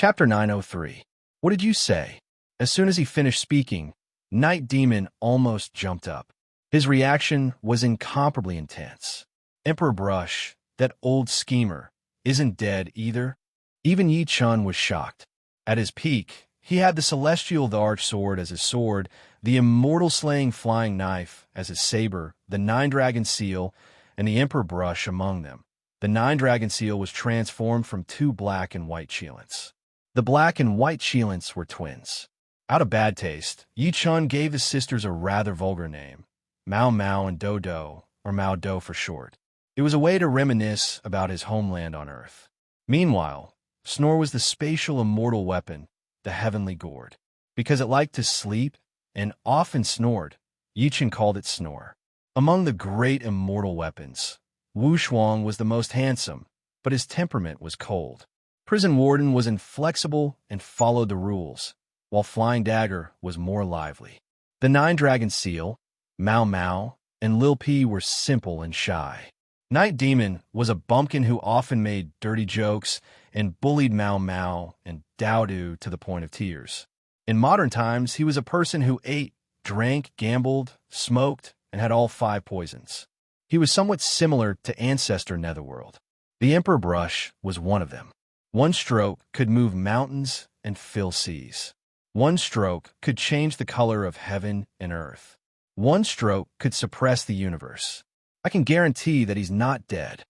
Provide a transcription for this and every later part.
Chapter 903. What did you say? As soon as he finished speaking, Night Demon almost jumped up. His reaction was incomparably intense. Emperor Brush, that old schemer, isn't dead either. Even Yi Chun was shocked. At his peak, he had the Celestial the Arch Sword as his sword, the Immortal Slaying Flying Knife as his saber, the Nine-Dragon Seal, and the Emperor Brush among them. The Nine-Dragon Seal was transformed from two black and white Cheelants. The black and white Cheelants were twins. Out of bad taste, Yi Chun gave his sisters a rather vulgar name, Mao Mao and Do Do, or Mao Do for short. It was a way to reminisce about his homeland on Earth. Meanwhile, Snore was the spatial immortal weapon, the heavenly gourd. Because it liked to sleep and often snored, Yi Chun called it Snore. Among the great immortal weapons, Wu Shuang was the most handsome, but his temperament was cold. Prison Warden was inflexible and followed the rules, while Flying Dagger was more lively. The Nine-Dragon Seal, Mao Mao, and Lil P were simple and shy. Night Demon was a bumpkin who often made dirty jokes and bullied Mao Mao and Dowdu to the point of tears. In modern times, he was a person who ate, drank, gambled, smoked, and had all 5 poisons. He was somewhat similar to Ancestor Netherworld. The Emperor Brush was one of them. One stroke could move mountains and fill seas. One stroke could change the color of heaven and earth. One stroke could suppress the universe. I can guarantee that he's not dead.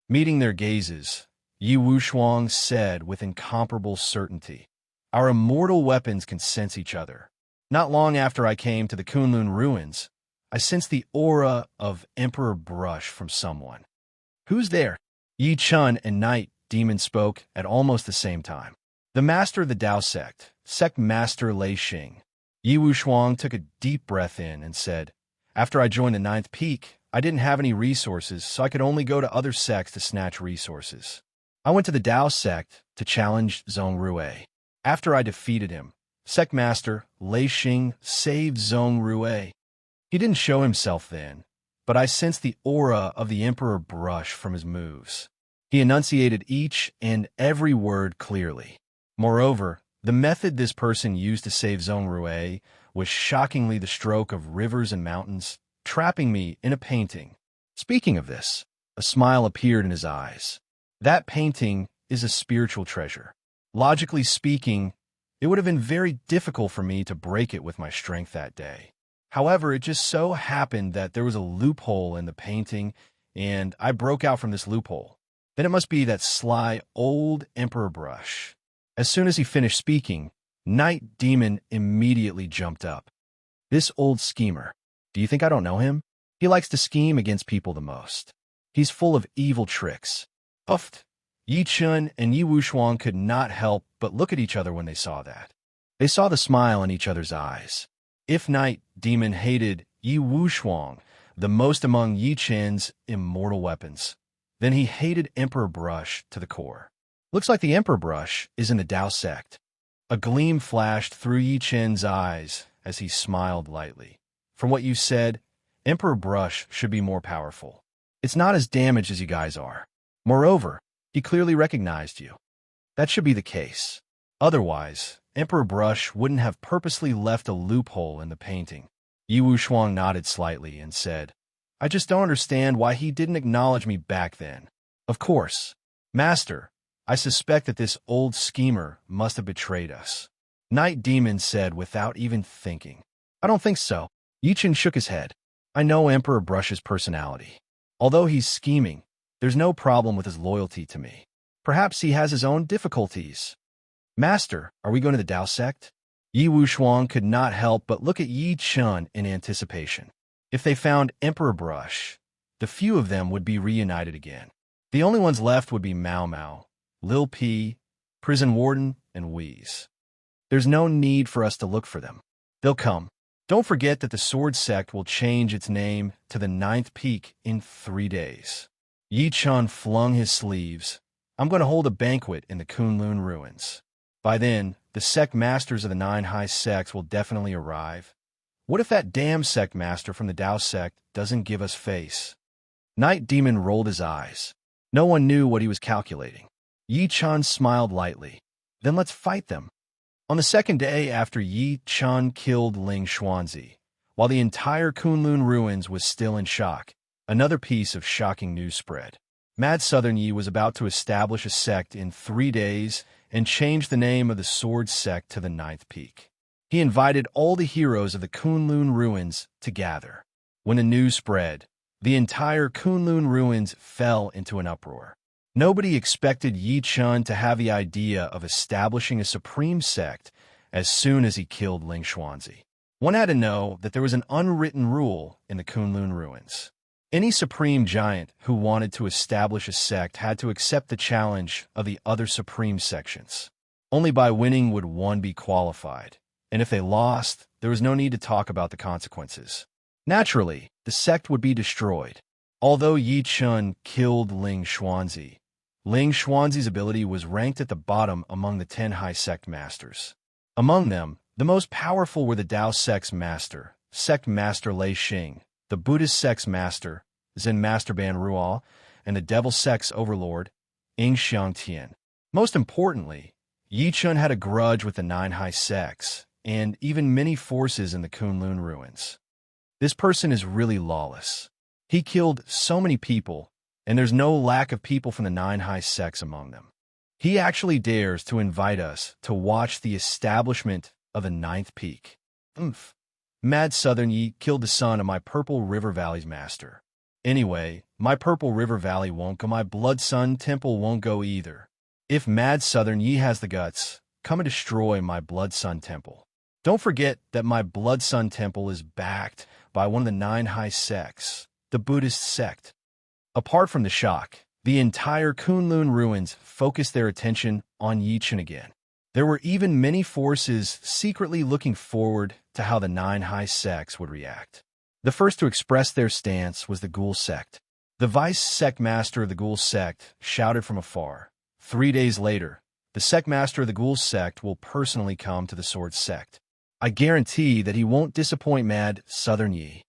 Meeting their gazes, Yi Wushuang said with incomparable certainty, "Our immortal weapons can sense each other. Not long after I came to the Kunlun ruins, I sensed the aura of Emperor Brush from someone." "Who's there?" Yi Chun and Night Demon spoke at almost the same time. "The master of the Dao sect, Sect Master Lei Xing." Yi Wushuang took a deep breath in and said, "After I joined the 9th Peak, I didn't have any resources, so I could only go to other sects to snatch resources. I went to the Dao sect to challenge Zhong Rue. After I defeated him, Sect Master Lei Xing saved Zhong Rue. He didn't show himself then, but I sensed the aura of the Emperor Brush from his moves. He enunciated each and every word clearly. Moreover, the method this person used to save Zhong Rue was shockingly the stroke of rivers and mountains, trapping me in a painting. Speaking of this, a smile appeared in his eyes. That painting is a spiritual treasure. Logically speaking, it would have been very difficult for me to break it with my strength that day. However, it just so happened that there was a loophole in the painting, and I broke out from this loophole. Then it must be that sly old Emperor Brush." As soon as he finished speaking, Night Demon immediately jumped up. "This old schemer. Do you think I don't know him? He likes to scheme against people the most. He's full of evil tricks." Puffed. Yi Chun and Yi Wushuang could not help but look at each other when they saw that. They saw the smile in each other's eyes. If Night Demon hated Yi Wushuang the most among Yi Chun's immortal weapons, then he hated Emperor Brush to the core. "Looks like the Emperor Brush is in the Dao sect." A gleam flashed through Yi Chun's eyes as he smiled lightly. "From what you said, Emperor Brush should be more powerful. It's not as damaged as you guys are. Moreover, he clearly recognized you. That should be the case. Otherwise, Emperor Brush wouldn't have purposely left a loophole in the painting." Yi Wushuang nodded slightly and said, "I just don't understand why he didn't acknowledge me back then. Of course, Master, I suspect that this old schemer must have betrayed us." Night Demon said without even thinking. "I don't think so." Yi Chun shook his head. "I know Emperor Brush's personality. Although he's scheming, there's no problem with his loyalty to me. Perhaps he has his own difficulties." "Master, are we going to the Dao sect?" Yi Wushuang could not help but look at Yi Chun in anticipation. If they found Emperor Brush, the few of them would be reunited again. The only ones left would be Mao Mao, Lil P, Prison Warden, and Wheeze. There's no need for us to look for them. They'll come. Don't forget that the Sword Sect will change its name to the 9th Peak in 3 days. Yi Chun flung his sleeves. "I'm going to hold a banquet in the Kunlun ruins. By then, the sect masters of the 9 high sects will definitely arrive. What if that damn sect master from the Dao sect doesn't give us face?" Night Demon rolled his eyes. No one knew what he was calculating. Yi Chun smiled lightly. Then let's fight them. On the second day after Yi Chun killed Ling Xuanzi, while the entire Kunlun ruins was still in shock, another piece of shocking news spread. Mad Southern Yi was about to establish a sect in 3 days and change the name of the sword sect to the Ninth Peak. He invited all the heroes of the Kunlun ruins to gather. When the news spread, the entire Kunlun ruins fell into an uproar. Nobody expected Yi Chun to have the idea of establishing a supreme sect as soon as he killed Ling Xuanzi. One had to know that there was an unwritten rule in the Kunlun ruins. Any supreme giant who wanted to establish a sect had to accept the challenge of the other supreme sections. Only by winning would one be qualified, and if they lost, there was no need to talk about the consequences. Naturally, the sect would be destroyed. Although Yi Chun killed Ling Xuanzi's ability was ranked at the bottom among the 10 high sect masters. Among them, the most powerful were the Dao Sect's master, Sect Master Lei Xing, the Buddhist Sect's master, Zen Master Ban Ruo, and the Devil Sect's overlord, Ing Xiangtian. Most importantly, Yi Chun had a grudge with the 9 high sects, and even many forces in the Kunlun ruins. This person is really lawless. He killed so many people, and there's no lack of people from the 9 high sects among them. He actually dares to invite us to watch the establishment of the 9th peak. Mad Southern Yi killed the son of my Purple River Valley's master. Anyway, my Purple River Valley won't go, my Blood Sun Temple won't go either. If Mad Southern Yi has the guts, come and destroy my Blood Sun Temple. Don't forget that my Blood Sun Temple is backed by one of the 9 high sects, the Buddhist sect. Apart from the shock, the entire Kunlun ruins focused their attention on Yi Chun again. There were even many forces secretly looking forward to how the 9 high sects would react. The first to express their stance was the Ghoul sect. The vice sect master of the Ghoul sect shouted from afar, 3 days later, the sect master of the Ghoul sect will personally come to the Sword sect. I guarantee that he won't disappoint Mad Southern Yi.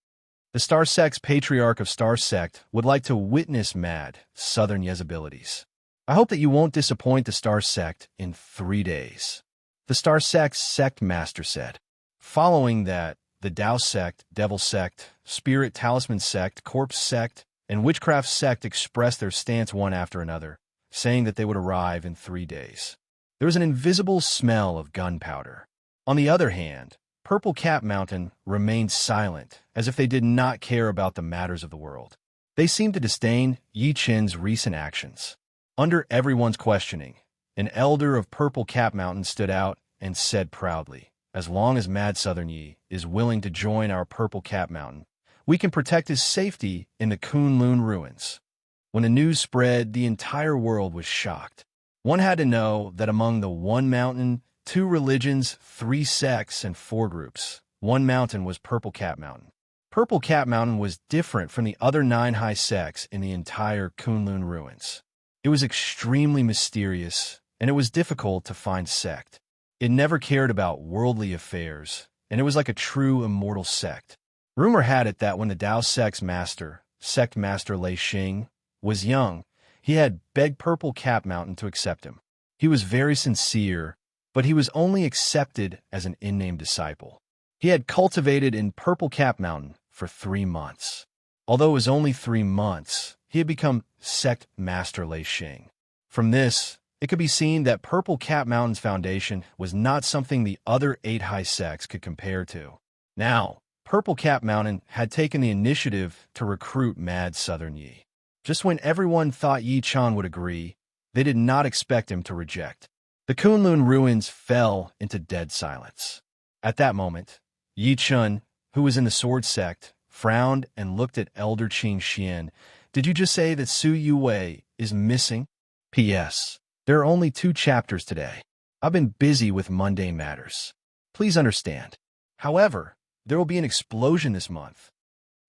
The Star Sect's patriarch of Star Sect would like to witness Mad Southern Yi's abilities. I hope that you won't disappoint the Star Sect in 3 days. The Star Sect's sect master said. Following that, the Dao Sect, Devil Sect, Spirit Talisman Sect, Corpse Sect, and Witchcraft Sect expressed their stance one after another, saying that they would arrive in 3 days. There was an invisible smell of gunpowder. On the other hand, Purple Cap Mountain remained silent, as if they did not care about the matters of the world. They seemed to disdain Yi Chun's recent actions. Under everyone's questioning, an elder of Purple Cap Mountain stood out and said proudly, as long as Mad Southern Yi is willing to join our Purple Cap Mountain, we can protect his safety in the Kunlun ruins. When the news spread, the entire world was shocked. One had to know that among the 1 mountain, 2 religions, 3 sects, and 4 groups, 1 mountain was Purple Cap Mountain. Purple Cap Mountain was different from the other 9 high sects in the entire Kunlun ruins. It was extremely mysterious, and it was difficult to find sect. It never cared about worldly affairs, and it was like a true immortal sect. Rumor had it that when the Dao Sect's master, Sect Master Lei Xing, was young, he had begged Purple Cap Mountain to accept him. He was very sincere, but he was only accepted as an in-name disciple. He had cultivated in Purple Cap Mountain for 3 months. Although it was only 3 months, he had become Sect Master Lei Xing. From this, it could be seen that Purple Cap Mountain's foundation was not something the other 8 high sects could compare to. Now, Purple Cap Mountain had taken the initiative to recruit Mad Southern Yi. Just when everyone thought Yi Chun would agree, they did not expect him to reject. The Kunlun ruins fell into dead silence. At that moment, Yi Chun, who was in the Sword Sect, frowned and looked at Elder Qing Xian. Did you just say that Su Yuwei is missing? P.S. There are only 2 chapters today. I've been busy with mundane matters. Please understand. However, there will be an explosion this month.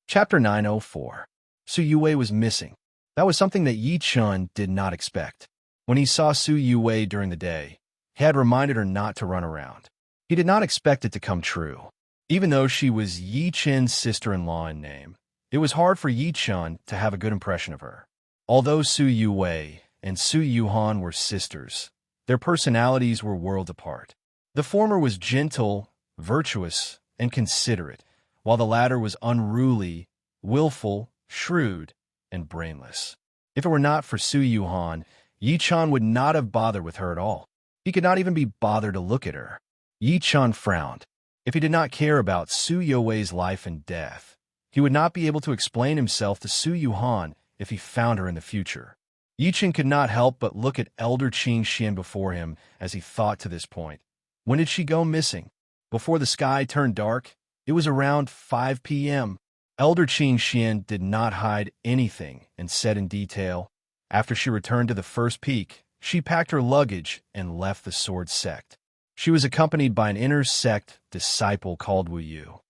Chapter 904. Su Yuwei was missing. That was something that Yi Chun did not expect. When he saw Su Yuwei during the day, he had reminded her not to run around. He did not expect it to come true. Even though she was Yi Chun's sister-in-law in name, it was hard for Yi Chun to have a good impression of her. Although Su Yuwei and Su Yuhan were sisters, Their personalities were worlds apart. The former was gentle, virtuous, and considerate, while the latter was unruly, willful, shrewd, and brainless. If it were not for Su Yuhan, Yi Chan would not have bothered with her at all. He could not even be bothered to look at her. Yi Chan frowned. If he did not care about Su Youwei's life and death, he would not be able to explain himself to Su Yuhan if he found her in the future. Yi Chan could not help but look at Elder Qing Xian before him as he thought to this point. When did she go missing? Before the sky turned dark? It was around 5 p.m. Elder Qing Xian did not hide anything and said in detail, after she returned to the first peak, she packed her luggage and left the sword sect. She was accompanied by an inner sect disciple called Wu Yu.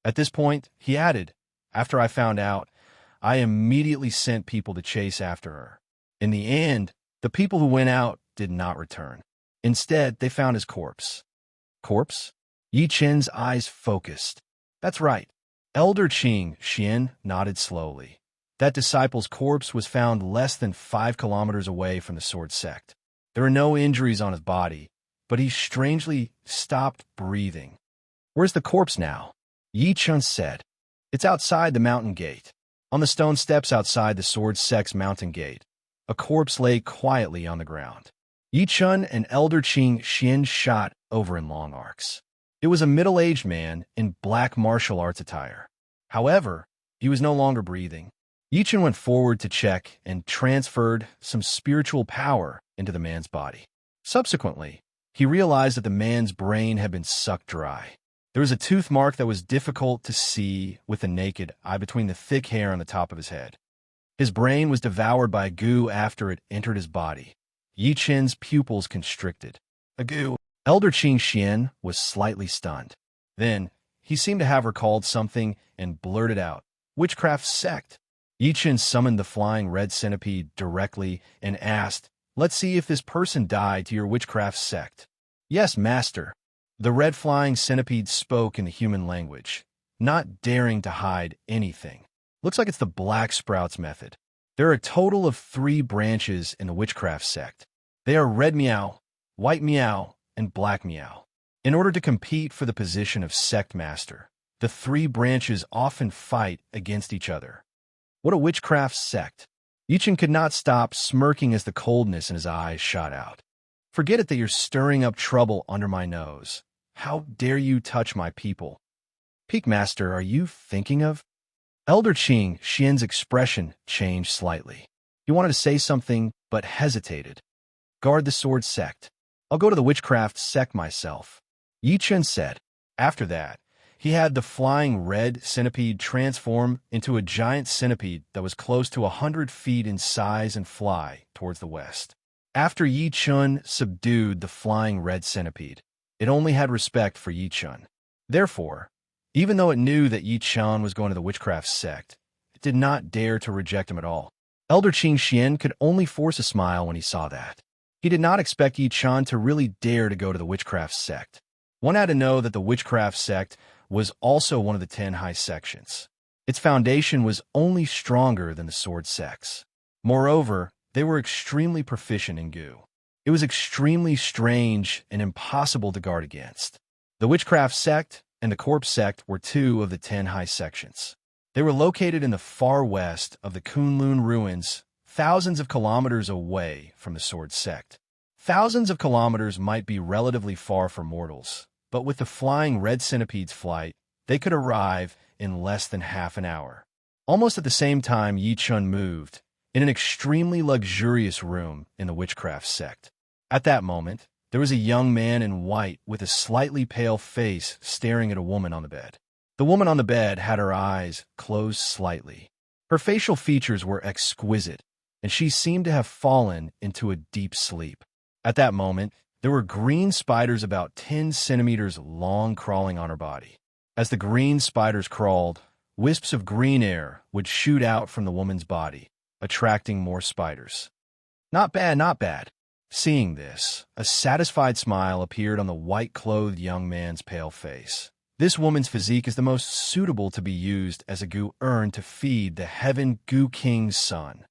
At this point, he added, after I found out, I immediately sent people to chase after her. In the end, the people who went out did not return. Instead, they found his corpse. Corpse? Yi Chen's eyes focused. That's right. Elder Qing Xian nodded slowly. That disciple's corpse was found less than 5 kilometers away from the sword sect. There were no injuries on his body, but he strangely stopped breathing. Where's the corpse now? Yi Chen said. It's outside the mountain gate. On the stone steps outside the sword sect's mountain gate, a corpse lay quietly on the ground. Yi Chen and Elder Qing Xian shot over in long arcs. It was a middle-aged man in black martial arts attire. However, he was no longer breathing. Yi Chen went forward to check and transferred some spiritual power into the man's body. Subsequently, he realized that the man's brain had been sucked dry. There was a tooth mark that was difficult to see with the naked eye between the thick hair on the top of his head. His brain was devoured by goo after it entered his body. Yi Chen's pupils constricted. A goo. Elder Qing Xian was slightly stunned. Then, he seemed to have recalled something and blurted out, Witchcraft sect. Yi Chen summoned the flying red centipede directly and asked, Let's see if this person died to your witchcraft sect. Yes, master. The red flying centipede spoke in the human language, not daring to hide anything. Looks like it's the Black Sprouts method. There are a total of 3 branches in the witchcraft sect. They are Red Meow, White Meow, and Black Meow. In order to compete for the position of sect master, the 3 branches often fight against each other. What a witchcraft sect. Yi Chen could not stop smirking as the coldness in his eyes shot out. Forget it that you're stirring up trouble under my nose. How dare you touch my people? Peak Master, are you thinking of? Elder Qing Xian's expression changed slightly. He wanted to say something, but hesitated. Guard the sword sect. I'll go to the witchcraft sect myself. Yi Chen said. After that, he had the flying red centipede transform into a giant centipede that was close to 100 feet in size and fly towards the west. After Yi Chen subdued the flying red centipede, it only had respect for Yi Chen. Therefore, even though it knew that Yi Chen was going to the witchcraft sect, it did not dare to reject him at all. Elder Qing Xian could only force a smile when he saw that. He did not expect Yi Chen to really dare to go to the witchcraft sect. One had to know that the witchcraft sect was also one of the 10 high sections. Its foundation was only stronger than the sword sects. Moreover, they were extremely proficient in goo. It was extremely strange and impossible to guard against. The witchcraft sect and the corpse sect were 2 of the 10 high sections. They were located in the far west of the Kunlun ruins, thousands of kilometers away from the sword sect. Thousands of kilometers might be relatively far for mortals, but with the flying red centipede's flight, they could arrive in less than half an hour. Almost at the same time Yi Chen moved, in an extremely luxurious room in the witchcraft sect. At that moment, there was a young man in white with a slightly pale face staring at a woman on the bed. The woman on the bed had her eyes closed slightly. Her facial features were exquisite, and she seemed to have fallen into a deep sleep. At that moment, there were green spiders about 10 centimeters long crawling on her body. As the green spiders crawled, wisps of green air would shoot out from the woman's body, attracting more spiders. Not bad, not bad. Seeing this, a satisfied smile appeared on the white-clothed young man's pale face. This woman's physique is the most suitable to be used as a goo urn to feed the Heaven Goo King's son.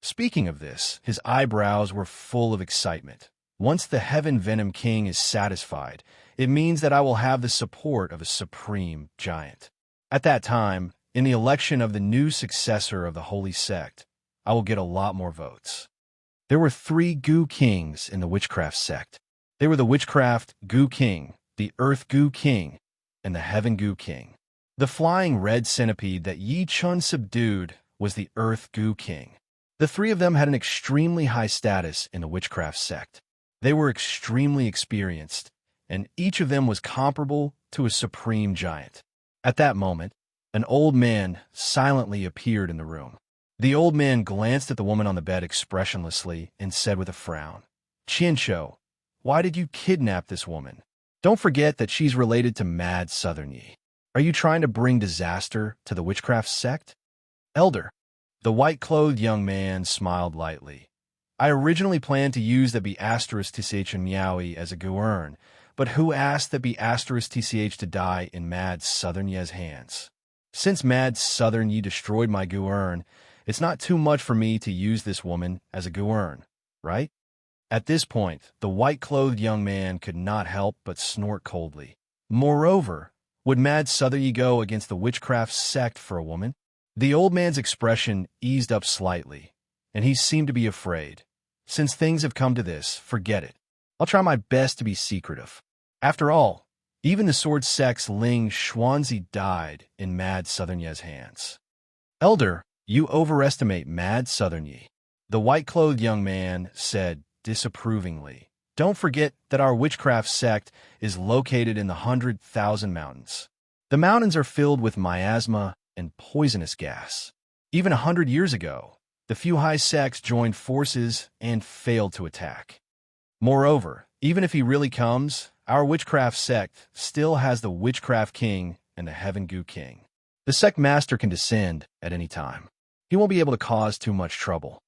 Speaking of this, his eyebrows were full of excitement. Once the Heaven Venom King is satisfied, it means that I will have the support of a supreme giant. At that time, in the election of the new successor of the Holy Sect, I will get a lot more votes. There were 3 Goo Kings in the Witchcraft Sect. They were the Witchcraft Goo King, the Earth Goo King, and the Heaven Goo King. The flying red centipede that Yi Chun subdued was the Earth Goo King. The 3 of them had an extremely high status in the Witchcraft Sect. They were extremely experienced, and each of them was comparable to a supreme giant. At that moment, an old man silently appeared in the room. The old man glanced at the woman on the bed expressionlessly and said with a frown, "Chincho, why did you kidnap this woman? Don't forget that she's related to Mad Southern Yi. Are you trying to bring disaster to the Witchcraft Sect?" "Elder." The white-clothed young man smiled lightly. "I originally planned to use the B***TCH and Miaowi as a Guern, but who asked that B***TCH to die in Mad Southern Ye's hands? Since Mad Southern Yi destroyed my Guern, it's not too much for me to use this woman as a Guern, right?" At this point, the white-clothed young man could not help but snort coldly. Moreover, would Mad Southern Yi go against the Witchcraft Sect for a woman? The old man's expression eased up slightly, and he seemed to be afraid. "Since things have come to this, forget it. I'll try my best to be secretive. After all, even the Sword Sect's Ling Xuanzi died in Mad Southern Ye's hands." "Elder, you overestimate Mad Southern Yi," the white-clothed young man said disapprovingly. "Don't forget that our Witchcraft Sect is located in the 100,000 mountains. The mountains are filled with miasma and poisonous gas. Even 100 years ago, the few high sects joined forces and failed to attack. Moreover, even if he really comes, our Witchcraft Sect still has the Witchcraft King and the Heaven Goo King. The sect master can descend at any time. He won't be able to cause too much trouble."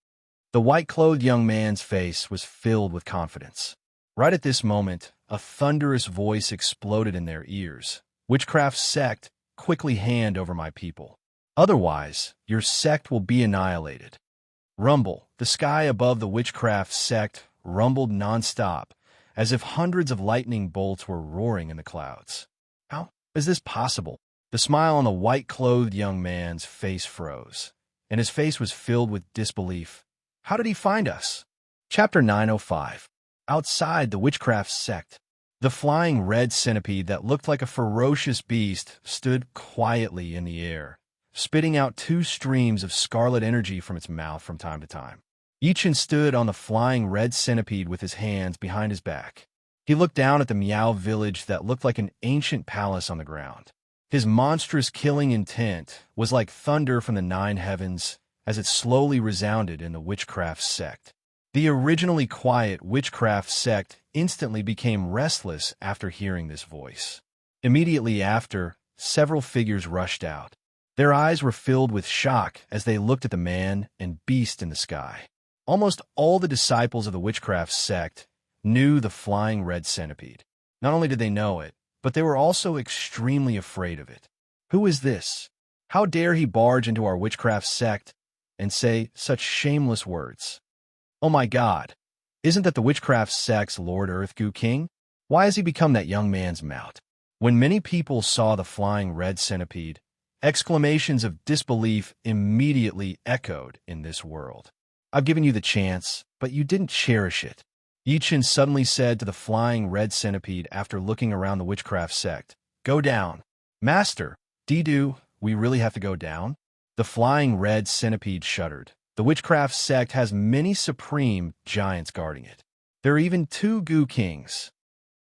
The white-clothed young man's face was filled with confidence. Right at this moment, a thunderous voice exploded in their ears. "Witchcraft Sect, quickly hand over my people. Otherwise, your sect will be annihilated." Rumble. The sky above the Witchcraft Sect rumbled non-stop, as if hundreds of lightning bolts were roaring in the clouds. How is this possible? The smile on the white-clothed young man's face froze, and his face was filled with disbelief. How did he find us? Chapter 905. Outside the Witchcraft Sect. The flying red centipede that looked like a ferocious beast stood quietly in the air, spitting out 2 streams of scarlet energy from its mouth from time to time. Yichin stood on the flying red centipede with his hands behind his back. He looked down at the Miao village that looked like an ancient palace on the ground. His monstrous killing intent was like thunder from the 9 heavens as it slowly resounded in the Witchcraft Sect. The originally quiet Witchcraft Sect instantly became restless after hearing this voice. Immediately after, several figures rushed out. Their eyes were filled with shock as they looked at the man and beast in the sky. Almost all the disciples of the Witchcraft Sect knew the flying red centipede. Not only did they know it, but they were also extremely afraid of it. Who is this? How dare he barge into our Witchcraft Sect and say such shameless words? Oh my God, isn't that the Witchcraft Sect's Lord Earth Goo King? Why has he become that young man's mount? When many people saw the flying red centipede, exclamations of disbelief immediately echoed in this world. "I've given you the chance, but you didn't cherish it," Yichin suddenly said to the flying red centipede after looking around the Witchcraft Sect. "Go down." "Master, Didu, we really have to go down?" The flying red centipede shuddered. "The Witchcraft Sect has many supreme giants guarding it. There are even 2 Goo Kings."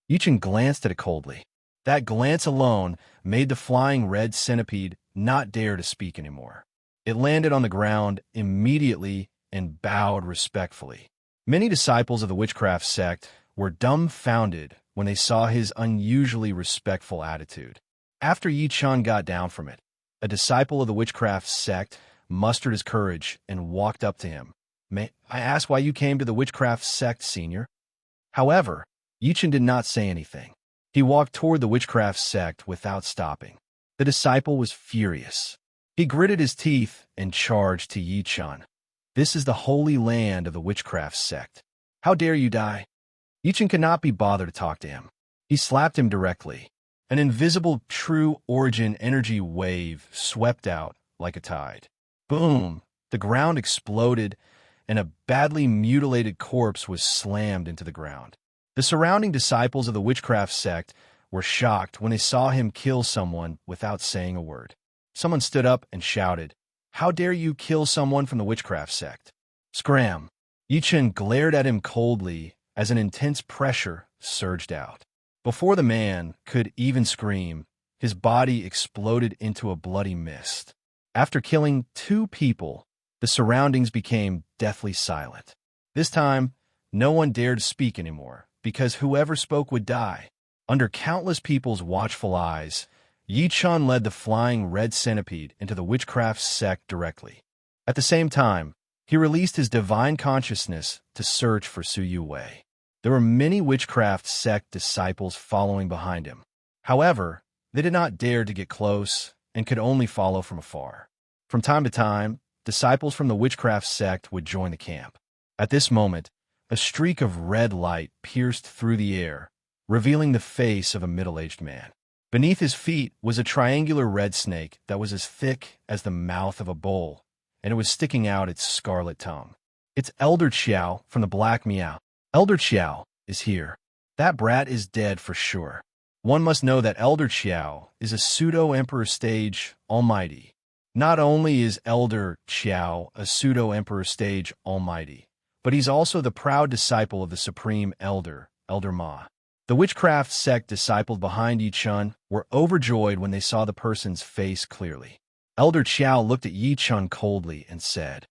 Yichin glanced at it coldly. That glance alone made the flying red centipede not dare to speak anymore. It landed on the ground immediately and bowed respectfully. Many disciples of the Witchcraft Sect were dumbfounded when they saw his unusually respectful attitude. After Yi Chun got down from it, a disciple of the Witchcraft Sect mustered his courage and walked up to him. "May I ask why you came to the Witchcraft Sect, Senior?" However, Yichin did not say anything. He walked toward the Witchcraft Sect without stopping. The disciple was furious. He gritted his teeth and charged to Yi Chun. "This is the holy land of the Witchcraft Sect. How dare you die?" Yichen could not be bothered to talk to him. He slapped him directly. An invisible true origin energy wave swept out like a tide. Boom! The ground exploded, and a badly mutilated corpse was slammed into the ground. The surrounding disciples of the witchcraft sect were shocked when they saw him kill someone without saying a word. Someone stood up and shouted, "How dare you kill someone from the witchcraft sect?" Scram! Yichen glared at him coldly as an intense pressure surged out. Before the man could even scream, his body exploded into a bloody mist. After killing 2 people, the surroundings became deathly silent. This time, no one dared speak anymore, because whoever spoke would die. Under countless people's watchful eyes, Yichen led the flying red centipede into the witchcraft sect directly. At the same time, he released his divine consciousness to search for Su Wei. There were many witchcraft sect disciples following behind him. However, they did not dare to get close and could only follow from afar. From time to time, disciples from the witchcraft sect would join the camp. At this moment, a streak of red light pierced through the air, revealing the face of a middle-aged man. Beneath his feet was a triangular red snake that was as thick as the mouth of a bull, and it was sticking out its scarlet tongue. "It's Elder Qiao from the Black Meow. Elder Qiao is here. That brat is dead for sure." One must know that Elder Qiao is a pseudo-emperor stage almighty. Not only is Elder Qiao a pseudo-emperor stage almighty, but he's also the proud disciple of the supreme elder, Elder Ma. The witchcraft sect disciples behind Yichen were overjoyed when they saw the person's face clearly. Elder Qiao looked at Yichen coldly and said,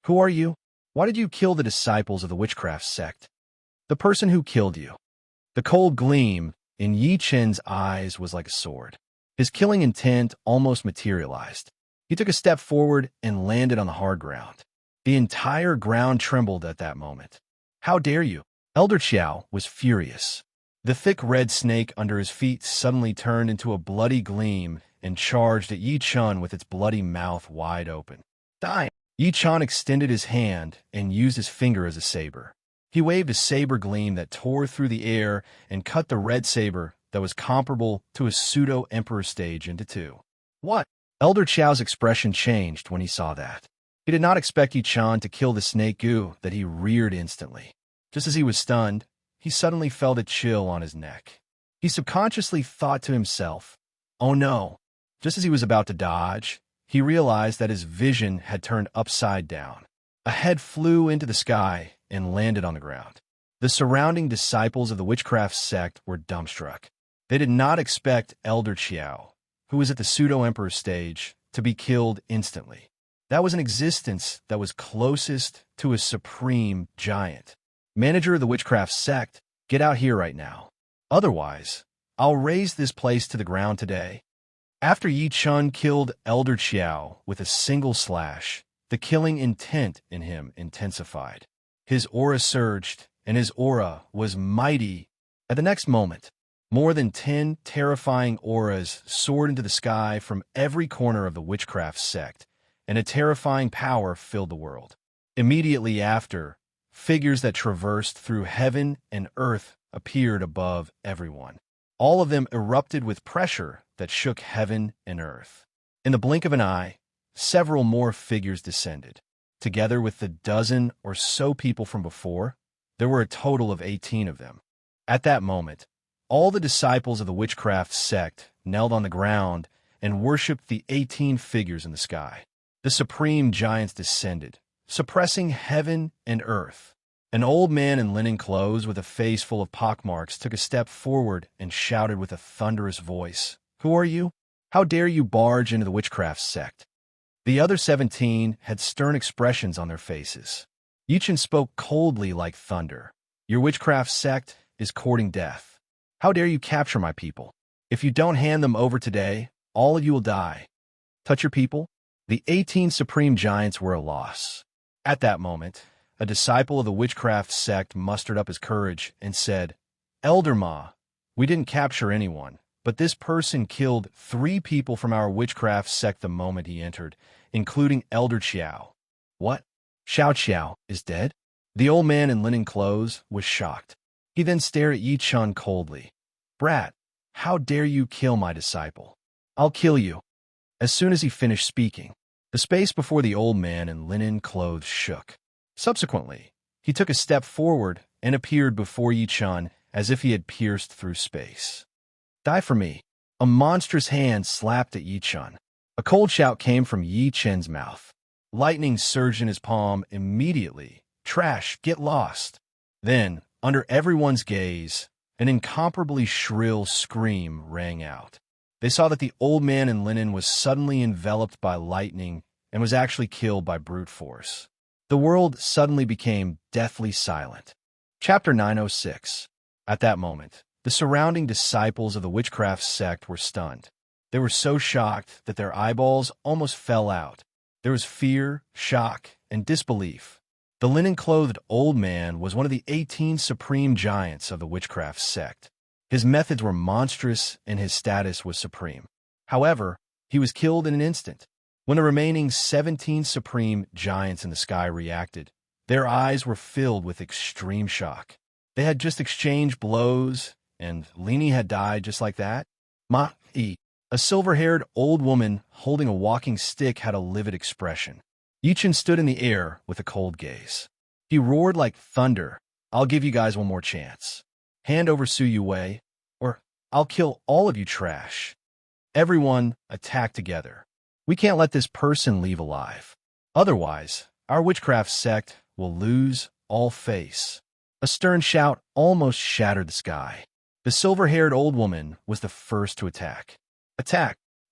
"Who are you? Why did you kill the disciples of the witchcraft sect?" "The person who killed you." The cold gleam in Yichen's eyes was like a sword. His killing intent almost materialized. He took a step forward and landed on the hard ground. The entire ground trembled at that moment. "How dare you?" Elder Qiao was furious. The thick red snake under his feet suddenly turned into a bloody gleam and charged at Yichen with its bloody mouth wide open. "Die!" Yichen extended his hand and used his finger as a saber. He waved a saber gleam that tore through the air and cut the red saber that was comparable to a pseudo-emperor stage into 2. "What?" Elder Qiao's expression changed when he saw that. He did not expect Yichen to kill the snake goo that he reared instantly. Just as he was stunned, he suddenly felt a chill on his neck. He subconsciously thought to himself, "Oh no." Just as he was about to dodge, he realized that his vision had turned upside down. A head flew into the sky and landed on the ground. The surrounding disciples of the witchcraft sect were dumbstruck. They did not expect Elder Qiao, who was at the pseudo-emperor stage, to be killed instantly. That was an existence that was closest to a supreme giant. "Manager of the witchcraft sect, get out here right now. Otherwise, I'll raze this place to the ground today." After Yichen killed Elder Qiao with a single slash, the killing intent in him intensified. His aura surged, and his aura was mighty. At the next moment, more than 10 terrifying auras soared into the sky from every corner of the witchcraft sect, and a terrifying power filled the world. Immediately after, figures that traversed through heaven and earth appeared above everyone. All of them erupted with pressure that shook heaven and earth. In the blink of an eye, several more figures descended. Together with the dozen or so people from before, there were a total of 18 of them. At that moment, all the disciples of the witchcraft sect knelt on the ground and worshipped the 18 figures in the sky. The supreme giants descended, suppressing heaven and earth. An old man in linen clothes with a face full of pockmarks took a step forward and shouted with a thunderous voice, "Who are you? How dare you barge into the witchcraft sect?" The other 17 had stern expressions on their faces. Yichen spoke coldly like thunder. "Your witchcraft sect is courting death. How dare you capture my people? If you don't hand them over today, all of you will die. Touch your people?" The 18 supreme giants were a loss. At that moment, a disciple of the witchcraft sect mustered up his courage and said, "Elder Ma, we didn't capture anyone, but this person killed 3 people from our witchcraft sect the moment he entered, including Elder Qiao." "What? Xiao Qiao is dead?" The old man in linen clothes was shocked. He then stared at Yi Chun coldly. "Brat, how dare you kill my disciple? I'll kill you." As soon as he finished speaking, the space before the old man in linen clothes shook. Subsequently, he took a step forward and appeared before Yi Chun as if he had pierced through space. "Die for me." A monstrous hand slapped at Yi Chun. A cold shout came from Yi Chun's mouth. Lightning surged in his palm immediately. "Trash, get lost." Then, under everyone's gaze, an incomparably shrill scream rang out. They saw that the old man in linen was suddenly enveloped by lightning and was actually killed by brute force. The world suddenly became deathly silent. Chapter 906. At that moment, the surrounding disciples of the witchcraft sect were stunned. They were so shocked that their eyeballs almost fell out. There was fear, shock, and disbelief. The linen-clothed old man was one of the 18 supreme giants of the witchcraft sect. His methods were monstrous and his status was supreme. However, he was killed in an instant. When the remaining 17 supreme giants in the sky reacted, their eyes were filled with extreme shock. They had just exchanged blows, and Lini had died just like that. A silver-haired old woman holding a walking stick had a livid expression. Yi Chun stood in the air with a cold gaze. He roared like thunder. "I'll give you guys one more chance. Hand over Su Yue, or I'll kill all of you trash." Everyone attacked together. "We can't let this person leave alive. Otherwise, our witchcraft sect will lose all face." A stern shout almost shattered the sky. The silver-haired old woman was the first to attack.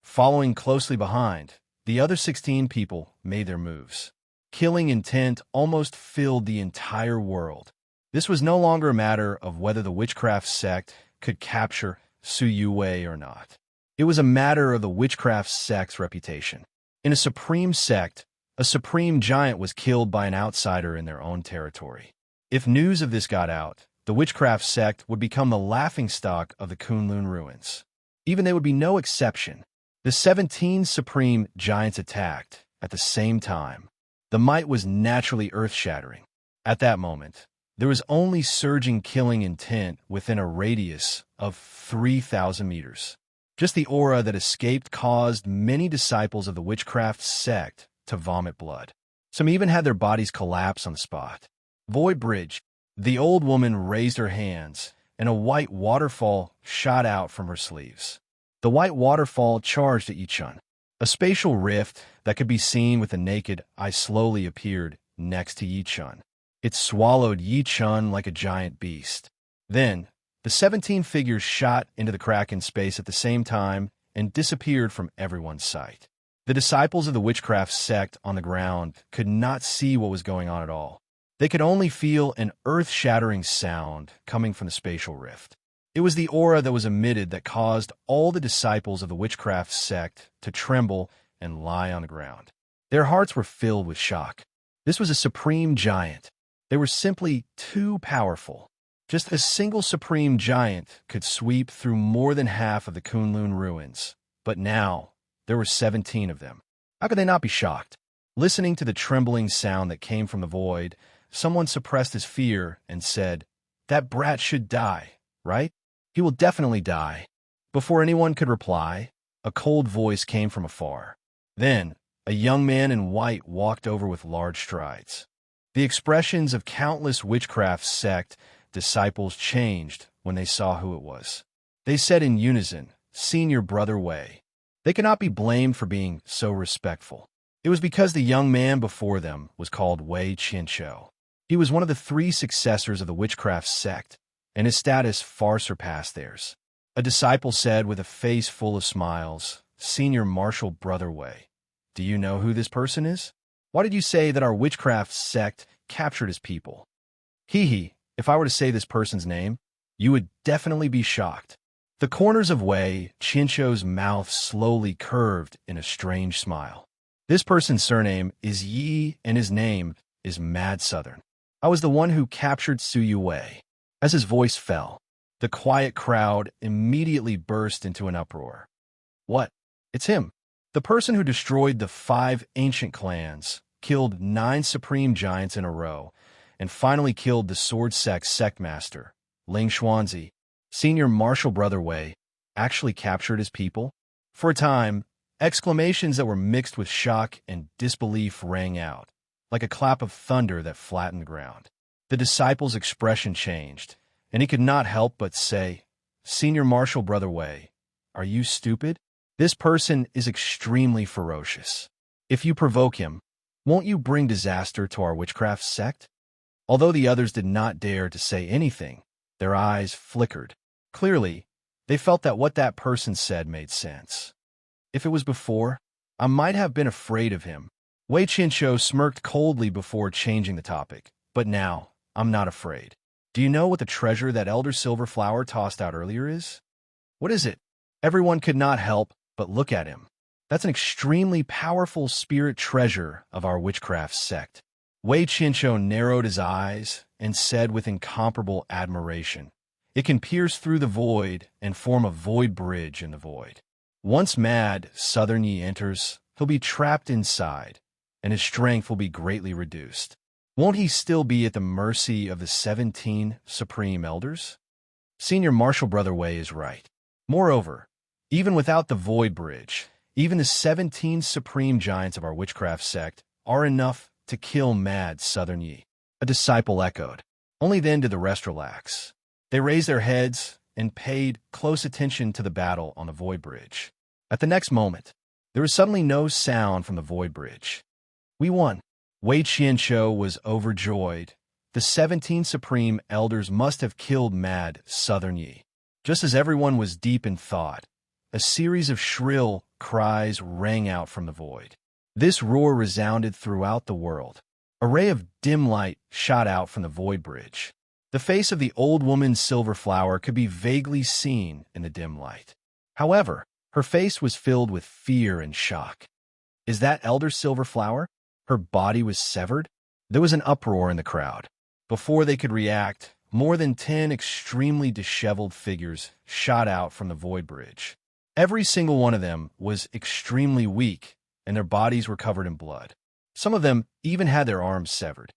Following closely behind, the other 16 people made their moves. Killing intent almost filled the entire world. This was no longer a matter of whether the witchcraft sect could capture Su Yue or not. It was a matter of the witchcraft sect's reputation. In a supreme sect, a supreme giant was killed by an outsider in their own territory. If news of this got out, the witchcraft sect would become the laughingstock of the Kunlun ruins. Even they would be no exception. The 17 supreme giants attacked at the same time. The might was naturally earth-shattering. At that moment, there was only surging killing intent within a radius of 3,000 meters. Just the aura that escaped caused many disciples of the witchcraft sect to vomit blood. Some even had their bodies collapse on the spot. Void Bridge. The old woman raised her hands, and a white waterfall shot out from her sleeves. The white waterfall charged at Yi Chun. A spatial rift that could be seen with the naked eye slowly appeared next to Yi Chun. It swallowed Yi Chun like a giant beast. Then, the 17 figures shot into the crack in space at the same time and disappeared from everyone's sight. The disciples of the witchcraft sect on the ground could not see what was going on at all. They could only feel an earth-shattering sound coming from the spatial rift. It was the aura that was emitted that caused all the disciples of the witchcraft sect to tremble and lie on the ground. Their hearts were filled with shock. This was a supreme giant. They were simply too powerful. Just a single supreme giant could sweep through more than half of the Kunlun ruins. But now, there were 17 of them. How could they not be shocked? Listening to the trembling sound that came from the void, someone suppressed his fear and said, "That brat should die, right? He will definitely die." Before anyone could reply, a cold voice came from afar. Then, a young man in white walked over with large strides. The expressions of countless witchcraft sect disciples changed when they saw who it was. They said in unison, "Senior Brother Wei." They could not be blamed for being so respectful. It was because the young man before them was called Wei Qianqiu. He was one of the 3 successors of the witchcraft sect, and his status far surpassed theirs. A disciple said with a face full of smiles, "Senior Marshal Brother Wei, do you know who this person is? Why did you say that our witchcraft sect captured his people?" If I were to say this person's name, you would definitely be shocked." The corners of Wei Qianqiu's mouth slowly curved in a strange smile. "This person's surname is Yi, and his name is Mad Southern. I was the one who captured Su Yue." As his voice fell, the quiet crowd immediately burst into an uproar. "What? It's him. The person who destroyed the 5 ancient clans, killed 9 supreme giants in a row, and finally killed the sword sect master, Ling Xuanzi, senior martial brother Wei, actually captured his people? For a time, exclamations that were mixed with shock and disbelief rang out, like a clap of thunder that flattened the ground. The disciple's expression changed, and he could not help but say, "Senior martial brother Wei, are you stupid? This person is extremely ferocious. If you provoke him, won't you bring disaster to our witchcraft sect?" Although the others did not dare to say anything, their eyes flickered. Clearly, they felt that what that person said made sense. If it was before, I might have been afraid of him. Wei Qinshu smirked coldly before changing the topic. But now, I'm not afraid. Do you know what the treasure that Elder Silverflower tossed out earlier is? What is it? Everyone could not help but look at him. That's an extremely powerful spirit treasure of our witchcraft sect. Wei Qinshu narrowed his eyes and said with incomparable admiration, "It can pierce through the void and form a void bridge in the void. Once mad Southern Yi enters, he'll be trapped inside, and his strength will be greatly reduced. Won't he still be at the mercy of the 17 Supreme Elders?" Senior Martial Brother Wei is right. Moreover, even without the void bridge, even the 17 Supreme Giants of our witchcraft sect are enough to kill mad Southern Yi. A disciple echoed. Only then did the rest relax. They raised their heads and paid close attention to the battle on the void bridge. At the next moment, there was suddenly no sound from the void bridge. "We won." Wei Qinshu was overjoyed. The 17 Supreme Elders must have killed mad Southern Yi. Just as everyone was deep in thought, a series of shrill cries rang out from the void. This roar resounded throughout the world. A ray of dim light shot out from the void bridge. The face of the old woman Silverflower could be vaguely seen in the dim light. However, her face was filled with fear and shock. "Is that Elder Silverflower? Her body was severed?" There was an uproar in the crowd. Before they could react, more than 10 extremely disheveled figures shot out from the void bridge. Every single one of them was extremely weak, and their bodies were covered in blood. Some of them even had their arms severed.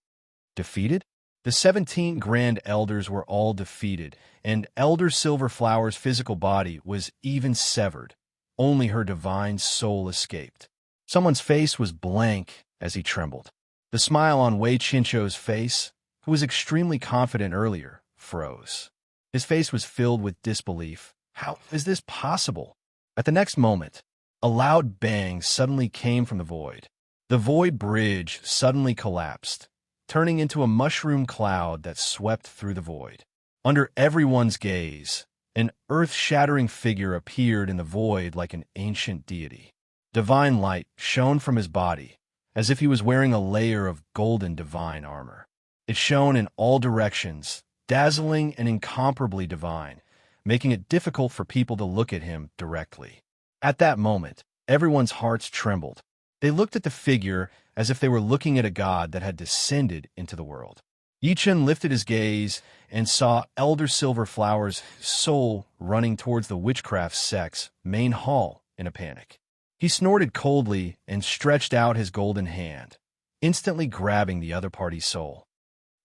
Defeated? The 17 Grand Elders were all defeated, and Elder Silverflower's physical body was even severed. Only her divine soul escaped. Someone's face was blank as he trembled. The smile on Wei Qinshu's face, who was extremely confident earlier, froze. His face was filled with disbelief. How is this possible? At the next moment, a loud bang suddenly came from the void. The void bridge suddenly collapsed, turning into a mushroom cloud that swept through the void. Under everyone's gaze, an earth-shattering figure appeared in the void like an ancient deity. Divine light shone from his body, as if he was wearing a layer of golden divine armor. It shone in all directions, dazzling and incomparably divine, making it difficult for people to look at him directly. At that moment, everyone's hearts trembled. They looked at the figure as if they were looking at a god that had descended into the world. Yi Chen lifted his gaze and saw Elder Silverflower's soul running towards the witchcraft sect's main hall in a panic. He snorted coldly and stretched out his golden hand, instantly grabbing the other party's soul.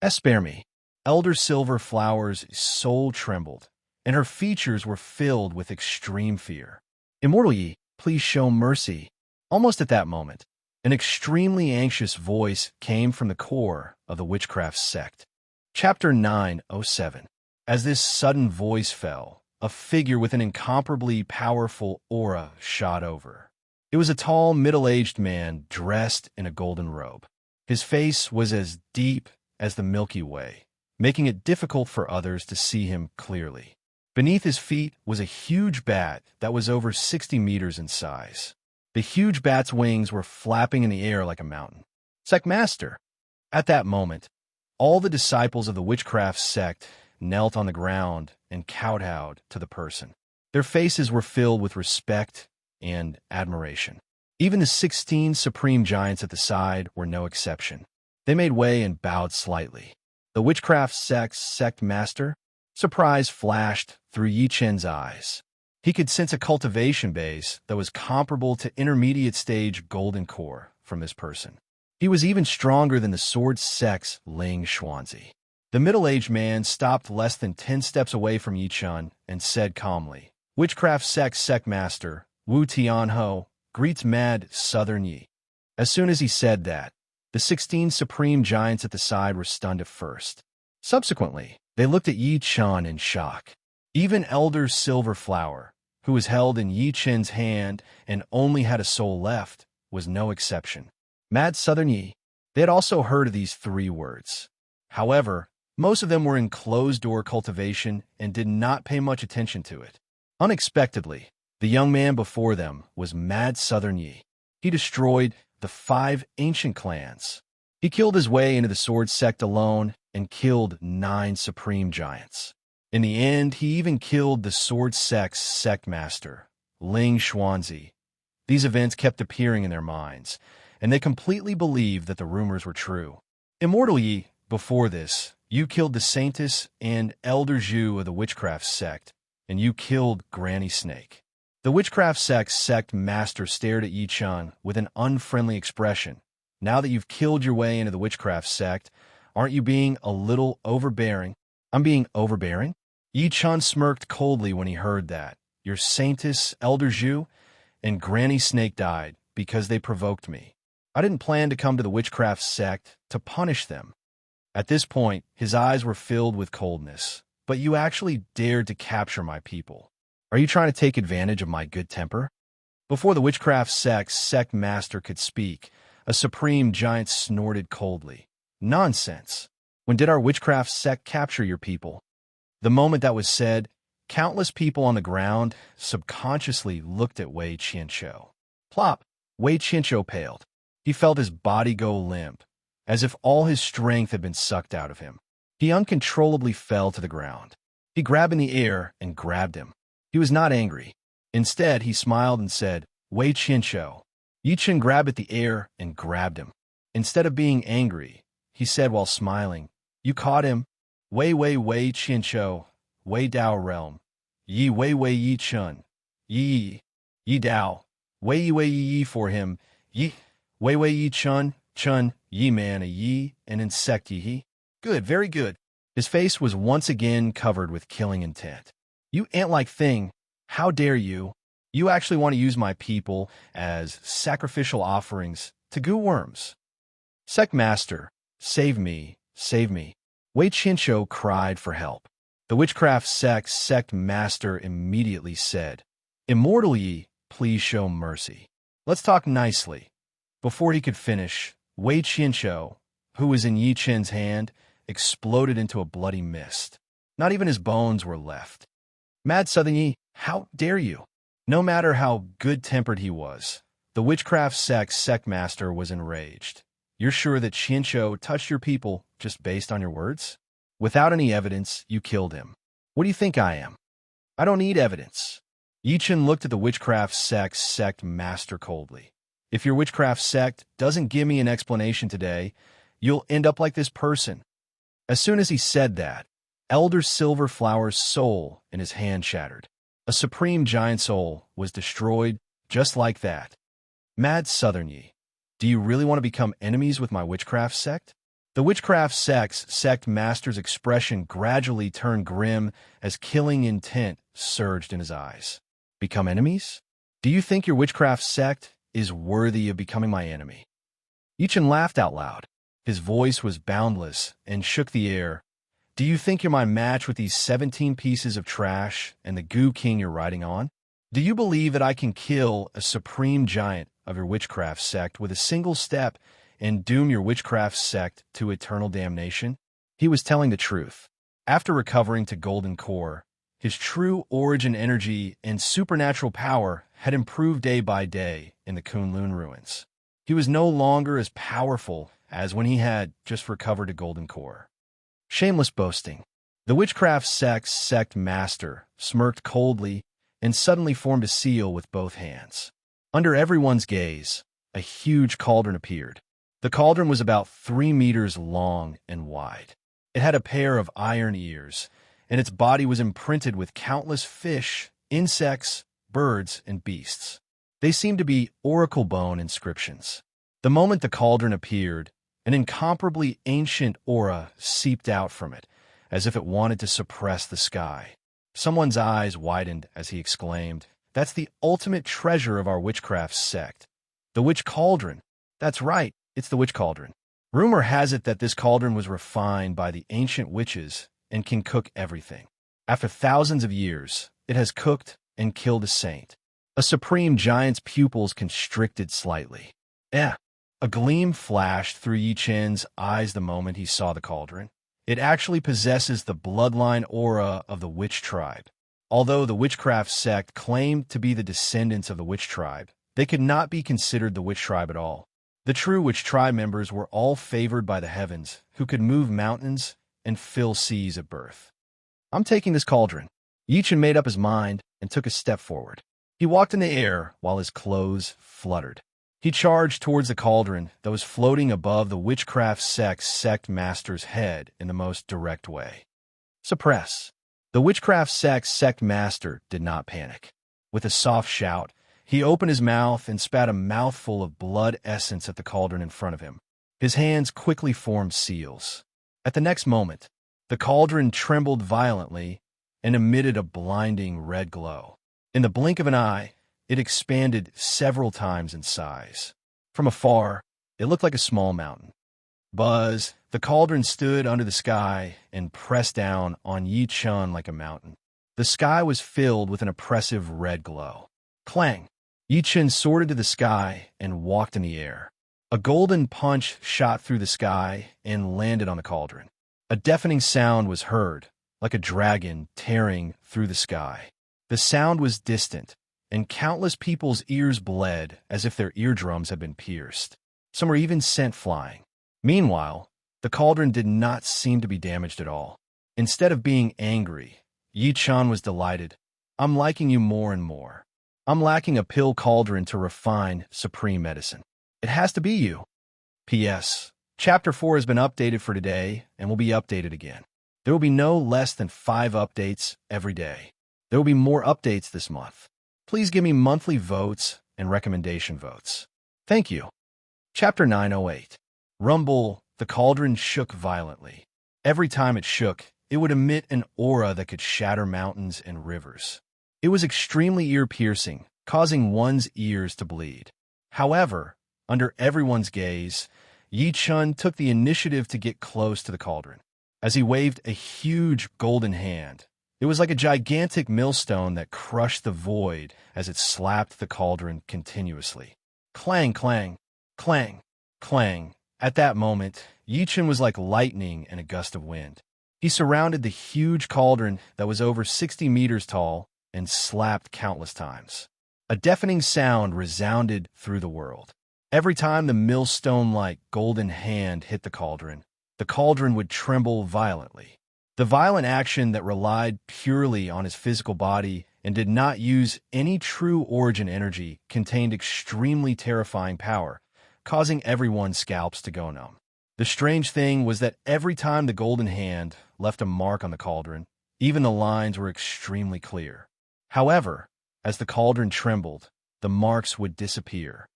"Spare me." Elder Silverflower's soul trembled, and her features were filled with extreme fear. "Immortal Yi, please show mercy." Almost at that moment, an extremely anxious voice came from the core of the witchcraft sect. Chapter 907. As this sudden voice fell, a figure with an incomparably powerful aura shot over. It was a tall, middle-aged man dressed in a golden robe. His face was as deep as the Milky Way, making it difficult for others to see him clearly. Beneath his feet was a huge bat that was over 60 meters in size. The huge bat's wings were flapping in the air like a mountain. "Sect Master!" At that moment, all the disciples of the witchcraft sect knelt on the ground and kowtowed to the person. Their faces were filled with respect and admiration. Even the 16 Supreme Giants at the side were no exception. They made way and bowed slightly. The witchcraft sect's sect master? Surprise flashed through Yi Chen's eyes. He could sense a cultivation base that was comparable to intermediate stage golden core from this person. He was even stronger than the sword sect's Ling Xuanzi. The middle-aged man stopped less than 10 steps away from Yi Chun and said calmly, "Witchcraft sect master, Wu Tianho, greets mad Southern Yi." As soon as he said that, the 16 supreme giants at the side were stunned at first. Subsequently, they looked at Yi Chun in shock. Even Elder Silverflower, who was held in Yi Chun's hand and only had a soul left, was no exception. Mad Southern Yi. They had also heard of these 3 words. However, most of them were in closed-door cultivation and did not pay much attention to it. Unexpectedly, the young man before them was Mad Southern Yi. He destroyed the 5 ancient clans. He killed his way into the sword sect alone and killed 9 supreme giants. In the end, he even killed the sword sect's sect master, Ling Xuanzi. These events kept appearing in their minds, and they completely believed that the rumors were true. Immortal Yi, before this, you killed the Saintess and Elder Zhu of the Witchcraft sect, and you killed Granny Snake. The Witchcraft sect master stared at Yi Chun with an unfriendly expression. Now that you've killed your way into the Witchcraft sect, aren't you being a little overbearing? I'm being overbearing? Yi Chun smirked coldly when he heard that. Your Saintess, Elder Zhu, and Granny Snake died because they provoked me. I didn't plan to come to the Witchcraft sect to punish them. At this point, his eyes were filled with coldness. But you actually dared to capture my people. Are you trying to take advantage of my good temper? Before the Witchcraft sect master could speak, a supreme giant snorted coldly. Nonsense. When did our Witchcraft sect capture your people? The moment that was said, countless people on the ground subconsciously looked at Wei Qianqiu. Plop! Wei Qianqiu paled. He felt his body go limp, as if all his strength had been sucked out of him. He uncontrollably fell to the ground. He grabbed in the air and grabbed him. He was not angry. Instead, he smiled and said, Wei Qianqiu. Yi Chun grabbed at the air and grabbed him. Instead of being angry, he said while smiling, You caught him? Wei Qianqiu, Wei Dao realm. Yi Yi Chun. Yi Dao. Wei Yi for him. Yi Yi Chun Yi man a Yi and insect Yi. Good, very good. His face was once again covered with killing intent. You ant-like thing, how dare you? You actually want to use my people as sacrificial offerings to goo worms. Sect Master, save me, save me. Wei Qianqiu cried for help. The Witchcraft sect Master immediately said, Immortal Yi, please show mercy. Let's talk nicely. Before he could finish, Wei Qianqiu, who was in Yi Chun's hand, exploded into a bloody mist. Not even his bones were left. Mad Southern Yi, how dare you? No matter how good-tempered he was, the Witchcraft sect master was enraged. You're sure that Qianqiu touched your people just based on your words? Without any evidence, you killed him. What do you think I am? I don't need evidence. Yi Chun looked at the Witchcraft sect master coldly. If your Witchcraft sect doesn't give me an explanation today, you'll end up like this person. As soon as he said that, Elder Silverflower's soul in his hand shattered. A supreme giant soul was destroyed just like that. Mad Southern Yi, do you really want to become enemies with my Witchcraft sect? The Witchcraft sect master's expression gradually turned grim as killing intent surged in his eyes. Become enemies? Do you think your Witchcraft sect is worthy of becoming my enemy? Yi Chun laughed out loud. His voice was boundless and shook the air. Do you think you're my match with these 17 pieces of trash and the goo king you're riding on? Do you believe that I can kill a supreme giant of your Witchcraft sect with a single step and doom your Witchcraft sect to eternal damnation? He was telling the truth. After recovering to Golden Core, his true origin energy and supernatural power had improved day by day in the Kunlun ruins. He was no longer as powerful as when he had just recovered to Golden Core. Shameless boasting. The Witchcraft sect master smirked coldly and suddenly formed a seal with both hands. Under everyone's gaze, a huge cauldron appeared. The cauldron was about 3 meters long and wide. It had a pair of iron ears, and its body was imprinted with countless fish, insects, birds, and beasts. They seemed to be oracle bone inscriptions. The moment the cauldron appeared, An incomparably ancient aura seeped out from it, as if it wanted to suppress the sky. Someone's eyes widened as he exclaimed, "That's the ultimate treasure of our witchcraft sect. The witch cauldron. That's right, it's the witch cauldron. Rumor has it that this cauldron was refined by the ancient witches and can cook everything. After thousands of years, it has cooked and killed a saint." A supreme giant's pupils constricted slightly. A gleam flashed through Yi Chen's eyes the moment he saw the cauldron. It actually possesses the bloodline aura of the witch tribe. Although the witchcraft sect claimed to be the descendants of the witch tribe, they could not be considered the witch tribe at all. The true witch tribe members were all favored by the heavens, who could move mountains and fill seas at birth. "I'm taking this cauldron." Yi Chen made up his mind and took a step forward. He walked in the air while his clothes fluttered. He charged towards the cauldron that was floating above the witchcraft sect's sect master's head in the most direct way. Suppress. The witchcraft sect's sect master did not panic. With a soft shout, he opened his mouth and spat a mouthful of blood essence at the cauldron in front of him. His hands quickly formed seals. At the next moment, the cauldron trembled violently and emitted a blinding red glow. In the blink of an eye, it expanded several times in size. From afar, it looked like a small mountain. Buzz, the cauldron stood under the sky and pressed down on Yi Chen like a mountain. The sky was filled with an oppressive red glow. Clang! Yi Chen soared into the sky and walked in the air. A golden punch shot through the sky and landed on the cauldron. A deafening sound was heard, like a dragon tearing through the sky. The sound was distant, and countless people's ears bled as if their eardrums had been pierced. Some were even sent flying. Meanwhile, the cauldron did not seem to be damaged at all. Instead of being angry, Yi Chen was delighted. "I'm liking you more and more. I'm lacking a pill cauldron to refine supreme medicine. It has to be you." P.S. Chapter 4 has been updated for today and will be updated again. There will be no less than 5 updates every day. There will be more updates this month. Please give me monthly votes and recommendation votes. Thank you. Chapter 908. Rumble, the cauldron shook violently. Every time it shook, it would emit an aura that could shatter mountains and rivers. It was extremely ear-piercing, causing one's ears to bleed. However, under everyone's gaze, Yi Chen took the initiative to get close to the cauldron. As he waved a huge golden hand, it was like a gigantic millstone that crushed the void as it slapped the cauldron continuously. Clang, clang, clang, clang. At that moment, Yi Chen was like lightning in a gust of wind. He surrounded the huge cauldron that was over 60 meters tall and slapped countless times. A deafening sound resounded through the world. Every time the millstone-like golden hand hit the cauldron would tremble violently. The violent action that relied purely on his physical body and did not use any true origin energy contained extremely terrifying power, causing everyone's scalps to go numb. The strange thing was that every time the golden hand left a mark on the cauldron, even the lines were extremely clear. However, as the cauldron trembled, the marks would disappear.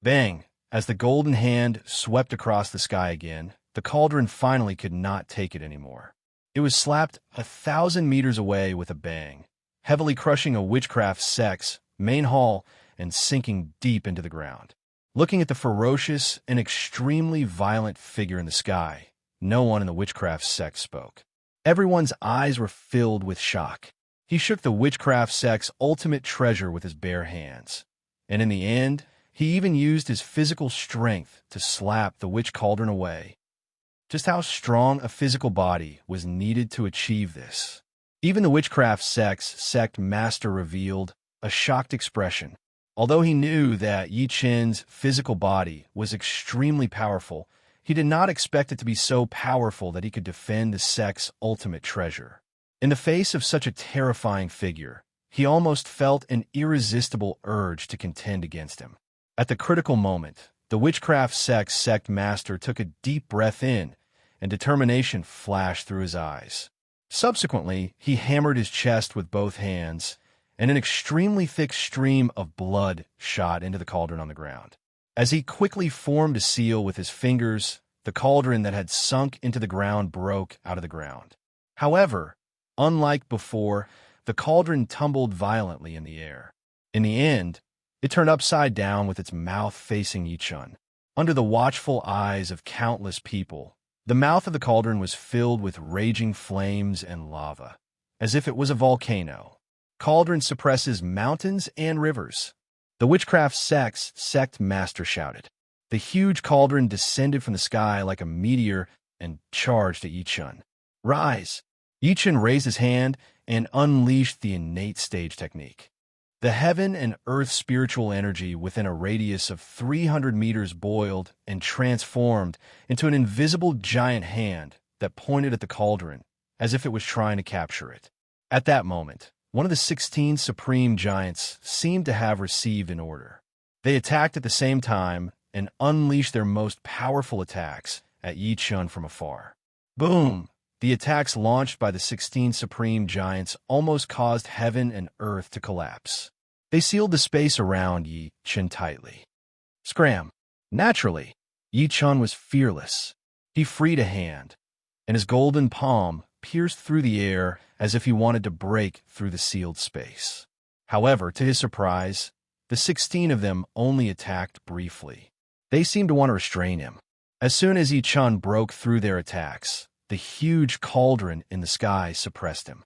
Bang! As the golden hand swept across the sky again, the cauldron finally could not take it anymore. It was slapped 1,000 meters away with a bang, heavily crushing a witchcraft sect's main hall and sinking deep into the ground. Looking at the ferocious and extremely violent figure in the sky, no one in the witchcraft sect spoke. Everyone's eyes were filled with shock. He shook the witchcraft sect's ultimate treasure with his bare hands, and in the end, he even used his physical strength to slap the witch cauldron away. Just how strong a physical body was needed to achieve this? Even the witchcraft sect's sect master revealed a shocked expression. Although he knew that Yi Chen's physical body was extremely powerful, he did not expect it to be so powerful that he could defend the sect's ultimate treasure. In the face of such a terrifying figure, he almost felt an irresistible urge to contend against him. At the critical moment, the witchcraft sect's sect master took a deep breath in, and determination flashed through his eyes. Subsequently, he hammered his chest with both hands, and an extremely thick stream of blood shot into the cauldron on the ground. As he quickly formed a seal with his fingers, the cauldron that had sunk into the ground broke out of the ground. However, unlike before, the cauldron tumbled violently in the air. In the end, it turned upside down with its mouth facing Yichun. Under the watchful eyes of countless people, the mouth of the cauldron was filled with raging flames and lava, as if it was a volcano. Cauldron suppresses mountains and rivers. The witchcraft sect master shouted. The huge cauldron descended from the sky like a meteor and charged at Yichun. Rise! Yichun raised his hand and unleashed the innate stage technique. The heaven and earth spiritual energy within a radius of 300 meters boiled and transformed into an invisible giant hand that pointed at the cauldron as if it was trying to capture it. At that moment, one of the 16 supreme giants seemed to have received an order. They attacked at the same time and unleashed their most powerful attacks at Yichun from afar. Boom! The attacks launched by the 16 supreme giants almost caused heaven and earth to collapse. They sealed the space around Yichun tightly. Scram! Naturally, Yichun was fearless. He freed a hand, and his golden palm pierced through the air as if he wanted to break through the sealed space. However, to his surprise, the 16 of them only attacked briefly. They seemed to want to restrain him. As soon as Yichun broke through their attacks, the huge cauldron in the sky suppressed him.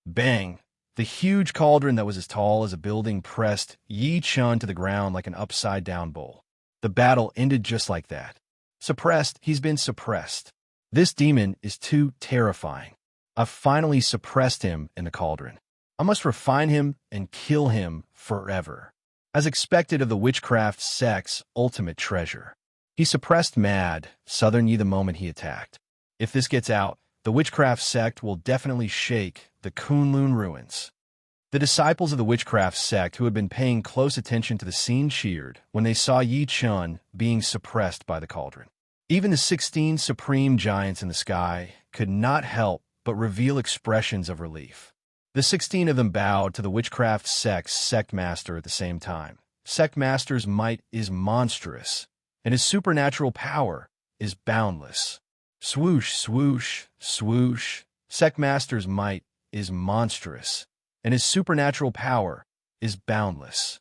Bang! The huge cauldron that was as tall as a building pressed Yichun to the ground like an upside-down bowl. The battle ended just like that. Suppressed, he's been suppressed. This demon is too terrifying. I've finally suppressed him in the cauldron. I must refine him and kill him forever. As expected of the witchcraft sect's ultimate treasure. He suppressed Mad, Southern Yi the moment he attacked. If this gets out, the witchcraft sect will definitely shake the Kunlun ruins. The disciples of the witchcraft sect who had been paying close attention to the scene cheered when they saw Yichun being suppressed by the cauldron. Even the 16 supreme giants in the sky could not help but reveal expressions of relief. The 16 of them bowed to the witchcraft sect's sect master at the same time. Sect master's might is monstrous, and his supernatural power is boundless. Swoosh, swoosh, swoosh. Sect master's might is monstrous, and his supernatural power is boundless.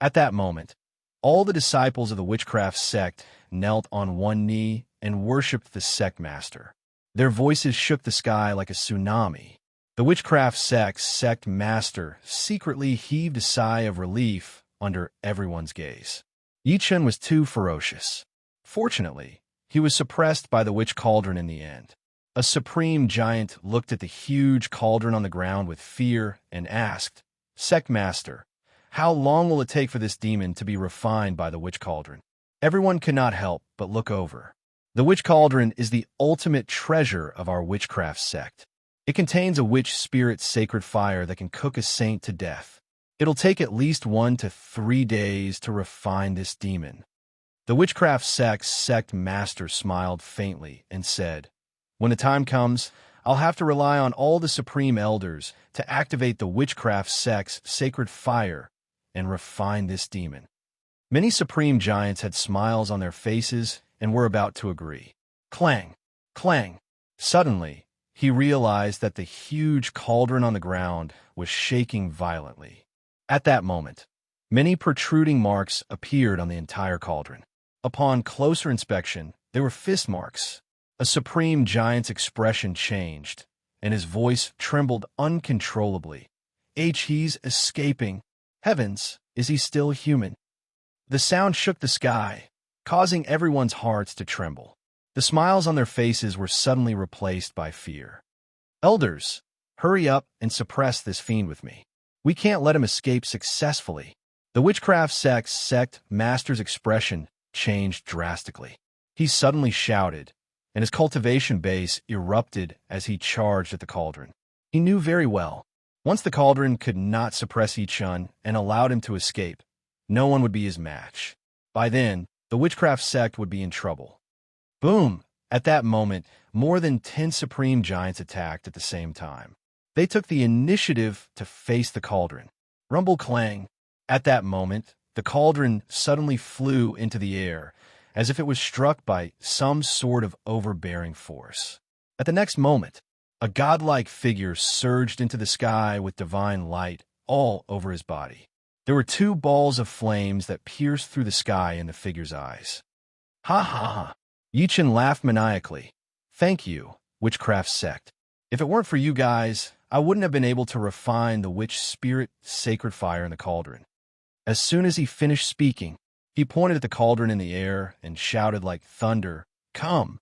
At that moment, all the disciples of the witchcraft sect knelt on one knee and worshipped the sect master. Their voices shook the sky like a tsunami. The witchcraft sect's sect master secretly heaved a sigh of relief under everyone's gaze. Yichun was too ferocious. Fortunately, he was suppressed by the witch cauldron in the end. A supreme giant looked at the huge cauldron on the ground with fear and asked, Sect Master, how long will it take for this demon to be refined by the witch cauldron? Everyone could not help but look over. The witch cauldron is the ultimate treasure of our witchcraft sect. It contains a witch spirit sacred fire that can cook a saint to death. It'll take at least 1 to 3 days to refine this demon. The witchcraft sect's sect master smiled faintly and said, When the time comes, I'll have to rely on all the supreme elders to activate the witchcraft sect's sacred fire and refine this demon. Many supreme giants had smiles on their faces and were about to agree. Clang! Clang! Suddenly, he realized that the huge cauldron on the ground was shaking violently. At that moment, many protruding marks appeared on the entire cauldron. Upon closer inspection, there were fist marks. A supreme giant's expression changed, and his voice trembled uncontrollably. He's escaping. Heavens, is he still human? The sound shook the sky, causing everyone's hearts to tremble. The smiles on their faces were suddenly replaced by fear. Elders, hurry up and suppress this fiend with me. We can't let him escape successfully. The witchcraft sect master's expression changed drastically. He suddenly shouted, and his cultivation base erupted as he charged at the cauldron. He knew very well, once the cauldron could not suppress Yichun and allowed him to escape, no one would be his match. By then, the witchcraft sect would be in trouble. Boom! At that moment, more than 10 supreme giants attacked at the same time. They took the initiative to face the cauldron. Rumble clang. At that moment, the cauldron suddenly flew into the air as if it was struck by some sort of overbearing force. At the next moment, a godlike figure surged into the sky with divine light all over his body. There were two balls of flames that pierced through the sky in the figure's eyes. Ha ha ha! Yichen laughed maniacally. Thank you, witchcraft sect. If it weren't for you guys, I wouldn't have been able to refine the witch spirit sacred fire in the cauldron. As soon as he finished speaking, he pointed at the cauldron in the air and shouted like thunder, "Come!"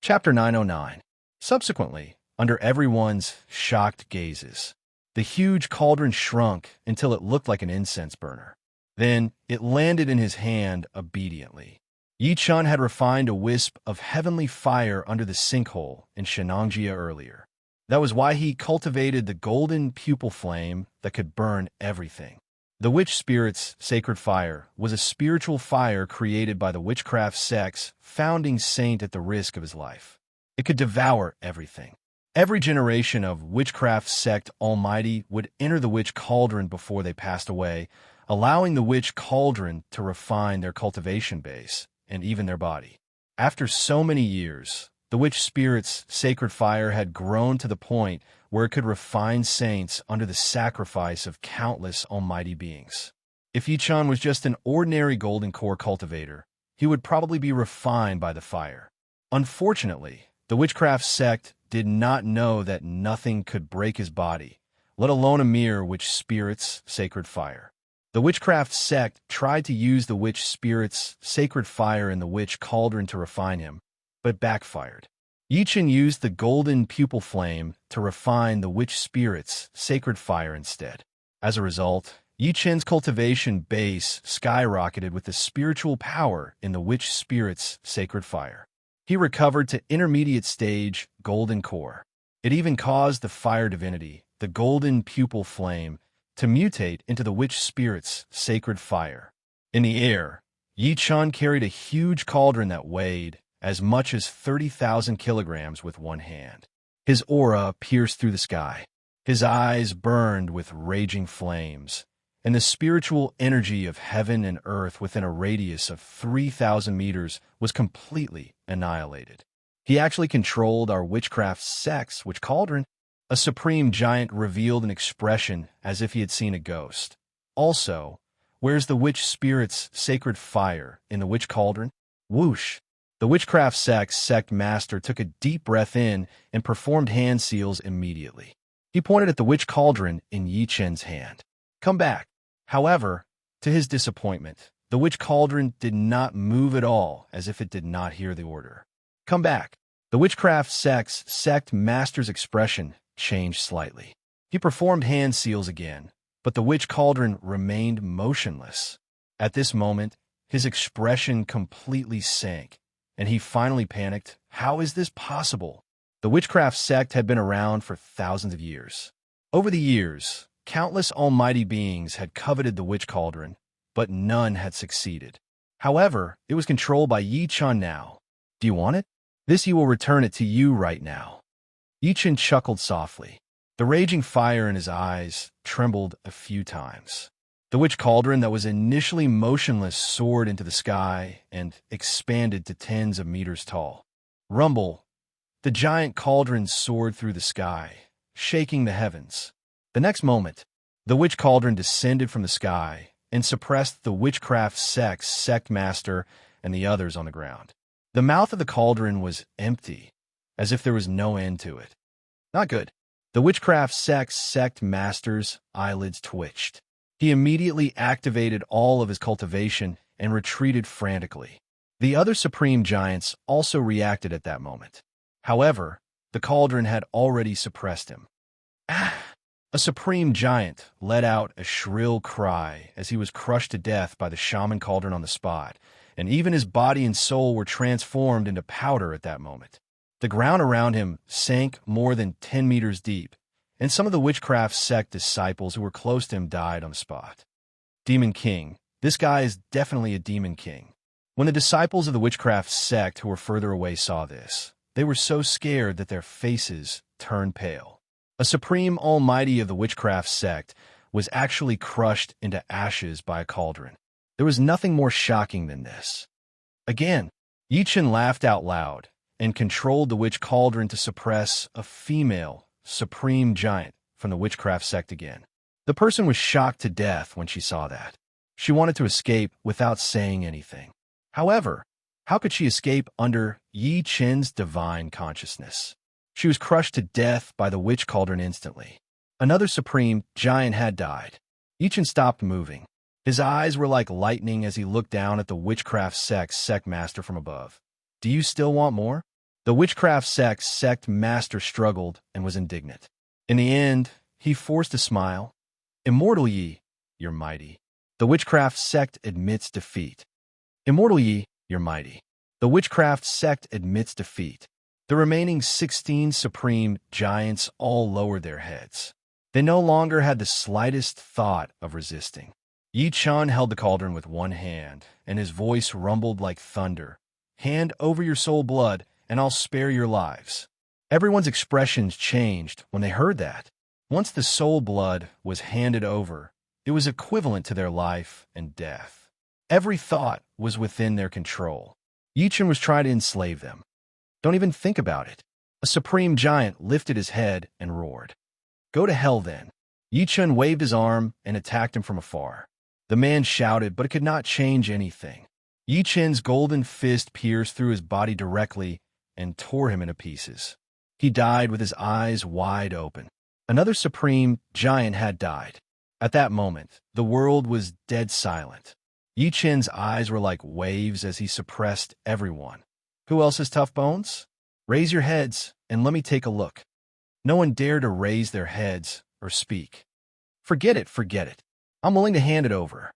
Chapter 909. Subsequently, under everyone's shocked gazes, the huge cauldron shrunk until it looked like an incense burner. Then it landed in his hand obediently. Yi Chun had refined a wisp of heavenly fire under the sinkhole in Shenangjia earlier. That was why he cultivated the golden pupil flame that could burn everything. The witch spirit's sacred fire was a spiritual fire created by the witchcraft sect's founding saint at the risk of his life. It could devour everything. Every generation of witchcraft sect almighty would enter the witch cauldron before they passed away, allowing the witch cauldron to refine their cultivation base and even their body. After so many years, the witch spirit's sacred fire had grown to the point where it could refine saints under the sacrifice of countless almighty beings. If Yichun was just an ordinary golden core cultivator, he would probably be refined by the fire. Unfortunately, the witchcraft sect did not know that nothing could break his body, let alone a mere witch spirit's sacred fire. The witchcraft sect tried to use the witch spirit's sacred fire in the witch cauldron to refine him, but backfired. Yichen used the golden pupil flame to refine the witch spirit's sacred fire instead. As a result, Yichen's cultivation base skyrocketed with the spiritual power in the witch spirit's sacred fire. He recovered to intermediate stage golden core. It even caused the fire divinity, the golden pupil flame, to mutate into the witch spirit's sacred fire. In the air, Yi Chun carried a huge cauldron that weighed as much as 30,000 kilograms with one hand. His aura pierced through the sky. His eyes burned with raging flames, and the spiritual energy of heaven and earth within a radius of 3,000 meters was completely annihilated. He actually controlled our witchcraft sect's witch cauldron. A supreme giant revealed an expression as if he had seen a ghost. Also, where's the witch spirit's sacred fire in the witch cauldron? Whoosh! The witchcraft sect's sect master took a deep breath in and performed hand seals immediately. He pointed at the witch cauldron in Yi Chen's hand. Come back. However, to his disappointment, the witch cauldron did not move at all, as if it did not hear the order. Come back. The witchcraft sect's sect master's expression changed slightly. He performed hand seals again, but the witch cauldron remained motionless. At this moment, his expression completely sank, and he finally panicked. How is this possible? The witchcraft sect had been around for thousands of years. Over the years, countless almighty beings had coveted the witch cauldron, but none had succeeded. However, it was controlled by Yi Chun now. Do you want it? He will return it to you right now. Yi Chun chuckled softly. The raging fire in his eyes trembled a few times. The witch cauldron that was initially motionless soared into the sky and expanded to tens of meters tall. Rumble! The giant cauldron soared through the sky, shaking the heavens. The next moment, the witch cauldron descended from the sky and suppressed the witchcraft sect's sect master and the others on the ground. The mouth of the cauldron was empty, as if there was no end to it. Not good. The witchcraft sect's sect master's eyelids twitched. He immediately activated all of his cultivation and retreated frantically. The other supreme giants also reacted at that moment. However, the cauldron had already suppressed him. Ah! A supreme giant let out a shrill cry as he was crushed to death by the shaman cauldron on the spot, and even his body and soul were transformed into powder at that moment. The ground around him sank more than 10 meters deep, and some of the witchcraft sect disciples who were close to him died on the spot. Demon King. This guy is definitely a Demon King. When the disciples of the witchcraft sect who were further away saw this, they were so scared that their faces turned pale. A supreme almighty of the witchcraft sect was actually crushed into ashes by a cauldron. There was nothing more shocking than this. Again, Yi Chen laughed out loud and controlled the witch cauldron to suppress a female, supreme giant from the witchcraft sect again. The person was shocked to death when she saw that. She wanted to escape without saying anything. However, how could she escape under Yi Chen's divine consciousness? She was crushed to death by the witch cauldron instantly. Another supreme giant had died. Yi Chen stopped moving. His eyes were like lightning as he looked down at the witchcraft sect master from above. Do you still want more? The witchcraft sect master struggled and was indignant. In the end, he forced a smile. Immortal Yi, you're mighty. The witchcraft sect admits defeat. Immortal Yi, you're mighty. The witchcraft sect admits defeat. The remaining 16 supreme giants all lowered their heads. They no longer had the slightest thought of resisting. Yi Chen held the cauldron with one hand, and his voice rumbled like thunder. Hand over your soul blood, and I'll spare your lives. Everyone's expressions changed when they heard that. Once the soul blood was handed over, it was equivalent to their life and death. Every thought was within their control. Yi Chen was trying to enslave them. Don't even think about it. A supreme giant lifted his head and roared. Go to hell then. Yi Chen waved his arm and attacked him from afar. The man shouted, but it could not change anything. Yi Chen's golden fist pierced through his body directly and tore him into pieces. He died with his eyes wide open. Another supreme giant had died. At that moment, the world was dead silent. Yi Chen's eyes were like waves as he suppressed everyone. Who else has tough bones? Raise your heads and let me take a look. No one dared to raise their heads or speak. Forget it. I'm willing to hand it over.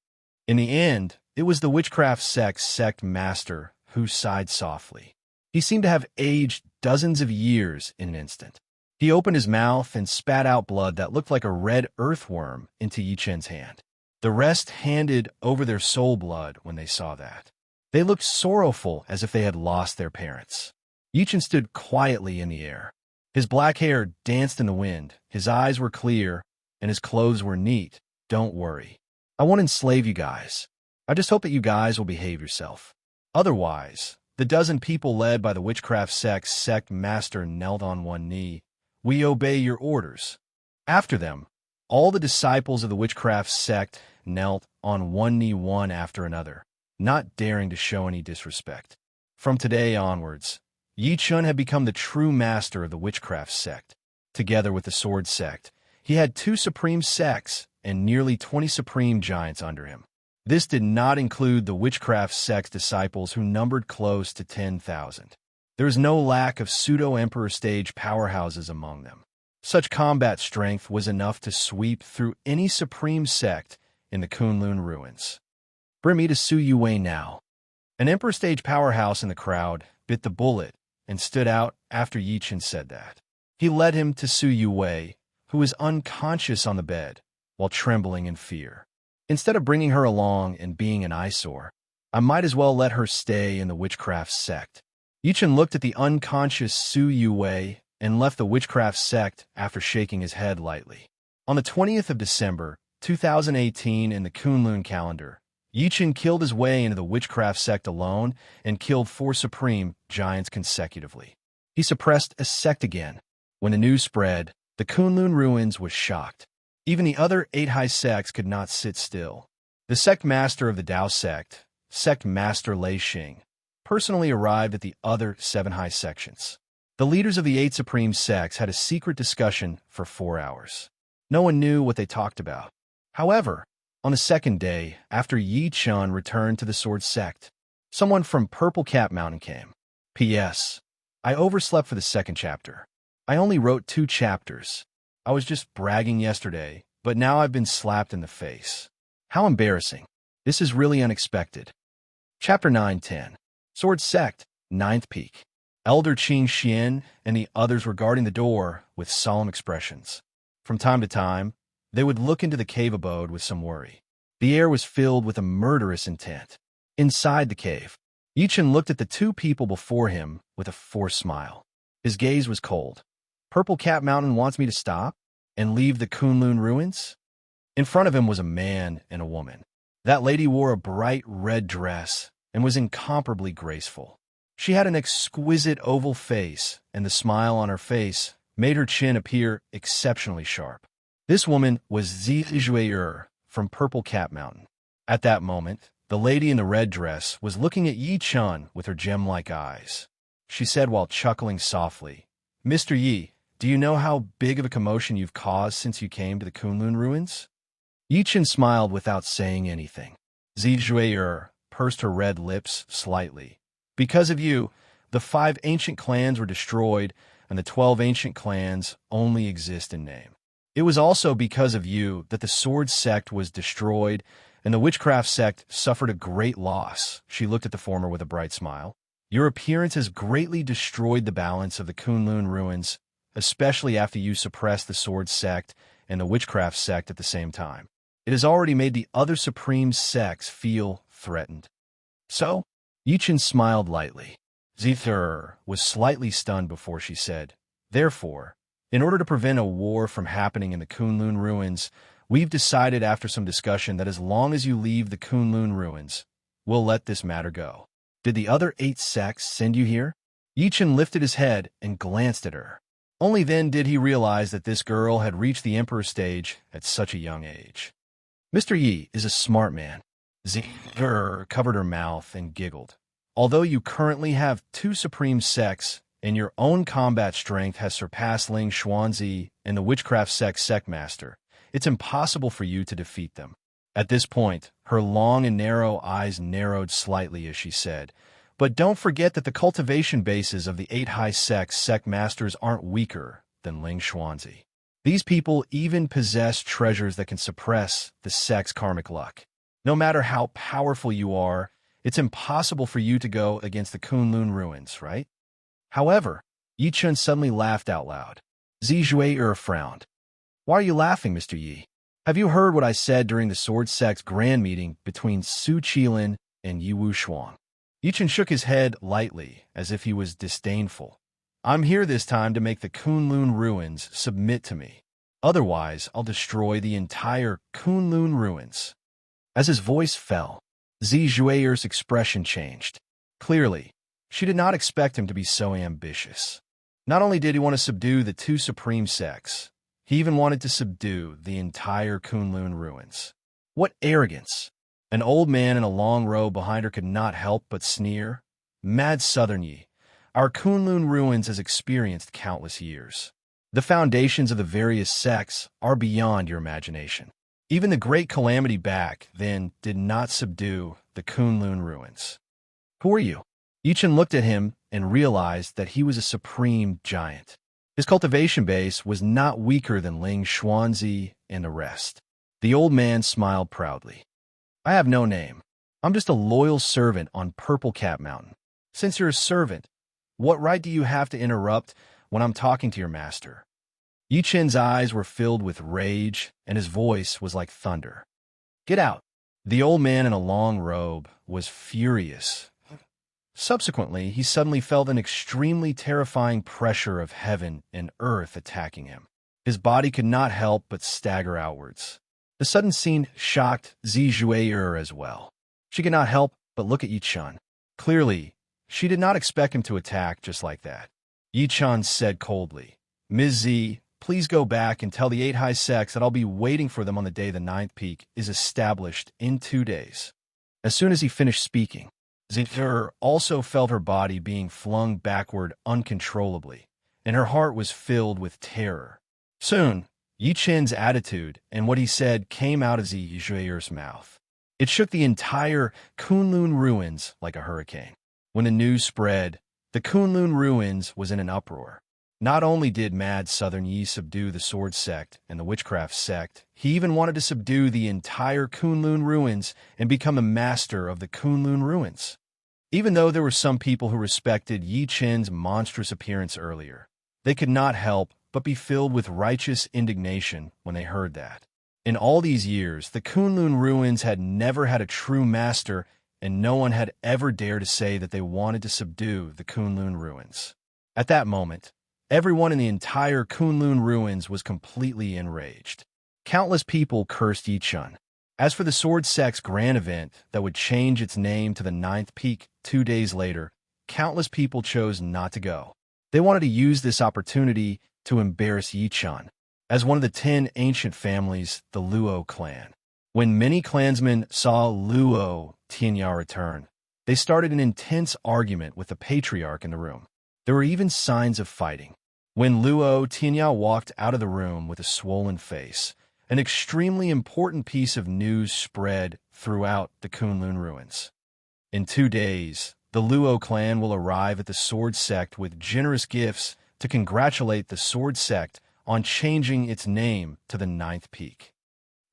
In the end, it was the witchcraft sect master who sighed softly. He seemed to have aged dozens of years in an instant. He opened his mouth and spat out blood that looked like a red earthworm into Yi Chen's hand. The rest handed over their soul blood when they saw that. They looked sorrowful as if they had lost their parents. Yi Chen stood quietly in the air. His black hair danced in the wind, his eyes were clear, and his clothes were neat. Don't worry. I won't enslave you guys. I just hope that you guys will behave yourself. Otherwise, the dozen people led by the witchcraft sect master knelt on one knee. We obey your orders. After them, all the disciples of the witchcraft sect knelt on one knee one after another, not daring to show any disrespect. From today onwards, Yi Chen had become the true master of the witchcraft sect. Together with the sword sect, he had 2 supreme sects and nearly 20 supreme giants under him. This did not include the witchcraft sect's disciples who numbered close to 10,000. There was no lack of pseudo-emperor stage powerhouses among them. Such combat strength was enough to sweep through any supreme sect in the Kunlun ruins. Bring me to Su Yue now. An emperor stage powerhouse in the crowd bit the bullet and stood out after Yi Chen said that. He led him to Su Yue, who was unconscious on the bed, while trembling in fear. Instead of bringing her along and being an eyesore, I might as well let her stay in the witchcraft sect. Yi Chen looked at the unconscious Su Yue and left the witchcraft sect after shaking his head lightly. On the 20th of December, 2018 in the Kunlun calendar, Yi Chen killed his way into the witchcraft sect alone and killed 4 supreme giants consecutively. He suppressed a sect again. When the news spread, the Kunlun ruins was shocked. Even the other 8 high sects could not sit still. The sect master of the Dao sect, Sect Master Lei Xing, personally arrived at the other 7 high sections. The leaders of the 8 supreme sects had a secret discussion for 4 hours. No one knew what they talked about. However, on the second day, after Yi Chen returned to the sword sect, someone from Purple Cap Mountain came. P.S. I overslept for the 2nd chapter. I only wrote 2 chapters. I was just bragging yesterday, but now I've been slapped in the face. How embarrassing. This is really unexpected. Chapter 9-10. Sword Sect, 9th Peak. Elder Qing Xian and the others were guarding the door with solemn expressions. From time to time, they would look into the cave abode with some worry. The air was filled with a murderous intent. Inside the cave, Yi Chen looked at the 2 people before him with a forced smile. His gaze was cold. Purple Cap Mountain wants me to stop and leave the Kunlun ruins? In front of him was a man and a woman. That lady wore a bright red dress, and was incomparably graceful. She had an exquisite oval face, and the smile on her face made her chin appear exceptionally sharp. This woman was Zhi from Purple Cap Mountain. At that moment, the lady in the red dress was looking at Yi Chun with her gem-like eyes. She said while chuckling softly, "Mr. Yi, do you know how big of a commotion you've caused since you came to the Kunlun ruins?" Yi Chun smiled without saying anything. Zhi pursed her red lips slightly. "Because of you, the 5 ancient clans were destroyed, and the 12 ancient clans only exist in name. It was also because of you that the sword sect was destroyed, and the witchcraft sect suffered a great loss." She looked at the former with a bright smile. "Your appearance has greatly destroyed the balance of the Kunlun ruins, especially after you suppressed the sword sect and the witchcraft sect at the same time. It has already made the other supreme sects feel threatened." "So?" Yi Chun smiled lightly. Zither was slightly stunned before she said, "Therefore, in order to prevent a war from happening in the Kunlun ruins, we've decided after some discussion that as long as you leave the Kunlun ruins, we'll let this matter go. Did the other 8 sects send you here?" Yi Chun lifted his head and glanced at her. Only then did he realize that this girl had reached the emperor stage at such a young age. "Mr. Yi is a smart man." Zither covered her mouth and giggled. "Although you currently have 2 supreme sects, and your own combat strength has surpassed Ling Xuanzi and the witchcraft sect master, it's impossible for you to defeat them." At this point, her long and narrow eyes narrowed slightly as she said, "But don't forget that the cultivation bases of the 8 high sects sect masters aren't weaker than Ling Xuanzi. These people even possess treasures that can suppress the sect's karmic luck. No matter how powerful you are, it's impossible for you to go against the Kunlun ruins, right?" However, Yi Chun suddenly laughed out loud. Zhi frowned. "Why are you laughing, Mr. Yi? Have you heard what I said during the Sword Sect's grand meeting between Su Qilin and Yi Wushuang?" Yi Chun shook his head lightly, as if he was disdainful. "I'm here this time to make the Kunlun ruins submit to me. Otherwise, I'll destroy the entire Kunlun ruins." As his voice fell, Zhi expression changed. Clearly, she did not expect him to be so ambitious. Not only did he want to subdue the 2 supreme sects, he even wanted to subdue the entire Kunlun ruins. What arrogance! An old man in a long robe behind her could not help but sneer. "Mad Southern Yi, our Kunlun ruins has experienced countless years. The foundations of the various sects are beyond your imagination. Even the great calamity back then did not subdue the Kunlun ruins. Who are you?" Yi Chun looked at him and realized that he was a supreme giant. His cultivation base was not weaker than Ling Xuanzi and the rest. The old man smiled proudly. "I have no name. I'm just a loyal servant on Purple Cap Mountain. Since you're a servant, what right do you have to interrupt when I'm talking to your master?" Yi Chun's eyes were filled with rage, and his voice was like thunder. "Get out!" The old man in a long robe was furious. Subsequently, he suddenly felt an extremely terrifying pressure of heaven and earth attacking him. His body could not help but stagger outwards. The sudden scene shocked Zhi as well. She could not help but look at Yi Chun. Clearly, she did not expect him to attack just like that. Yi Chun said coldly, "Ms. Z, please go back and tell the 8 high sects that I'll be waiting for them on the day the 9th peak is established in 2 days." As soon as he finished speaking, Zither also felt her body being flung backward uncontrollably, and her heart was filled with terror. Soon, Yi Chun's attitude and what he said came out of Zhi's mouth. It shook the entire Kunlun ruins like a hurricane. When the news spread, the Kunlun ruins was in an uproar. Not only did Mad Southern Yi subdue the sword sect and the witchcraft sect, he even wanted to subdue the entire Kunlun ruins and become a master of the Kunlun ruins. Even though there were some people who respected Yi Chun's monstrous appearance earlier, they could not help but be filled with righteous indignation when they heard that. In all these years, the Kunlun ruins had never had a true master, and no one had ever dared to say that they wanted to subdue the Kunlun ruins. At that moment, everyone in the entire Kunlun ruins was completely enraged. Countless people cursed Yi Chun. As for the Sword Sect's grand event that would change its name to the Ninth Peak 2 days later, countless people chose not to go. They wanted to use this opportunity to embarrass Yichun as one of the 10 ancient families, the Luo clan. When many clansmen saw Luo Tianya return, they started an intense argument with the patriarch in the room. There were even signs of fighting. When Luo Tianya walked out of the room with a swollen face, an extremely important piece of news spread throughout the Kunlun ruins. In 2 days, the Luo clan will arrive at the Sword Sect with generous gifts to congratulate the Sword Sect on changing its name to the Ninth Peak.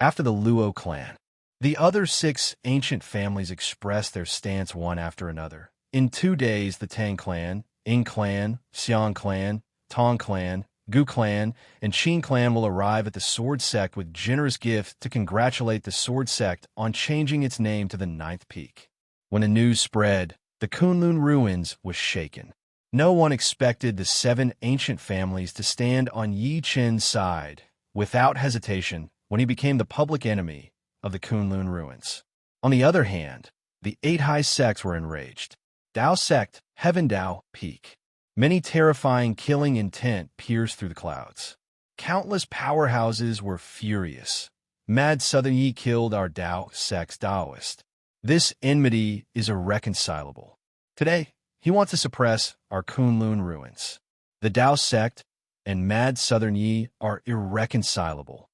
After the Luo clan, the other 6 ancient families expressed their stance one after another. In 2 days, the Tang clan, Ying clan, Xiang clan, Tong clan, Gu clan, and Qin clan will arrive at the Sword Sect with generous gifts to congratulate the Sword Sect on changing its name to the Ninth Peak. When the news spread, the Kunlun ruins was shaken. No one expected the 7 ancient families to stand on Yi Chen's side without hesitation when he became the public enemy of the Kunlun ruins. On the other hand, the 8 high sects were enraged. Dao sect, Heaven Dao, Peak. Many terrifying killing intent pierced through the clouds. Countless powerhouses were furious. Mad Southern Yi killed our Dao sect's Daoist. This enmity is irreconcilable. Today, he wants to suppress our Kunlun ruins. The Dao sect and Mad Southern Yi are irreconcilable.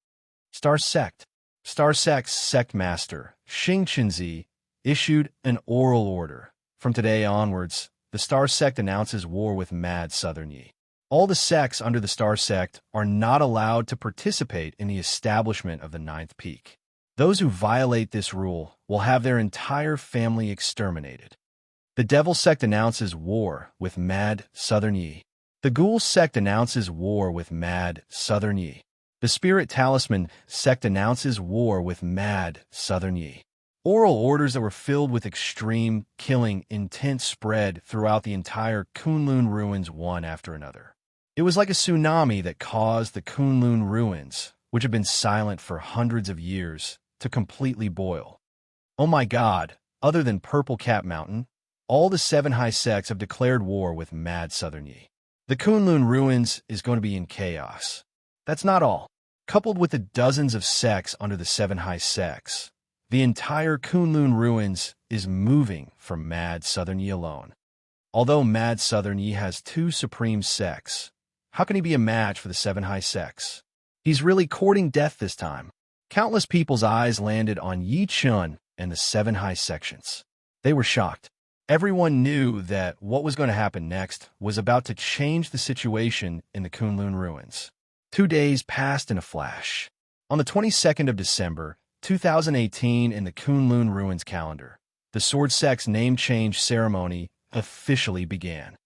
Star Sect's sect master, Xing Chenzi, issued an oral order. From today onwards, the Star Sect announces war with Mad Southern Yi. All the sects under the Star Sect are not allowed to participate in the establishment of the Ninth Peak. Those who violate this rule will have their entire family exterminated. The Devil Sect announces war with Mad Southern Yi. The Ghoul Sect announces war with Mad Southern Yi. The Spirit Talisman Sect announces war with Mad Southern Yi. Oral orders that were filled with extreme killing intent spread throughout the entire Kunlun ruins one after another. It was like a tsunami that caused the Kunlun ruins, which have been silent for hundreds of years, to completely boil. Oh my God, other than Purple Cap Mountain, all the 7 high sects have declared war with Mad Southern Yi. The Kunlun ruins is going to be in chaos. That's not all. Coupled with the dozens of sects under the 7 high sects, the entire Kunlun ruins is moving for Mad Southern Yi alone. Although Mad Southern Yi has 2 supreme sects, how can he be a match for the 7 high sects? He's really courting death this time. Countless people's eyes landed on Yi Chun and the 7 high sections. They were shocked. Everyone knew that what was going to happen next was about to change the situation in the Kunlun ruins. 2 days passed in a flash. On the 22nd of December, 2018 in the Kunlun ruins calendar, the Sword Sect's name change ceremony officially began.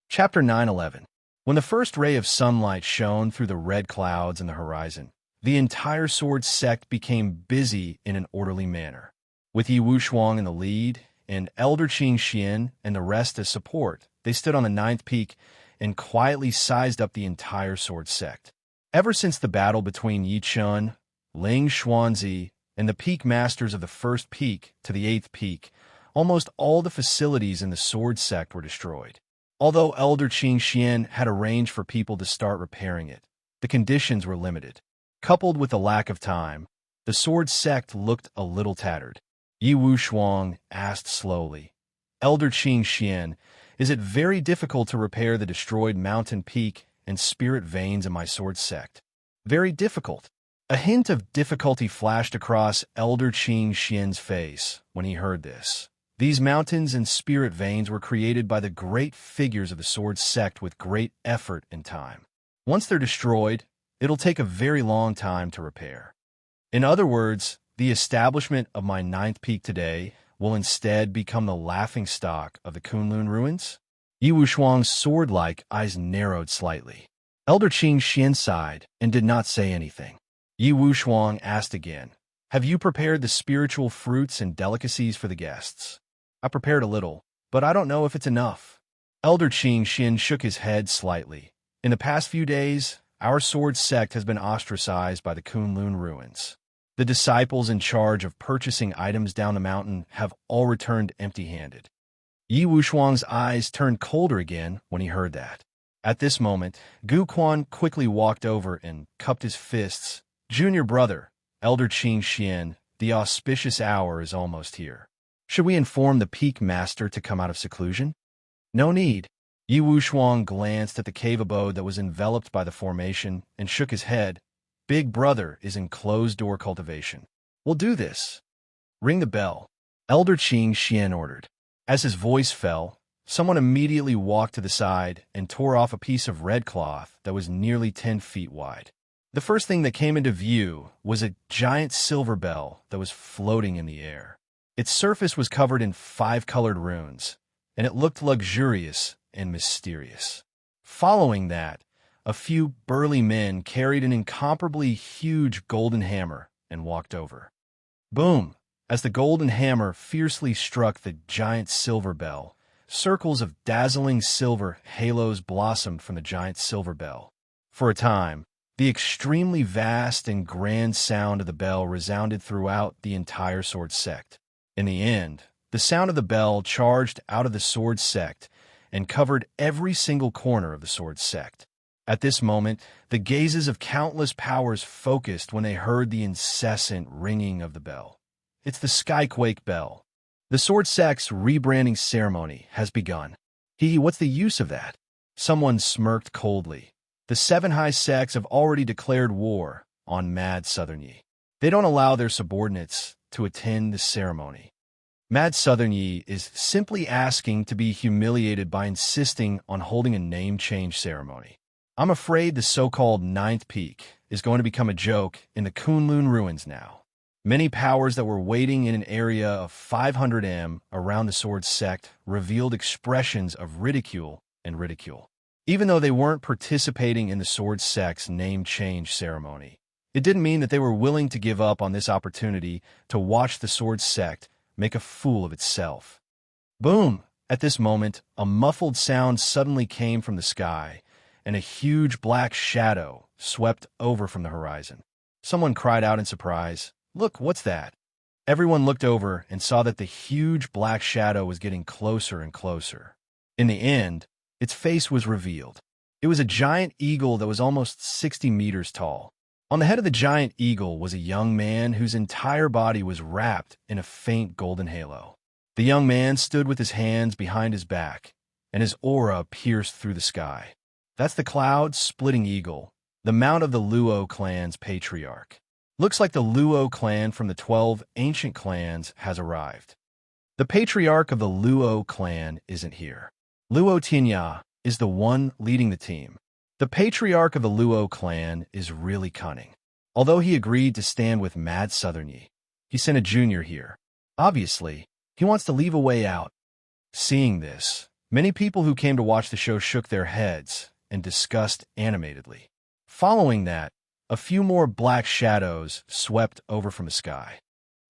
Chapter 9:11. When the first ray of sunlight shone through the red clouds in the horizon, the entire Sword Sect became busy in an orderly manner. With Yi Wushuang in the lead, and Elder Qing Xian and the rest as support, they stood on the 9th peak and quietly sized up the entire Sword Sect. Ever since the battle between Yi Chun, Ling Xuanzi, and the peak masters of the 1st peak to the 8th peak, almost all the facilities in the Sword Sect were destroyed. Although Elder Qing Xian had arranged for people to start repairing it, the conditions were limited. Coupled with the lack of time, the Sword Sect looked a little tattered. Yi Wushuang asked slowly, "Elder Qing Xian, is it very difficult to repair the destroyed mountain peak and spirit veins in my Sword Sect?" "Very difficult." A hint of difficulty flashed across Elder Qing Xian's face when he heard this. These mountains and spirit veins were created by the great figures of the Sword Sect with great effort and time. Once they're destroyed, it'll take a very long time to repair. In other words, the establishment of my 9th peak today will instead become the laughingstock of the Kunlun ruins? Yi Wushuang's sword-like eyes narrowed slightly. Elder Qing Xian sighed and did not say anything. Yi Wushuang asked again, "Have you prepared the spiritual fruits and delicacies for the guests?" "I prepared a little, but I don't know if it's enough." Elder Qing Xian shook his head slightly. "In the past few days, our Sword Sect has been ostracized by the Kunlun ruins. The disciples in charge of purchasing items down the mountain have all returned empty-handed. Yi Wushuang's eyes turned colder again when he heard that. At this moment, Gu Quan quickly walked over and cupped his fists. Junior brother, Elder Qing Xian, the auspicious hour is almost here. Should we inform the peak master to come out of seclusion? No need. Yi Wushuang glanced at the cave abode that was enveloped by the formation and shook his head. Big brother is in closed-door cultivation. We'll do this. Ring the bell. Elder Qing Xian ordered. As his voice fell, someone immediately walked to the side and tore off a piece of red cloth that was nearly 10 feet wide. The first thing that came into view was a giant silver bell that was floating in the air. Its surface was covered in 5 colored runes, and it looked luxurious and mysterious. Following that, a few burly men carried an incomparably huge golden hammer and walked over. Boom! As the golden hammer fiercely struck the giant silver bell, circles of dazzling silver halos blossomed from the giant silver bell. For a time, the extremely vast and grand sound of the bell resounded throughout the entire sword sect. In the end, the sound of the bell charged out of the sword sect and covered every single corner of the sword sect. At this moment, the gazes of countless powers focused when they heard the incessant ringing of the bell. It's the Skyquake bell. The sword sect's rebranding ceremony has begun. What's the use of that? Someone smirked coldly. The 7 high sects have already declared war on Mad Southern Yi. They don't allow their subordinates to attend the ceremony. Mad Southern Yi is simply asking to be humiliated by insisting on holding a name change ceremony. I'm afraid the so-called 9th peak is going to become a joke in the Kunlun ruins now. Many powers that were waiting in an area of 500 m around the sword sect revealed expressions of ridicule and ridicule. Even though they weren't participating in the sword sect's name change ceremony, it didn't mean that they were willing to give up on this opportunity to watch the sword sect make a fool of itself. Boom! At this moment, a muffled sound suddenly came from the sky, and a huge black shadow swept over from the horizon. Someone cried out in surprise, "Look, what's that?" Everyone looked over and saw that the huge black shadow was getting closer and closer. In the end, its face was revealed. It was a giant eagle that was almost 60 meters tall. On the head of the giant eagle was a young man whose entire body was wrapped in a faint golden halo. The young man stood with his hands behind his back, and his aura pierced through the sky. That's the cloud-splitting eagle, the mount of the Luo clan's patriarch. Looks like the Luo clan from the 12 ancient clans has arrived. The patriarch of the Luo clan isn't here. Luo Tianya is the one leading the team. The patriarch of the Luo clan is really cunning. Although he agreed to stand with Mad Southern Yi, he sent a junior here. Obviously, he wants to leave a way out. Seeing this, many people who came to watch the show shook their heads and discussed animatedly. Following that, a few more black shadows swept over from the sky.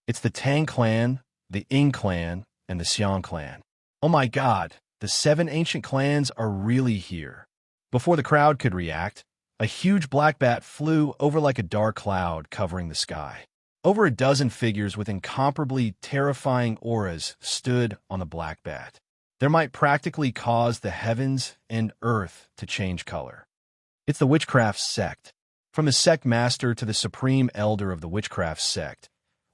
It's the Tang clan, the Ying clan, and the Xiang clan. Oh my god, the 7 ancient clans are really here. Before the crowd could react, a huge black bat flew over like a dark cloud covering the sky. Over a dozen figures with incomparably terrifying auras stood on the black bat. There might practically cause the heavens and earth to change color. It's the witchcraft sect. From the sect master to the supreme elder of the witchcraft sect,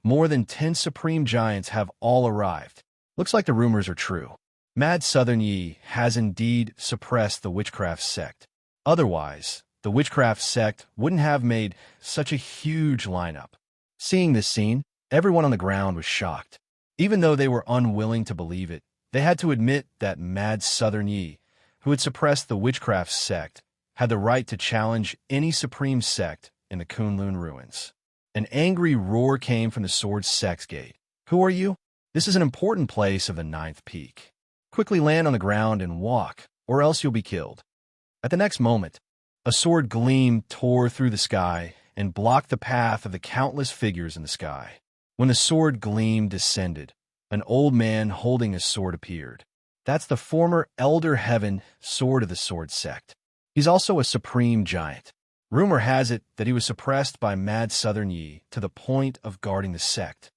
more than 10 supreme giants have all arrived. Looks like the rumors are true. Mad Southern Yi has indeed suppressed the witchcraft sect. Otherwise, the witchcraft sect wouldn't have made such a huge lineup. Seeing this scene, everyone on the ground was shocked. Even though they were unwilling to believe it, they had to admit that Mad Southern Yi, who had suppressed the witchcraft sect, had the right to challenge any supreme sect in the Kunlun ruins. An angry roar came from the sword sect's gate. Who are you? This is an important place of the 9th peak. Quickly land on the ground and walk, or else you'll be killed. At the next moment, a sword gleam tore through the sky and blocked the path of the countless figures in the sky. When the sword gleam descended, an old man holding a sword appeared. That's the former Elder Heaven sword of the sword sect. He's also a supreme giant. Rumor has it that he was suppressed by Mad Southern Yi to the point of guarding the sect.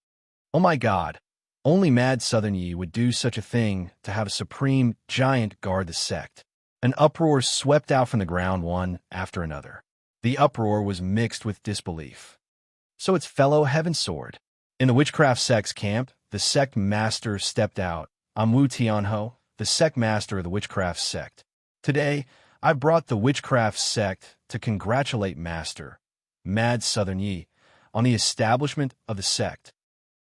Oh my God, only Mad Southern Yi would do such a thing to have a supreme giant guard the sect. An uproar swept out from the ground one after another. The uproar was mixed with disbelief. So it's fellow Heaven Sword. In the witchcraft sect's camp, the sect master stepped out. I'm Wu Tianho, the sect master of the witchcraft sect. Today, I brought the witchcraft sect to congratulate Master, Mad Southern Yi, on the establishment of the sect.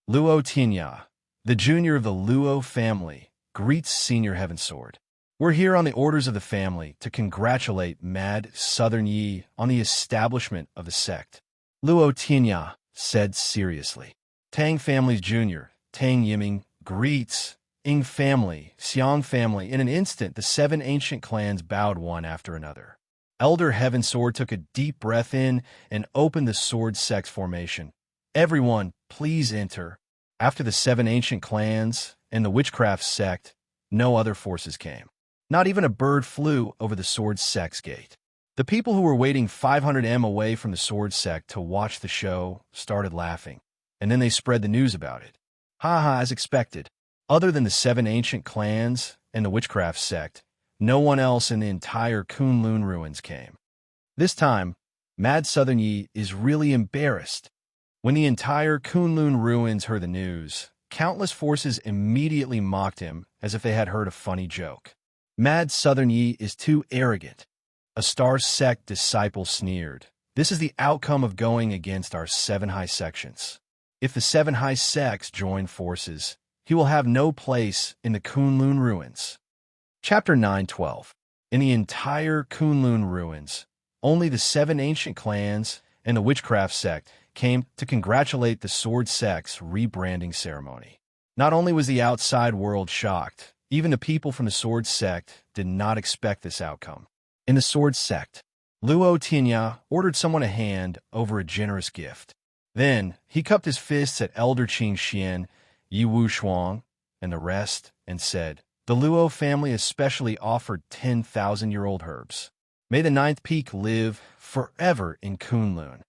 Luo Tianya, the junior of the Luo family, greets Senior Heaven Sword. We're here on the orders of the family to congratulate Mad Southern Yi on the establishment of the sect. Luo Tianya said seriously. Tang family's junior, Tang Yiming, greets Ying family, Xiang family. In an instant, the 7 ancient clans bowed one after another. Elder Heaven Sword took a deep breath in and opened the sword sect's formation. Everyone, please enter. After the 7 ancient clans and the witchcraft sect, no other forces came. Not even a bird flew over the sword sect's gate. The people who were waiting 500 m away from the sword sect to watch the show started laughing, and then they spread the news about it. Ha ha, as expected. Other than the 7 ancient clans and the witchcraft sect, no one else in the entire Kunlun ruins came. This time, Mad Southern Yi is really embarrassed. When the entire Kunlun ruins heard the news, countless forces immediately mocked him as if they had heard a funny joke. Mad Southern Yi is too arrogant. A star sect disciple sneered. This is the outcome of going against our 7 high sections. If the 7 high sects join forces, he will have no place in the Kunlun ruins. Chapter 9:12. In the entire Kunlun ruins, only the 7 ancient clans and the witchcraft sect came to congratulate the sword sect's rebranding ceremony. Not only was the outside world shocked, even the people from the sword sect did not expect this outcome. In the sword sect, Luo Tianya ordered someone a hand over a generous gift. Then he cupped his fists at Elder Qing Xian, Yi Wu Shuang, and the rest, and said, the Luo family especially offered 10,000-year-old herbs. May the 9th peak live forever in Kunlun.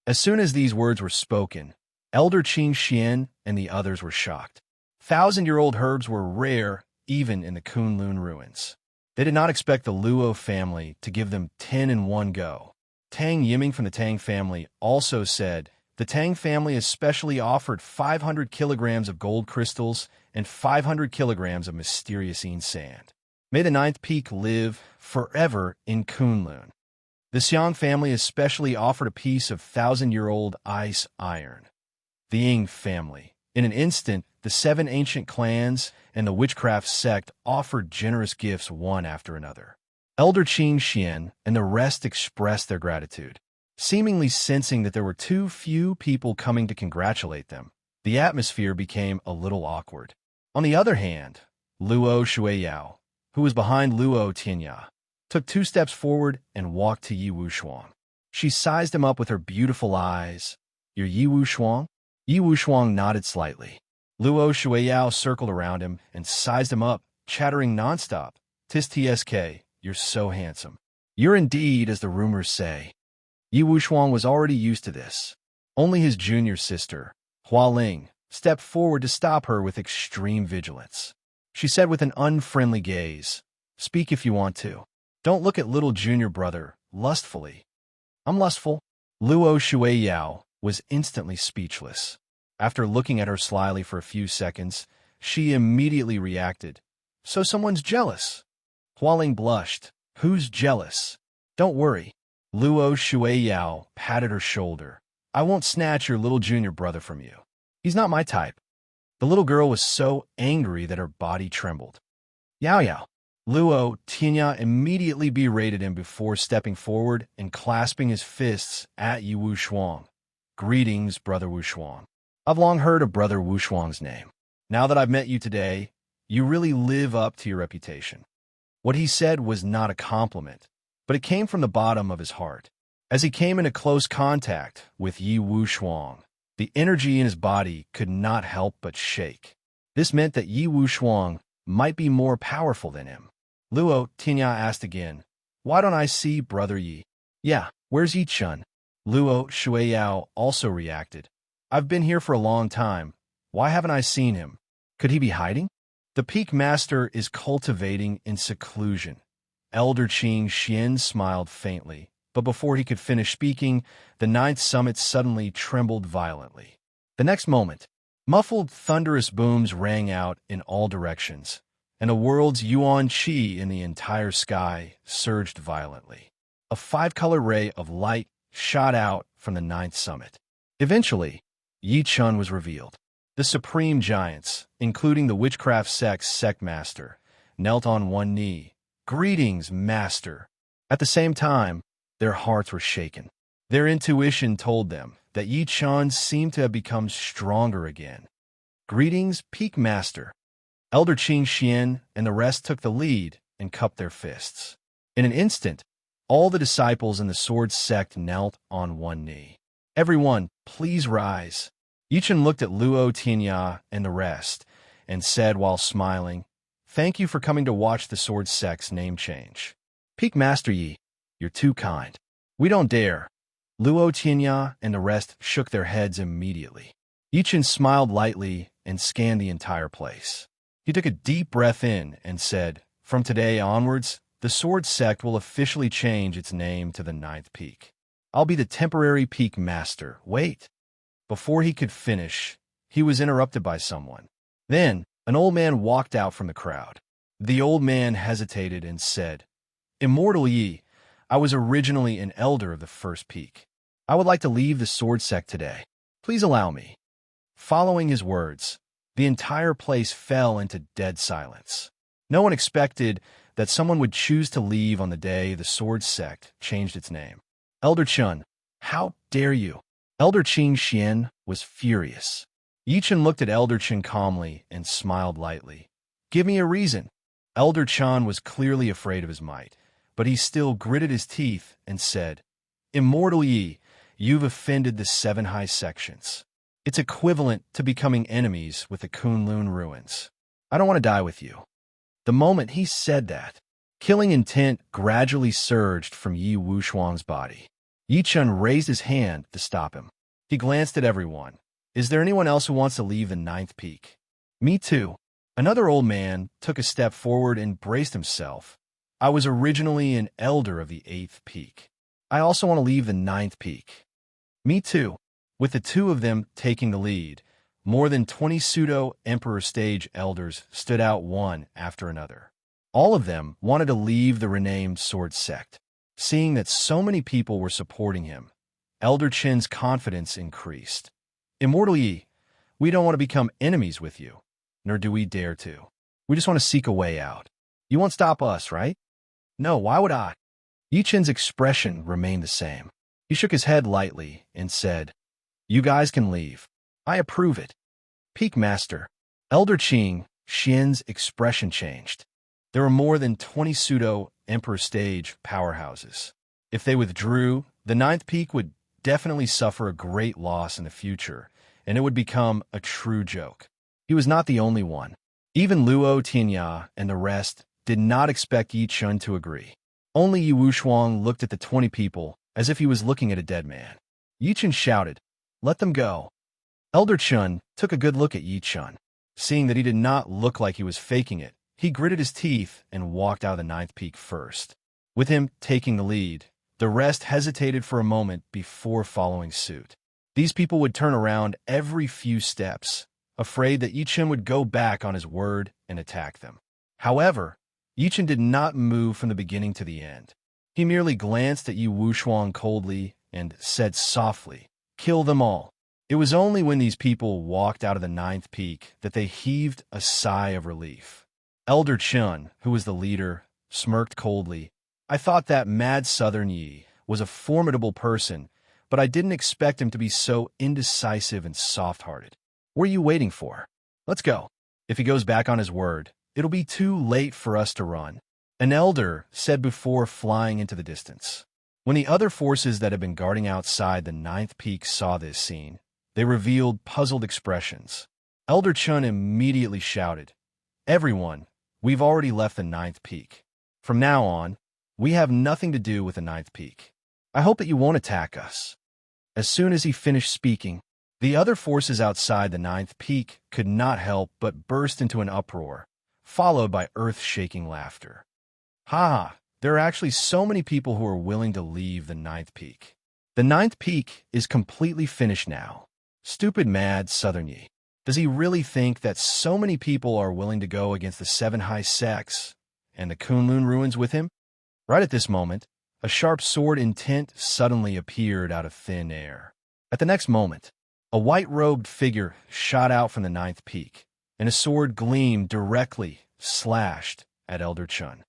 As soon as these words were spoken, Elder Qing Xian and the others were shocked. 1,000-year-old herbs were rare even in the Kunlun ruins. They did not expect the Luo family to give them 10 in one go. Tang Yiming from the Tang family also said, the Tang family especially offered 500 kilograms of gold crystals and 500 kilograms of mysterious sand. May the 9th peak live forever in Kunlun. The Xiang family especially offered a piece of 1,000-year-old ice iron. The Ying family. In an instant, the 7 ancient clans and the witchcraft sect offered generous gifts one after another. Elder Qing Xian and the rest expressed their gratitude. Seemingly sensing that there were too few people coming to congratulate them, the atmosphere became a little awkward. On the other hand, Luo Shuiyao, who was behind Luo Tianya, took 2 steps forward and walked to Yi Wu Shuang. She sized him up with her beautiful eyes. You're Yi Wu Shuang? Yi Wu Shuang nodded slightly. Luo Shuiyao circled around him and sized him up, chattering nonstop. Tis TSK, you're so handsome. You're indeed, as the rumors say. Yi Wu Shuang was already used to this. Only his junior sister, Hua Ling, stepped forward to stop her with extreme vigilance. She said with an unfriendly gaze, speak if you want to. Don't look at little junior brother lustfully. I'm lustful. Luo Shuiyao was instantly speechless. After looking at her slyly for a few seconds, she immediately reacted. So someone's jealous. Hualing blushed. Who's jealous? Don't worry. Luo Shuiyao patted her shoulder. I won't snatch your little junior brother from you. He's not my type. The little girl was so angry that her body trembled. Yao Yao. Luo Tianya immediately berated him before stepping forward and clasping his fists at Yi Wu Shuang. Greetings, Brother Wu Shuang. I've long heard of Brother Wu Shuang's name. Now that I've met you today, you really live up to your reputation. What he said was not a compliment, but it came from the bottom of his heart. As he came into close contact with Yi Wu Shuang, the energy in his body could not help but shake. This meant that Yi Wu Shuang might be more powerful than him. Luo Tianya asked again, why don't I see Brother Yi? Yeah, Where's Yi-chun? Luo Shueyao also reacted. I've been here for a long time. Why haven't I seen him? Could he be hiding? The peak master is cultivating in seclusion. Elder Qing Xian smiled faintly, but before he could finish speaking, the ninth summit suddenly trembled violently. The next moment, muffled thunderous booms rang out in all directions, and a world's yuan qi in the entire sky surged violently. A five-color ray of light shot out from the ninth summit. Eventually, Yi-chun was revealed. The supreme giants, including the witchcraft sect master, knelt on one knee. Greetings, master. At the same time, their hearts were shaken. Their intuition told them that Yi-chun seemed to have become stronger again. Greetings, peak master. Elder Qing Xian and the rest took the lead and cupped their fists. In an instant, all the disciples in the sword sect knelt on one knee. Everyone, please rise. Yi-chun looked at Luo Tianya and the rest and said while smiling, "Thank you for coming to watch the sword sect's name change. Peak Master Yi, you're too kind. We don't dare." Luo Tianya and the rest shook their heads immediately. Yi-chun smiled lightly and scanned the entire place. He took a deep breath in and said, "From today onwards, the sword sect will officially change its name to the Ninth Peak. I'll be the temporary peak master. Wait." Before he could finish, he was interrupted by someone. Then, an old man walked out from the crowd. The old man hesitated and said, "Immortal Yi, I was originally an elder of the first peak. I would like to leave the sword sect today. Please allow me." Following his words, the entire place fell into dead silence. No one expected that someone would choose to leave on the day the sword sect changed its name. "Elder Chun, how dare you?" Elder Qing Xian was furious. Yi-chun looked at Elder Chen calmly and smiled lightly. "Give me a reason." Elder Chan was clearly afraid of his might, but he still gritted his teeth and said, "Immortal Yi, you've offended the seven high sections. It's equivalent to becoming enemies with the Kunlun ruins. I don't want to die with you." The moment he said that, killing intent gradually surged from Yi Wushuang's body. Yi-chun raised his hand to stop him. He glanced at everyone. "Is there anyone else who wants to leave the ninth peak?" "Me too." Another old man took a step forward and braced himself. "I was originally an elder of the eighth peak. I also want to leave the ninth peak." "Me too." With the two of them taking the lead, more than 20 pseudo-emperor stage elders stood out one after another. All of them wanted to leave the renamed sword sect. Seeing that so many people were supporting him, Elder Chen's confidence increased. "Immortal Yi, we don't want to become enemies with you, nor do we dare to. We just want to seek a way out. You won't stop us, right?" "No, why would I?" Yi-chen's expression remained the same. He shook his head lightly and said, "You guys can leave. I approve it." "Peak Master." Elder Qing Xian's expression changed. There were more than 20 pseudo-emperor stage powerhouses. If they withdrew, the ninth peak would definitely suffer a great loss in the future, and it would become a true joke. He was not the only one. Even Luo Tianya and the rest did not expect Yi-chun to agree. Only Yi Wushuang looked at the 20 people as if he was looking at a dead man. Yi-chun shouted, "Let them go." Elder Chun took a good look at Yi-chun. Seeing that he did not look like he was faking it, he gritted his teeth and walked out of the ninth peak first. With him taking the lead, the rest hesitated for a moment before following suit. These people would turn around every few steps, afraid that Yi-chun would go back on his word and attack them. However, Yi-chun did not move from the beginning to the end. He merely glanced at Yi Wushuang coldly and said softly, "Kill them all." It was only when these people walked out of the ninth peak that they heaved a sigh of relief. Elder Chun, who was the leader, smirked coldly. "I thought that mad Southern Yi was a formidable person, but I didn't expect him to be so indecisive and soft-hearted. What are you waiting for? Let's go. If he goes back on his word, it'll be too late for us to run," an elder said before flying into the distance. When the other forces that had been guarding outside the ninth peak saw this scene, they revealed puzzled expressions. Elder Chun immediately shouted, "Everyone, we've already left the ninth peak. From now on, we have nothing to do with the ninth peak. I hope that you won't attack us." As soon as he finished speaking, the other forces outside the ninth peak could not help but burst into an uproar, followed by earth-shaking laughter. Ha! There are actually so many people who are willing to leave the ninth peak. The ninth peak is completely finished now. Stupid mad Southern Yi. Does he really think that so many people are willing to go against the seven high sects and the Kunlun ruins with him? Right at this moment, a sharp sword intent suddenly appeared out of thin air. At the next moment, a white-robed figure shot out from the ninth peak, and a sword gleamed directly slashed at Elder Chun.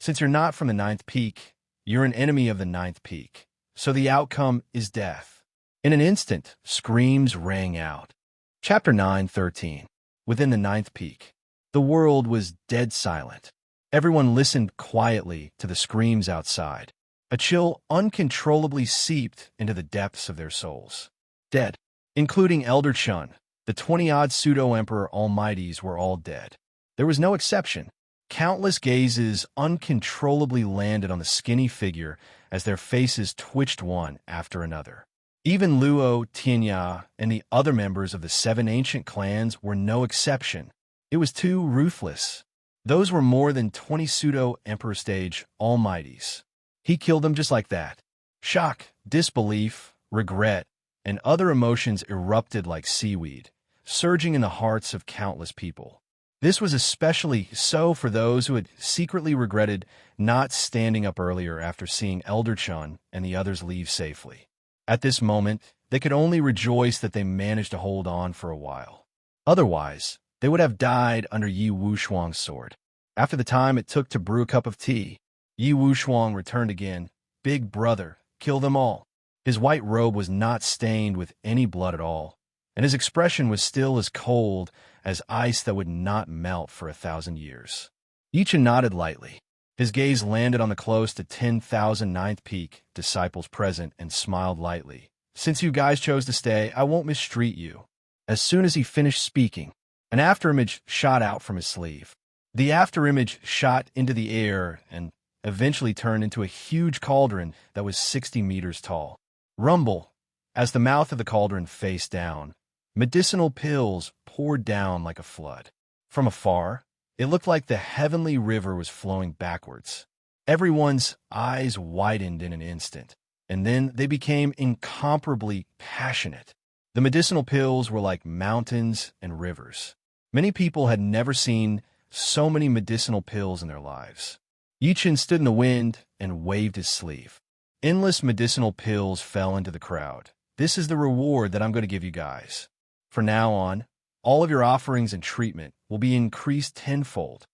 Since you're not from the ninth peak, you're an enemy of the ninth peak, so the outcome is death. In an instant, screams rang out. Chapter 9:13. Within the ninth peak, the world was dead silent. Everyone listened quietly to the screams outside. A chill uncontrollably seeped into the depths of their souls. Dead, including Elder Chun, the 20-odd pseudo-emperor almighties were all dead. There was no exception. Countless gazes uncontrollably landed on the skinny figure as their faces twitched one after another. Even Luo, Tianya, and the other members of the seven ancient clans were no exception. It was too ruthless. Those were more than 20 pseudo-emperor stage almighties. He killed them just like that. Shock, disbelief, regret, and other emotions erupted like seaweed, surging in the hearts of countless people. This was especially so for those who had secretly regretted not standing up earlier after seeing Elder Chun and the others leave safely. At this moment, they could only rejoice that they managed to hold on for a while. Otherwise, they would have died under Yi Wushuang's sword. After the time it took to brew a cup of tea, Yi Wushuang returned again. "Big brother, kill them all." His white robe was not stained with any blood at all, and his expression was still as cold as ice that would not melt for 1,000 years. Yichin nodded lightly. His gaze landed on the close to 10,000 ninth peak disciples present and smiled lightly. "Since you guys chose to stay, I won't mistreat you." As soon as he finished speaking, an afterimage shot out from his sleeve. The afterimage shot into the air and eventually turned into a huge cauldron that was 60 meters tall. Rumble, as the mouth of the cauldron faced down, medicinal pills poured down like a flood. From afar, it looked like the heavenly river was flowing backwards. Everyone's eyes widened in an instant, and then they became incomparably passionate. The medicinal pills were like mountains and rivers. Many people had never seen so many medicinal pills in their lives. Yichin stood in the wind and waved his sleeve. Endless medicinal pills fell into the crowd. "This is the reward that I'm going to give you guys. From now on, all of your offerings and treatment will be increased tenfold."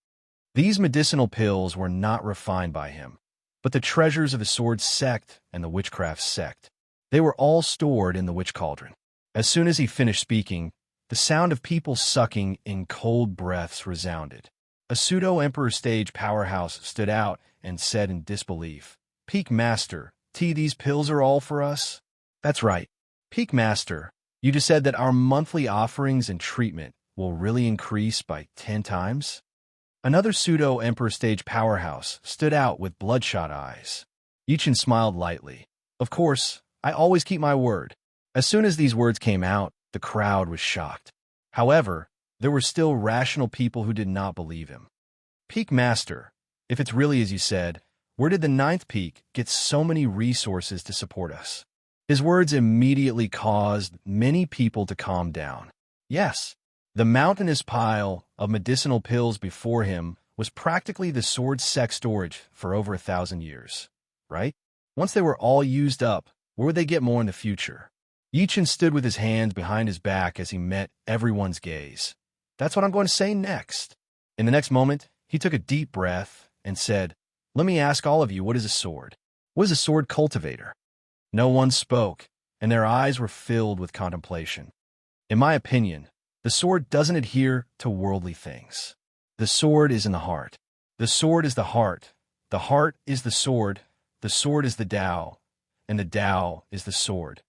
These medicinal pills were not refined by him, but the treasures of the sword sect and the witchcraft sect. They were all stored in the witch cauldron. As soon as he finished speaking, the sound of people sucking in cold breaths resounded. A pseudo-emperor stage powerhouse stood out and said in disbelief, "Peak Master, these pills are all for us?" "That's right. Peak Master, you just said that our monthly offerings and treatment will really increase by 10 times? Another pseudo-emperor stage powerhouse stood out with bloodshot eyes. Yichin smiled lightly. "Of course, I always keep my word." As soon as these words came out, the crowd was shocked. However, there were still rational people who did not believe him. "Peak Master, if it's really as you said, where did the ninth peak get so many resources to support us?" His words immediately caused many people to calm down. Yes, the mountainous pile of medicinal pills before him was practically the sword sect storage for over 1,000 years, right? Once they were all used up, where would they get more in the future? Yichin stood with his hands behind his back as he met everyone's gaze. "That's what I'm going to say next." In the next moment, he took a deep breath and said, "Let me ask all of you, what is a sword? What is a sword cultivator?" No one spoke, and their eyes were filled with contemplation. In my opinion, the sword doesn't adhere to worldly things. The sword is in the heart. The sword is the heart. The heart is the sword is the Tao, and the Tao is the sword.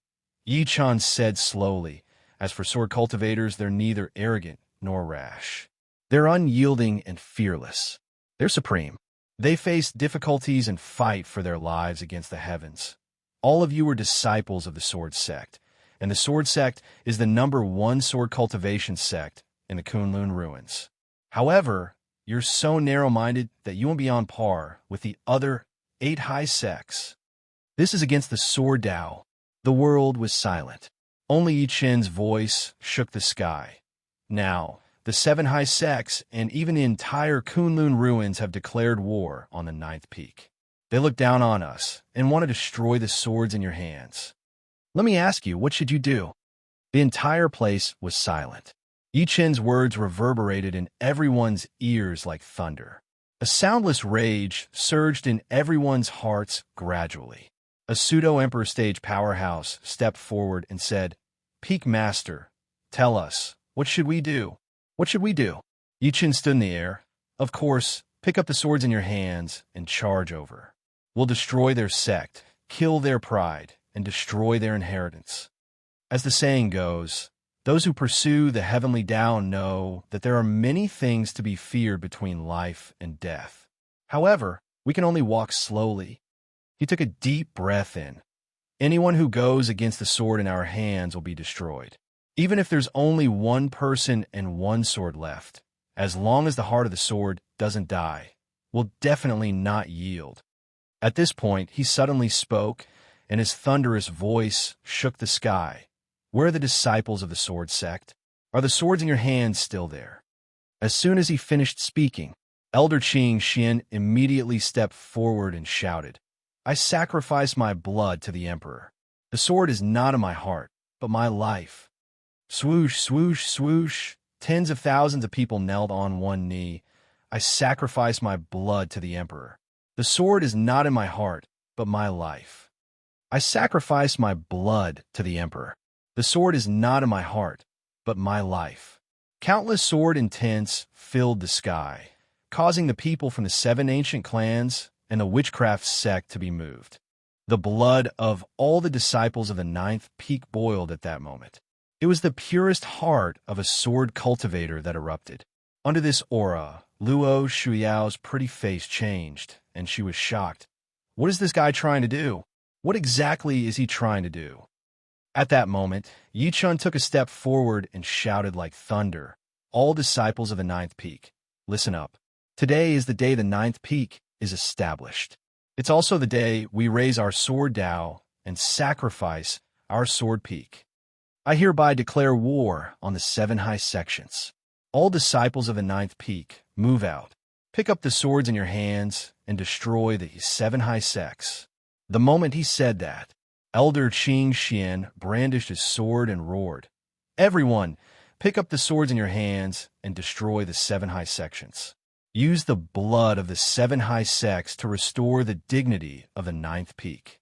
Yi Chan said slowly, "As for sword cultivators, they're neither arrogant nor rash. They're unyielding and fearless. They're supreme. They face difficulties and fight for their lives against the heavens. All of you were disciples of the Sword Sect, and the Sword Sect is the #1 sword cultivation sect in the Kunlun ruins. However, you're so narrow-minded that you won't be on par with the other 8 high sects. This is against the Sword Tao. The world was silent. Only Yi Chen's voice shook the sky. Now, the 7 high sects and even the entire Kunlun ruins have declared war on the 9th peak. They look down on us and want to destroy the swords in your hands. Let me ask you, what should you do? The entire place was silent. Yi Chen's words reverberated in everyone's ears like thunder. A soundless rage surged in everyone's hearts gradually. A pseudo-emperor stage powerhouse stepped forward and said, "Peak Master, tell us, what should we do? What should we do?" Yi Chen stood in the air. "Of course, pick up the swords in your hands and charge over. We'll destroy their sect, kill their pride, and destroy their inheritance." As the saying goes, those who pursue the heavenly Tao know that there are many things to be feared between life and death. However, we can only walk slowly. He took a deep breath in. Anyone who goes against the sword in our hands will be destroyed. Even if there's only one person and one sword left, as long as the heart of the sword doesn't die, we'll definitely not yield. At this point, he suddenly spoke, and his thunderous voice shook the sky. "Where are the disciples of the Sword Sect? Are the swords in your hands still there?" As soon as he finished speaking, Elder Qing Xian immediately stepped forward and shouted, "I sacrifice my blood to the Emperor. The sword is not in my heart, but my life." Swoosh, swoosh, swoosh. Tens of thousands of people knelt on one knee. "I sacrifice my blood to the Emperor. The sword is not in my heart, but my life. I sacrifice my blood to the Emperor. The sword is not in my heart, but my life." Countless sword intents filled the sky, causing the people from the 7 ancient clans and the witchcraft sect to be moved. The blood of all the disciples of the 9th peak boiled at that moment. It was the purest heart of a sword cultivator that erupted. Under this aura, Luo Shuyao's pretty face changed, and she was shocked. What is this guy trying to do? What exactly is he trying to do? At that moment, Yi Chen took a step forward and shouted like thunder, "All disciples of the 9th peak, listen up. Today is the day the 9th peak is established. It's also the day we raise our sword Tao and sacrifice our sword peak. I hereby declare war on the 7 high sections. All disciples of the 9th peak, move out. Pick up the swords in your hands and destroy the 7 high sects." The moment he said that, Elder Qing Xian brandished his sword and roared, "Everyone, pick up the swords in your hands and destroy the 7 high sections. Use the blood of the 7 high sects to restore the dignity of the 9th peak."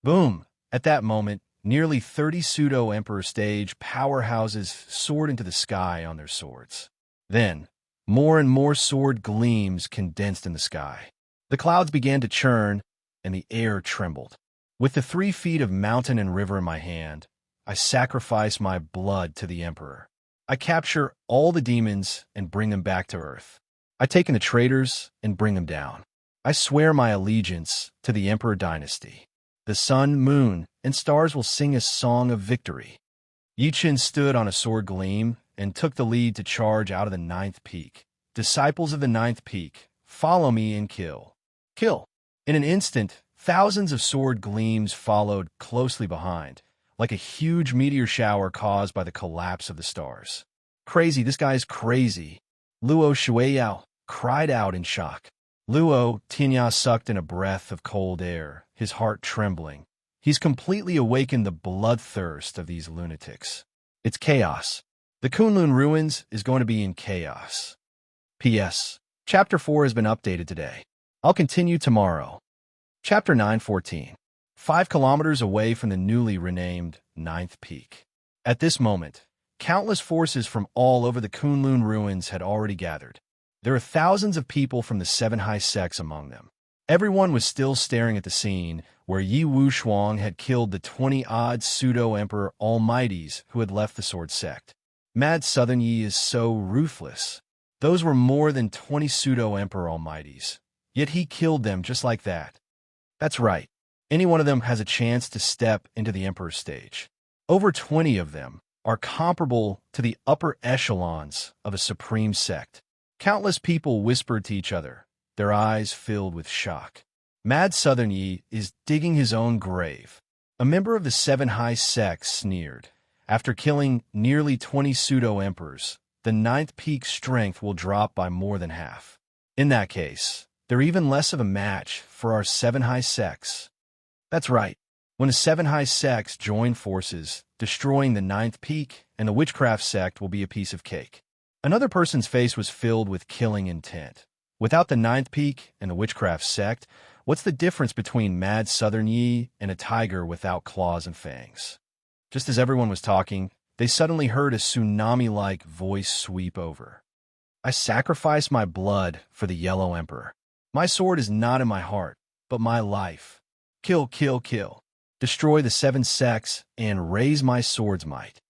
Boom! At that moment, nearly 30 pseudo-emperor stage powerhouses soared into the sky on their swords. Then, more and more sword gleams condensed in the sky. The clouds began to churn, and the air trembled. With the 3 feet of mountain and river in my hand, I sacrifice my blood to the Emperor. I capture all the demons and bring them back to Earth. I take in the traitors and bring them down. I swear my allegiance to the Emperor dynasty. The sun, moon, and stars will sing a song of victory. Yi Chen stood on a sword gleam and took the lead to charge out of the 9th peak. Disciples of the 9th peak, follow me and kill. Kill. In an instant, thousands of sword gleams followed closely behind, like a huge meteor shower caused by the collapse of the stars. "Crazy, this guy's crazy," Luo Shuiyao cried out in shock. Luo Tinya sucked in a breath of cold air, his heart trembling. He's completely awakened the bloodthirst of these lunatics. It's chaos. The Kunlun ruins is going to be in chaos. P.S. Chapter 4 has been updated today. I'll continue tomorrow. Chapter 9:14. 5 kilometers away from the newly renamed 9th peak. At this moment, countless forces from all over the Kunlun ruins had already gathered. There are thousands of people from the 7 high sects among them. Everyone was still staring at the scene where Yi Wushuang had killed the 20-odd pseudo-emperor almighties who had left the sword sect. Mad Southern Yi is so ruthless. Those were more than 20 pseudo-emperor almighties, yet he killed them just like that. That's right. Any one of them has a chance to step into the Emperor's stage. Over 20 of them are comparable to the upper echelons of a supreme sect. Countless people whispered to each other, their eyes filled with shock. Mad Southern Yi is digging his own grave. A member of the Seven High Sect sneered. After killing nearly 20 pseudo-emperors, the ninth peak's strength will drop by more than half. In that case, they're even less of a match for our Seven High Sects. That's right. When the Seven High Sects join forces, destroying the ninth peak and the witchcraft sect will be a piece of cake. Another person's face was filled with killing intent. Without the ninth peak and the witchcraft sect, what's the difference between Mad Southern Yi and a tiger without claws and fangs? Just as everyone was talking, they suddenly heard a tsunami-like voice sweep over. I sacrifice my blood for the Yellow Emperor. My sword is not in my heart, but my life. Kill, kill, kill. Destroy the seven sects and raise my sword's might.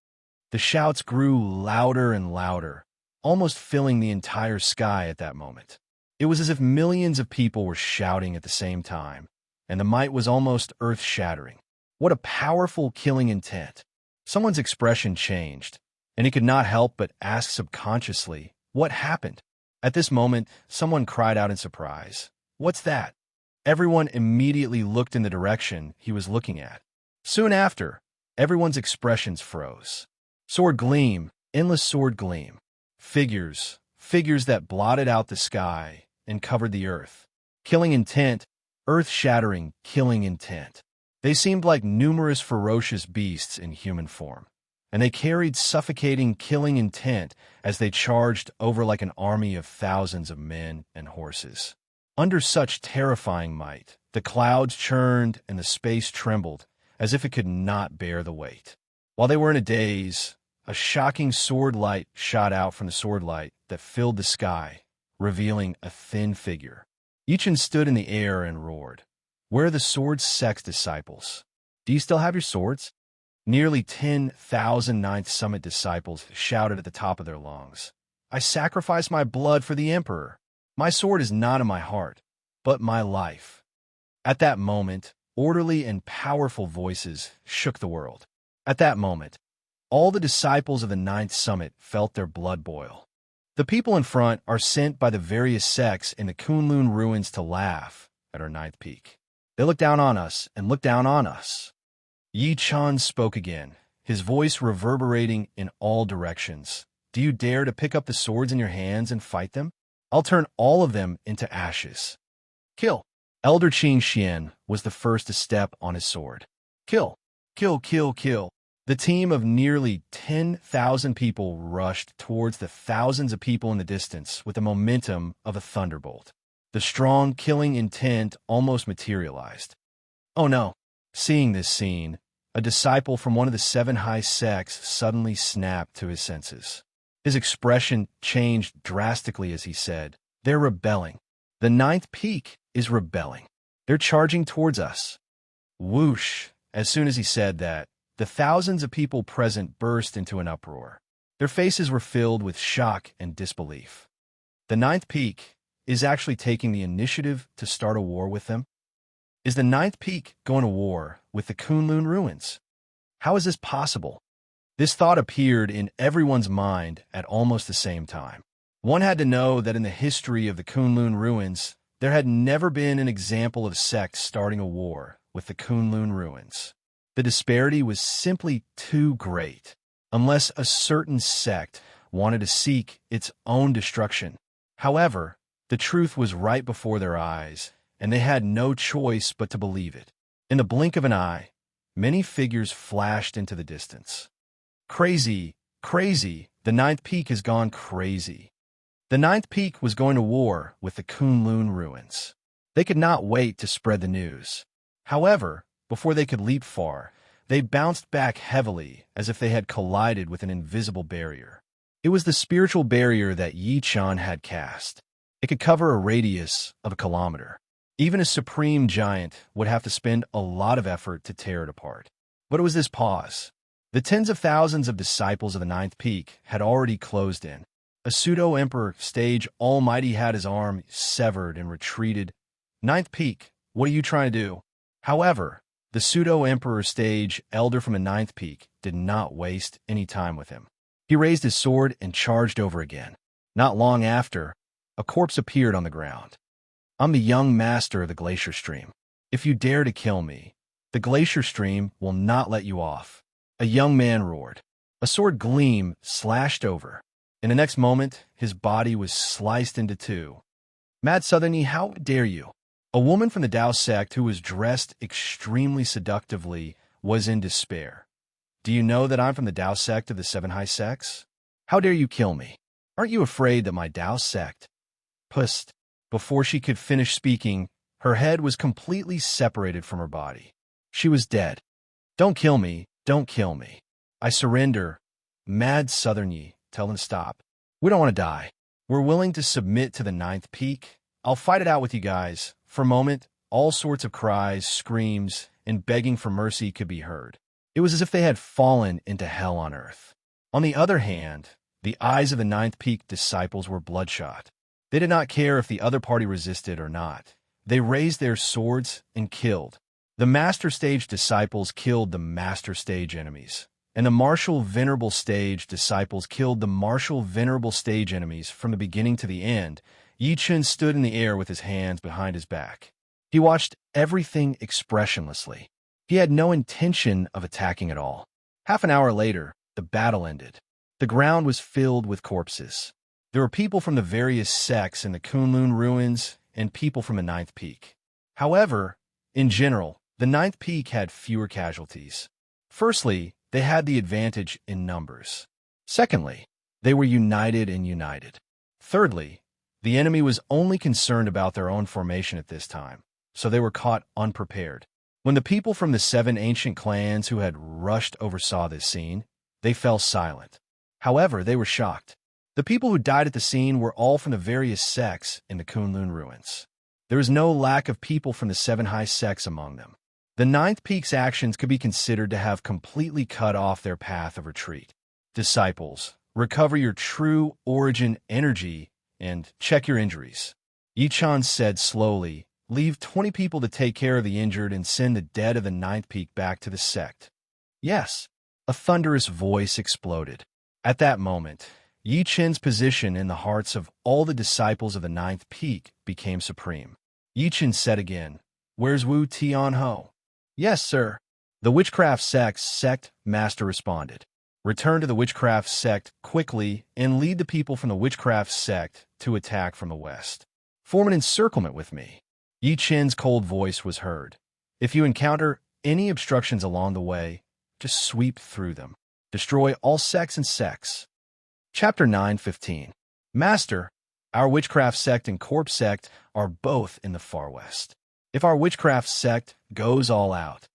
The shouts grew louder and louder, almost filling the entire sky at that moment. It was as if millions of people were shouting at the same time, and the might was almost earth-shattering. What a powerful killing intent. Someone's expression changed, and he could not help but ask subconsciously, what happened? At this moment, someone cried out in surprise. What's that? Everyone immediately looked in the direction he was looking at. Soon after, everyone's expressions froze. Sword gleam, endless sword gleam. Figures that blotted out the sky and covered the earth. Killing intent, earth-shattering killing intent. They seemed like numerous ferocious beasts in human form, and they carried suffocating killing intent as they charged over like an army of thousands of men and horses. Under such terrifying might, the clouds churned and the space trembled as if it could not bear the weight. While they were in a daze, a shocking sword light shot out from the sword light that filled the sky, revealing a thin figure. Yichin stood in the air and roared. Where are the sword sect's disciples? Do you still have your swords? Nearly 10,000 Ninth Summit disciples shouted at the top of their lungs. I sacrifice my blood for the Emperor. My sword is not in my heart, but my life. At that moment, orderly and powerful voices shook the world. At that moment, all the disciples of the Ninth Summit felt their blood boil. The people in front are sent by the various sects in the Kunlun ruins to laugh at our ninth peak. They look down on us and look down on us. Yi Chan spoke again, his voice reverberating in all directions. Do you dare to pick up the swords in your hands and fight them? I'll turn all of them into ashes. Kill. Elder Qing Xian was the first to step on his sword. Kill. Kill, kill, kill. The team of nearly 10,000 people rushed towards the thousands of people in the distance with the momentum of a thunderbolt. The strong killing intent almost materialized. Oh no. Seeing this scene, a disciple from one of the seven high sects suddenly snapped to his senses. His expression changed drastically as he said, They're rebelling. The ninth peak is rebelling. They're charging towards us. Whoosh! As soon as he said that, the thousands of people present burst into an uproar. Their faces were filled with shock and disbelief. The ninth peak is actually taking the initiative to start a war with them? Is the ninth peak going to war with the Kunlun ruins? How is this possible? This thought appeared in everyone's mind at almost the same time. One had to know that in the history of the Kunlun ruins, there had never been an example of sects starting a war with the Kunlun ruins. The disparity was simply too great, unless a certain sect wanted to seek its own destruction. However, the truth was right before their eyes, and they had no choice but to believe it. In the blink of an eye, many figures flashed into the distance. Crazy, crazy, the ninth peak has gone crazy. The ninth peak was going to war with the Kunlun ruins. They could not wait to spread the news. However, before they could leap far, they bounced back heavily as if they had collided with an invisible barrier. It was the spiritual barrier that Yi Chan had cast. It could cover a radius of a kilometer. Even a supreme giant would have to spend a lot of effort to tear it apart. But it was this pause. The tens of thousands of disciples of the ninth peak had already closed in. A pseudo-emperor stage almighty had his arm severed and retreated. Ninth peak, what are you trying to do? However, the pseudo-emperor stage elder from the ninth peak did not waste any time with him. He raised his sword and charged over again. Not long after, a corpse appeared on the ground. I'm the young master of the glacier stream. If you dare to kill me, the glacier stream will not let you off. A young man roared. A sword gleam slashed over. In the next moment, his body was sliced into two. Mad Southerny, how dare you? A woman from the Tao sect who was dressed extremely seductively was in despair. Do you know that I'm from the Tao sect of the Seven High Sects? How dare you kill me? Aren't you afraid that my Tao sect? Pust. Before she could finish speaking, her head was completely separated from her body. She was dead. Don't kill me, don't kill me. I surrender. Mad Southerny, tell them to stop. We don't want to die. We're willing to submit to the ninth peak. I'll fight it out with you guys. For a moment, all sorts of cries, screams, and begging for mercy could be heard. It was as if they had fallen into hell on earth. On the other hand, the eyes of the ninth peak disciples were bloodshot. They did not care if the other party resisted or not. They raised their swords and killed. The master stage disciples killed the master stage enemies, and the martial venerable stage disciples killed the martial venerable stage enemies from the beginning to the end. Yi Chen stood in the air with his hands behind his back. He watched everything expressionlessly. He had no intention of attacking at all. Half an hour later, the battle ended. The ground was filled with corpses. There were people from the various sects in the Kunlun ruins and people from the ninth peak. However, in general, the ninth peak had fewer casualties. Firstly, they had the advantage in numbers. Secondly, they were united and united. Thirdly, the enemy was only concerned about their own formation at this time, so they were caught unprepared. When the people from the seven ancient clans who had rushed oversaw this scene, they fell silent. However, they were shocked. The people who died at the scene were all from the various sects in the Kunlun ruins. There was no lack of people from the seven high sects among them. The ninth peak's actions could be considered to have completely cut off their path of retreat. Disciples, recover your true origin energy and check your injuries. Yichan said slowly, leave 20 people to take care of the injured and send the dead of the ninth peak back to the sect. Yes, a thunderous voice exploded. At that moment, Yi Chen's position in the hearts of all the disciples of the ninth peak became supreme. Yi Chen said again, where's Wu Tianho? Yes, sir. The witchcraft sect master responded. Return to the witchcraft sect quickly and lead the people from the witchcraft sect to attack from the west. Form an encirclement with me. Yi Chen's cold voice was heard. If you encounter any obstructions along the way, just sweep through them. Destroy all sects and sects. Chapter 9:15. Master, our witchcraft sect and corpse sect are both in the far west. If our witchcraft sect goes all out,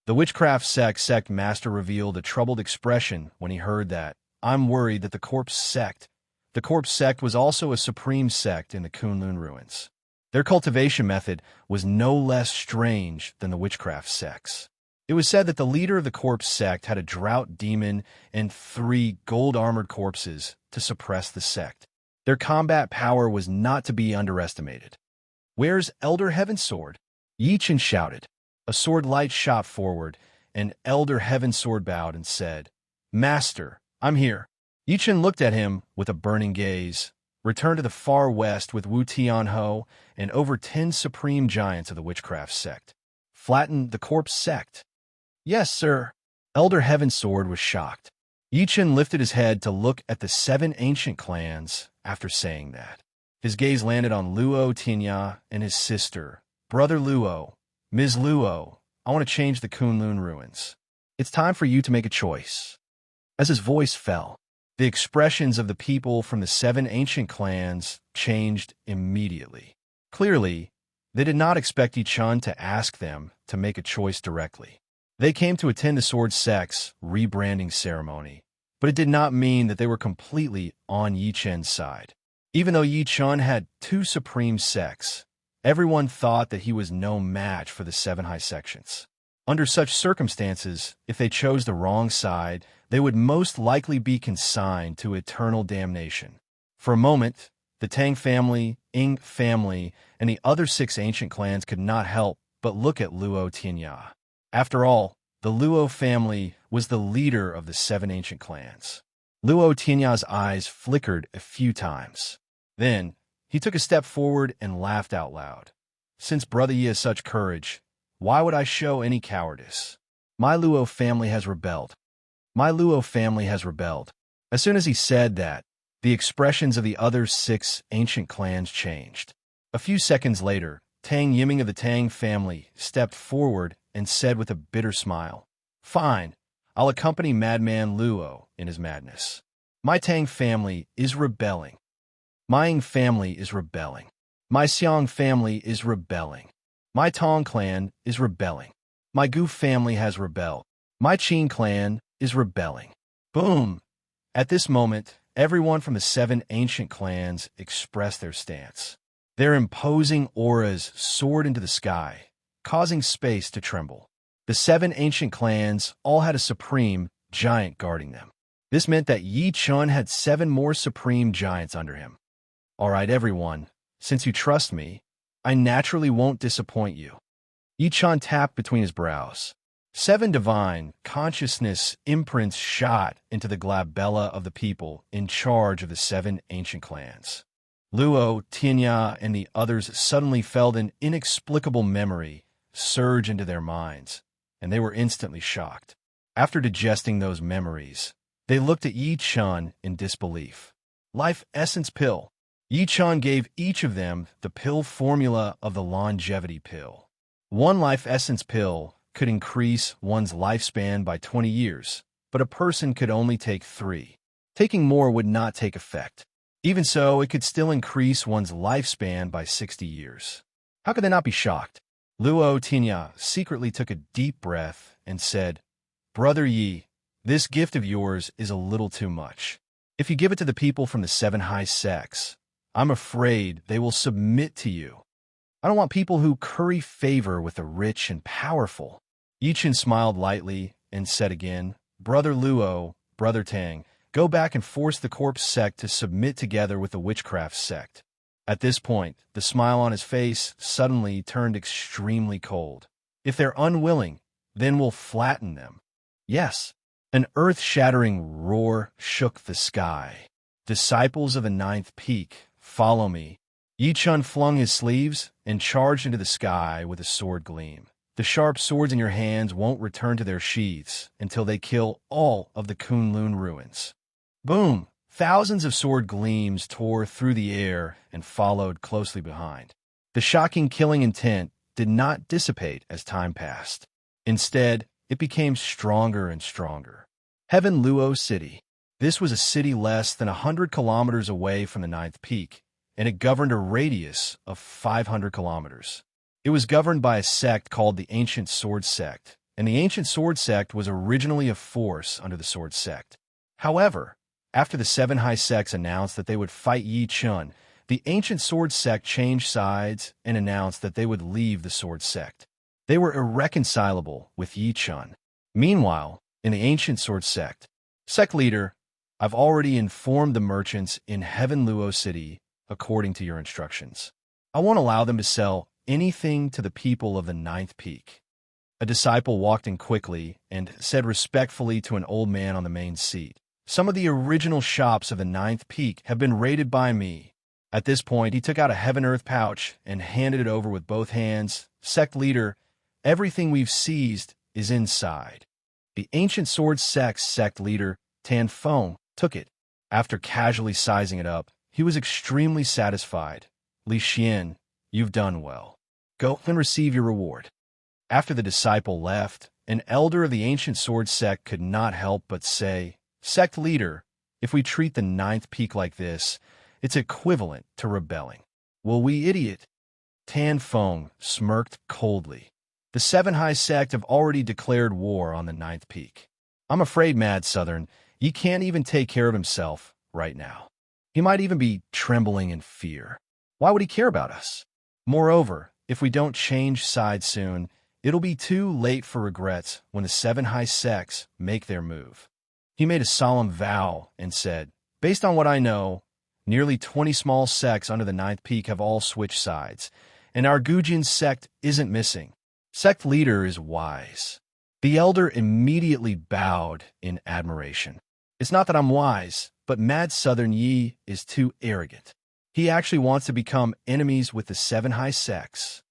the witchcraft sect master revealed a troubled expression when he heard that. I'm worried that the corpse sect was also a supreme sect in the Kunlun ruins. Their cultivation method was no less strange than the witchcraft sects. It was said that the leader of the corpse sect had a drought demon and 3 gold-armored corpses to suppress the sect. Their combat power was not to be underestimated. Where's Elder Heaven's sword? Yi Chen shouted. A sword light shot forward, and Elder Heaven's sword bowed and said, Master, I'm here. Yi Chen looked at him with a burning gaze. Return to the far west with Wu Tianho and over 10 supreme giants of the witchcraft sect. Flatten the corpse sect. Yes, sir. Elder Heaven's sword was shocked. Yi Chen lifted his head to look at the 7 ancient clans after saying that. His gaze landed on Luo Tinya and his sister, Brother Luo. Ms. Luo, I want to change the Kunlun ruins. It's time for you to make a choice. As his voice fell, the expressions of the people from the 7 ancient clans changed immediately. Clearly, they did not expect Yi Chen to ask them to make a choice directly. They came to attend the Sword Sect's rebranding ceremony, but it did not mean that they were completely on Yi Chen's side. Even though Yi Chen had 2 supreme sects, everyone thought that he was no match for the 7 high sections. Under such circumstances, if they chose the wrong side, they would most likely be consigned to eternal damnation. For a moment, the Tang family, Ying family, and the other 6 ancient clans could not help but look at Luo Tianya. After all, the Luo family was the leader of the 7 ancient clans. Luo Tianya's eyes flickered a few times. Then, he took a step forward and laughed out loud. Since Brother Yi has such courage, why would I show any cowardice? My Luo family has rebelled. My Luo family has rebelled. As soon as he said that, the expressions of the other 6 ancient clans changed. A few seconds later, Tang Yiming of the Tang family stepped forward and said with a bitter smile, "Fine, I'll accompany Madman Luo in his madness. My Tang family is rebelling. My Ying family is rebelling. My Xiang family is rebelling. My Tong clan is rebelling. My Gu family has rebelled. My Qin clan is rebelling." Boom! At this moment, everyone from the 7 ancient clans expressed their stance. Their imposing auras soared into the sky, causing space to tremble. The 7 ancient clans all had a supreme giant guarding them. This meant that Yi Chun had 7 more supreme giants under him. All right, everyone, since you trust me, I naturally won't disappoint you. Yi Chun tapped between his brows. 7 divine consciousness imprints shot into the glabella of the people in charge of the 7 ancient clans. Luo, Tianya, and the others suddenly felt an inexplicable memory surge into their minds, and they were instantly shocked. After digesting those memories, they looked at Yi Chun in disbelief. Life Essence Pill. Yi Chun gave each of them the pill formula of the longevity pill. 1 Life Essence Pill could increase one's lifespan by 20 years, but a person could only take 3. Taking more would not take effect. Even so, it could still increase one's lifespan by 60 years. How could they not be shocked? Luo Tinya secretly took a deep breath and said, "Brother Yi, this gift of yours is a little too much. If you give it to the people from the 7 high sects, I'm afraid they will submit to you. I don't want people who curry favor with the rich and powerful." Yi Chun smiled lightly and said again, "Brother Luo, Brother Tang, go back and force the corpse sect to submit together with the witchcraft sect." At this point, the smile on his face suddenly turned extremely cold. "If they're unwilling, then we'll flatten them." Yes. An earth-shattering roar shook the sky. "Disciples of the 9th peak, follow me." Yi Chun flung his sleeves and charged into the sky with a sword gleam. "The sharp swords in your hands won't return to their sheaths until they kill all of the Kunlun ruins." Boom! Thousands of sword gleams tore through the air and followed closely behind. The shocking killing intent did not dissipate as time passed. Instead, it became stronger and stronger. Heaven Luo City. This was a city less than 100 kilometers away from the 9th peak, and it governed a radius of 500 kilometers. It was governed by a sect called the Ancient Sword Sect, and the Ancient Sword Sect was originally a force under the Sword Sect. However, after the 7 high sects announced that they would fight Yi Chun, the Ancient Sword Sect changed sides and announced that they would leave the Sword Sect. They were irreconcilable with Yi Chun. Meanwhile, in the Ancient Sword Sect, Sect Leader, I've already informed the merchants in Heaven Luo City according to your instructions. I won't allow them to sell anything to the people of the 9th peak. A disciple walked in quickly and said respectfully to an old man on the main seat, "Some of the original shops of the 9th peak have been raided by me." At this point, he took out a Heaven Earth pouch and handed it over with both hands. "Sect Leader, everything we've seized is inside." The Ancient Sword Sect's Sect Leader, Tan Feng, took it. After casually sizing it up, he was extremely satisfied. "Li Xian, you've done well. Go and receive your reward." After the disciple left, an elder of the Ancient Sword Sect could not help but say, "Sect Leader, if we treat the 9th peak like this, it's equivalent to rebelling." "Will we, idiot?" Tan Feng smirked coldly. "The 7 high sect have already declared war on the 9th peak. I'm afraid, Mad Southern, he can't even take care of himself right now. He might even be trembling in fear. Why would he care about us? Moreover, if we don't change sides soon, it'll be too late for regrets when the 7 high sects make their move." He made a solemn vow and said, "Based on what I know, nearly 20 small sects under the 9th peak have all switched sides, and our Gujin sect isn't missing. Sect leader is wise. The elder immediately bowed in admiration. It's not that I'm wise, but Mad Southern Yi is too arrogant. He actually wants to become enemies with the seven high sects.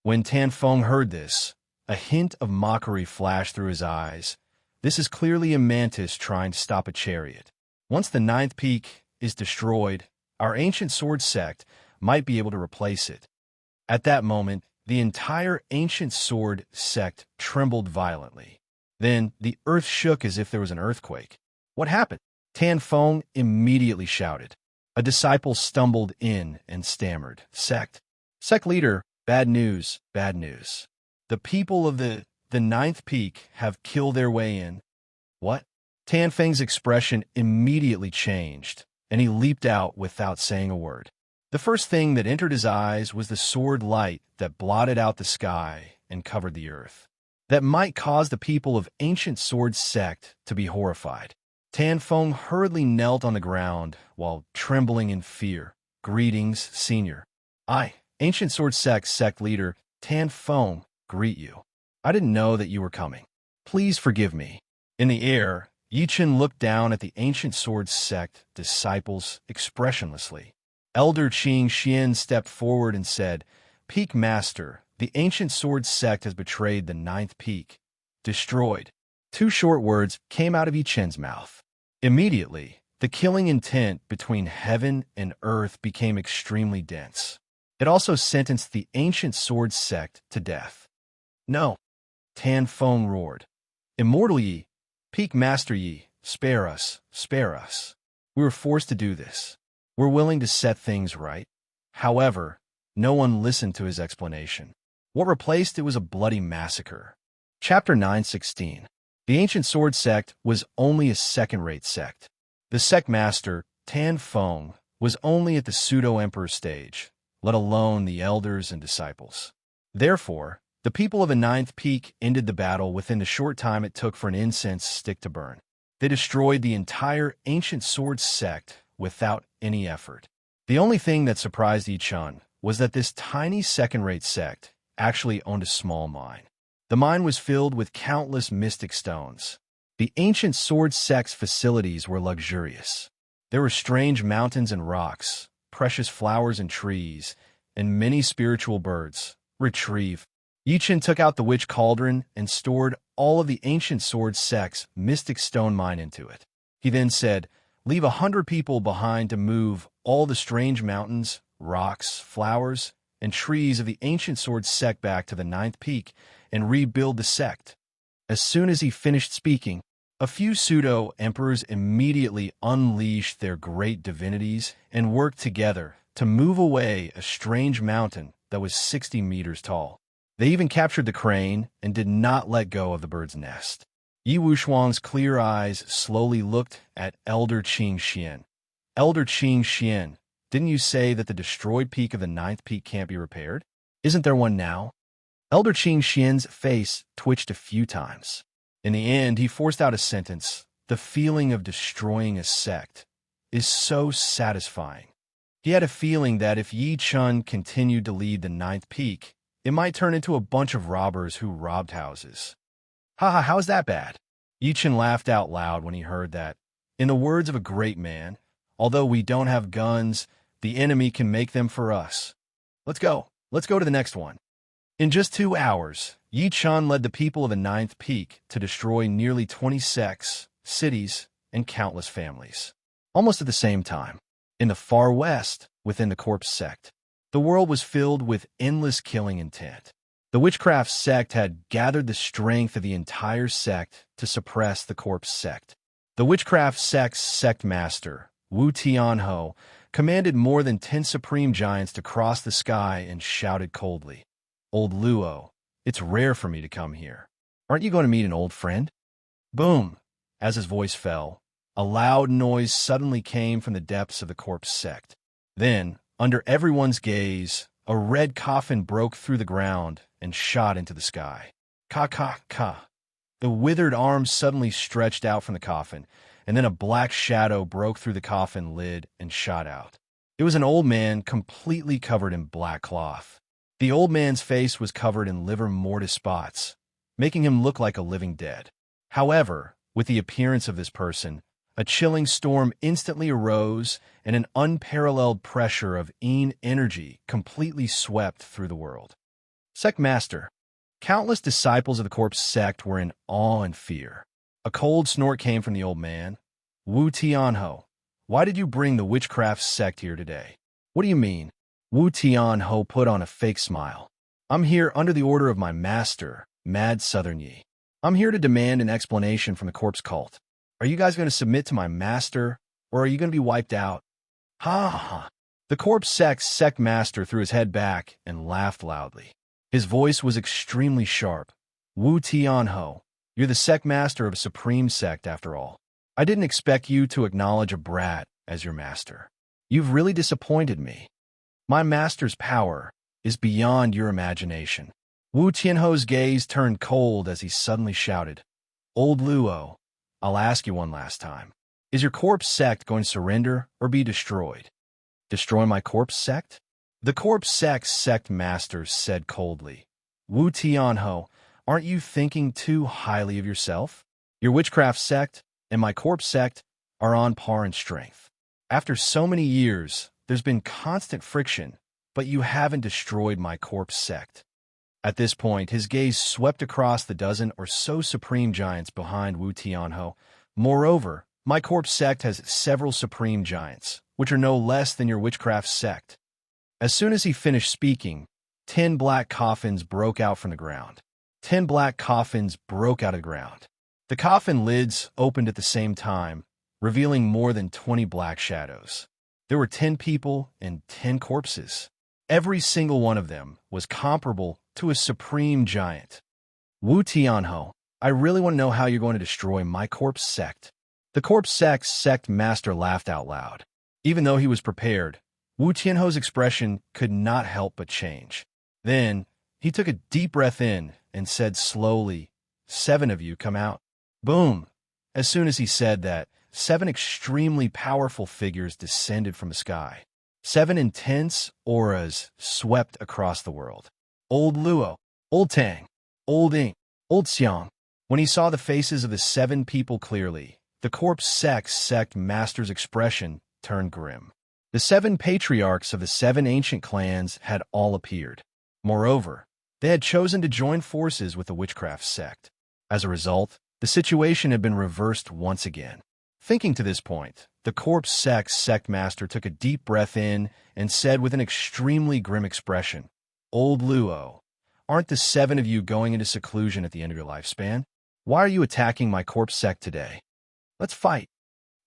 When Tan Feng heard this, a hint of mockery flashed through his eyes. This is clearly a mantis trying to stop a chariot. Once the ninth peak is destroyed, our ancient sword sect might be able to replace it. At that moment, the entire ancient sword sect trembled violently. Then the earth shook as if there was an earthquake. What happened? Tan Feng immediately shouted. A disciple stumbled in and stammered, Sect leader, bad news, bad news. The people of the ninth peak have killed their way in. What? Tan Feng's expression immediately changed, and he leaped out without saying a word. The first thing that entered his eyes was the sword light that blotted out the sky and covered the earth. That might cause the people of ancient sword sect to be horrified. Tan Feng hurriedly knelt on the ground while trembling in fear. Greetings, senior. I, ancient sword sect leader Tan Feng, greet you. I didn't know that you were coming. Please forgive me. In the air, Yi Chen looked down at the ancient sword sect disciples expressionlessly. Elder Qing Xian stepped forward and said, Peak Master, the ancient sword sect has betrayed the ninth peak. Destroyed. Two short words came out of Yi Chen's mouth. Immediately, the killing intent between heaven and earth became extremely dense. It also sentenced the ancient sword sect to death. No, Tan Feng roared. Immortal Yi, Peak Master Yi, spare us, spare us. We were forced to do this. We're willing to set things right. However, no one listened to his explanation. What replaced it was a bloody massacre. Chapter 9:16. The ancient sword sect was only a second-rate sect. The sect master, Tan Feng, was only at the pseudo-emperor stage, let alone the elders and disciples. Therefore, the people of the ninth peak ended the battle within the short time it took for an incense stick to burn. They destroyed the entire ancient sword sect without any effort. The only thing that surprised Yi Chen was that this tiny second-rate sect actually owned a small mine. The mine was filled with countless mystic stones. The ancient sword sect's facilities were luxurious. There were strange mountains and rocks, precious flowers and trees, and many spiritual birds. Retrieve. Yi Chen took out the witch cauldron and stored all of the ancient sword sect's mystic stone mine into it. He then said, Leave 100 people behind to move all the strange mountains, rocks, flowers, and trees of the ancient sword sect back to the ninth peak and rebuild the sect. As soon as he finished speaking, a few pseudo-emperors immediately unleashed their great divinities and worked together to move away a strange mountain that was 60 meters tall. They even captured the crane and did not let go of the bird's nest. Yi Wushuang's clear eyes slowly looked at Elder Qing Xian. Elder Qing Xian, didn't you say that the destroyed peak of the ninth peak can't be repaired? Isn't there one now? Elder Qing Xian's face twitched a few times. In the end, he forced out a sentence. The feeling of destroying a sect is so satisfying. He had a feeling that if Yi Chen continued to lead the ninth peak, it might turn into a bunch of robbers who robbed houses. Haha, how's that bad? Yi Chen laughed out loud when he heard that. In the words of a great man, although we don't have guns, the enemy can make them for us. Let's go. Let's go to the next one. In just 2 hours, Yi Chen led the people of the ninth peak to destroy nearly 20 sects, cities, and countless families. Almost at the same time, in the far west, within the corpse sect, the world was filled with endless killing intent. The witchcraft sect had gathered the strength of the entire sect to suppress the corpse sect. The witchcraft sect's sect master, Wu Tianho, commanded more than 10 supreme giants to cross the sky and shouted coldly, Old Luo, it's rare for me to come here. Aren't you going to meet an old friend? Boom! As his voice fell, a loud noise suddenly came from the depths of the corpse sect. Then, under everyone's gaze, a red coffin broke through the ground and shot into the sky. Ka. The withered arms suddenly stretched out from the coffin, and then a black shadow broke through the coffin lid and shot out. It was an old man completely covered in black cloth. The old man's face was covered in livor mortis spots, making him look like a living dead. However, with the appearance of this person, a chilling storm instantly arose, and an unparalleled pressure of energy completely swept through the world. Sect Master. Countless disciples of the corpse sect were in awe and fear. A cold snort came from the old man. Wu Tianho, why did you bring the witchcraft sect here today? What do you mean? Wu Tianho put on a fake smile. I'm here under the order of my master, Mad Southern Yi. I'm here to demand an explanation from the corpse cult. Are you guys going to submit to my master, or are you going to be wiped out? Ha ha ha. The corpse sect master threw his head back and laughed loudly. His voice was extremely sharp. Wu Tianho, you're the sect master of a supreme sect after all. I didn't expect you to acknowledge a brat as your master. You've really disappointed me. My master's power is beyond your imagination. Wu Tianho's gaze turned cold as he suddenly shouted, Old Luo, I'll ask you one last time. Is your corpse sect going to surrender or be destroyed? Destroy my corpse sect? The corpse sect master said coldly, Wu Tianho, aren't you thinking too highly of yourself? Your witchcraft sect and my corpse sect are on par in strength. After so many years, there's been constant friction, but you haven't destroyed my corpse sect. At this point, his gaze swept across the dozen or so supreme giants behind Wu Tianho. Moreover, my corpse sect has several supreme giants, which are no less than your witchcraft sect. As soon as he finished speaking, 10 black coffins broke out from the ground. 10 black coffins broke out of the ground. The coffin lids opened at the same time, revealing more than 20 black shadows. There were 10 people and 10 corpses. Every single one of them was comparable to a supreme giant. Wu Tianho, I really want to know how you're going to destroy my corpse sect. The corpse sect master laughed out loud. Even though he was prepared, Wu Tianho's expression could not help but change. Then, he took a deep breath in and said slowly, 7 of you come out. Boom! As soon as he said that, 7 extremely powerful figures descended from the sky. 7 intense auras swept across the world. Old Luo, Old Tang, Old Ing, Old Xiang. When he saw the faces of the 7 people clearly, the corpse sect master's expression turned grim. The 7 patriarchs of the 7 ancient clans had all appeared. Moreover, they had chosen to join forces with the witchcraft sect. As a result, the situation had been reversed once again. Thinking to this point, the corpse sect master took a deep breath in and said with an extremely grim expression, Old Luo, aren't the 7 of you going into seclusion at the end of your lifespan? Why are you attacking my corpse sect today? Let's fight.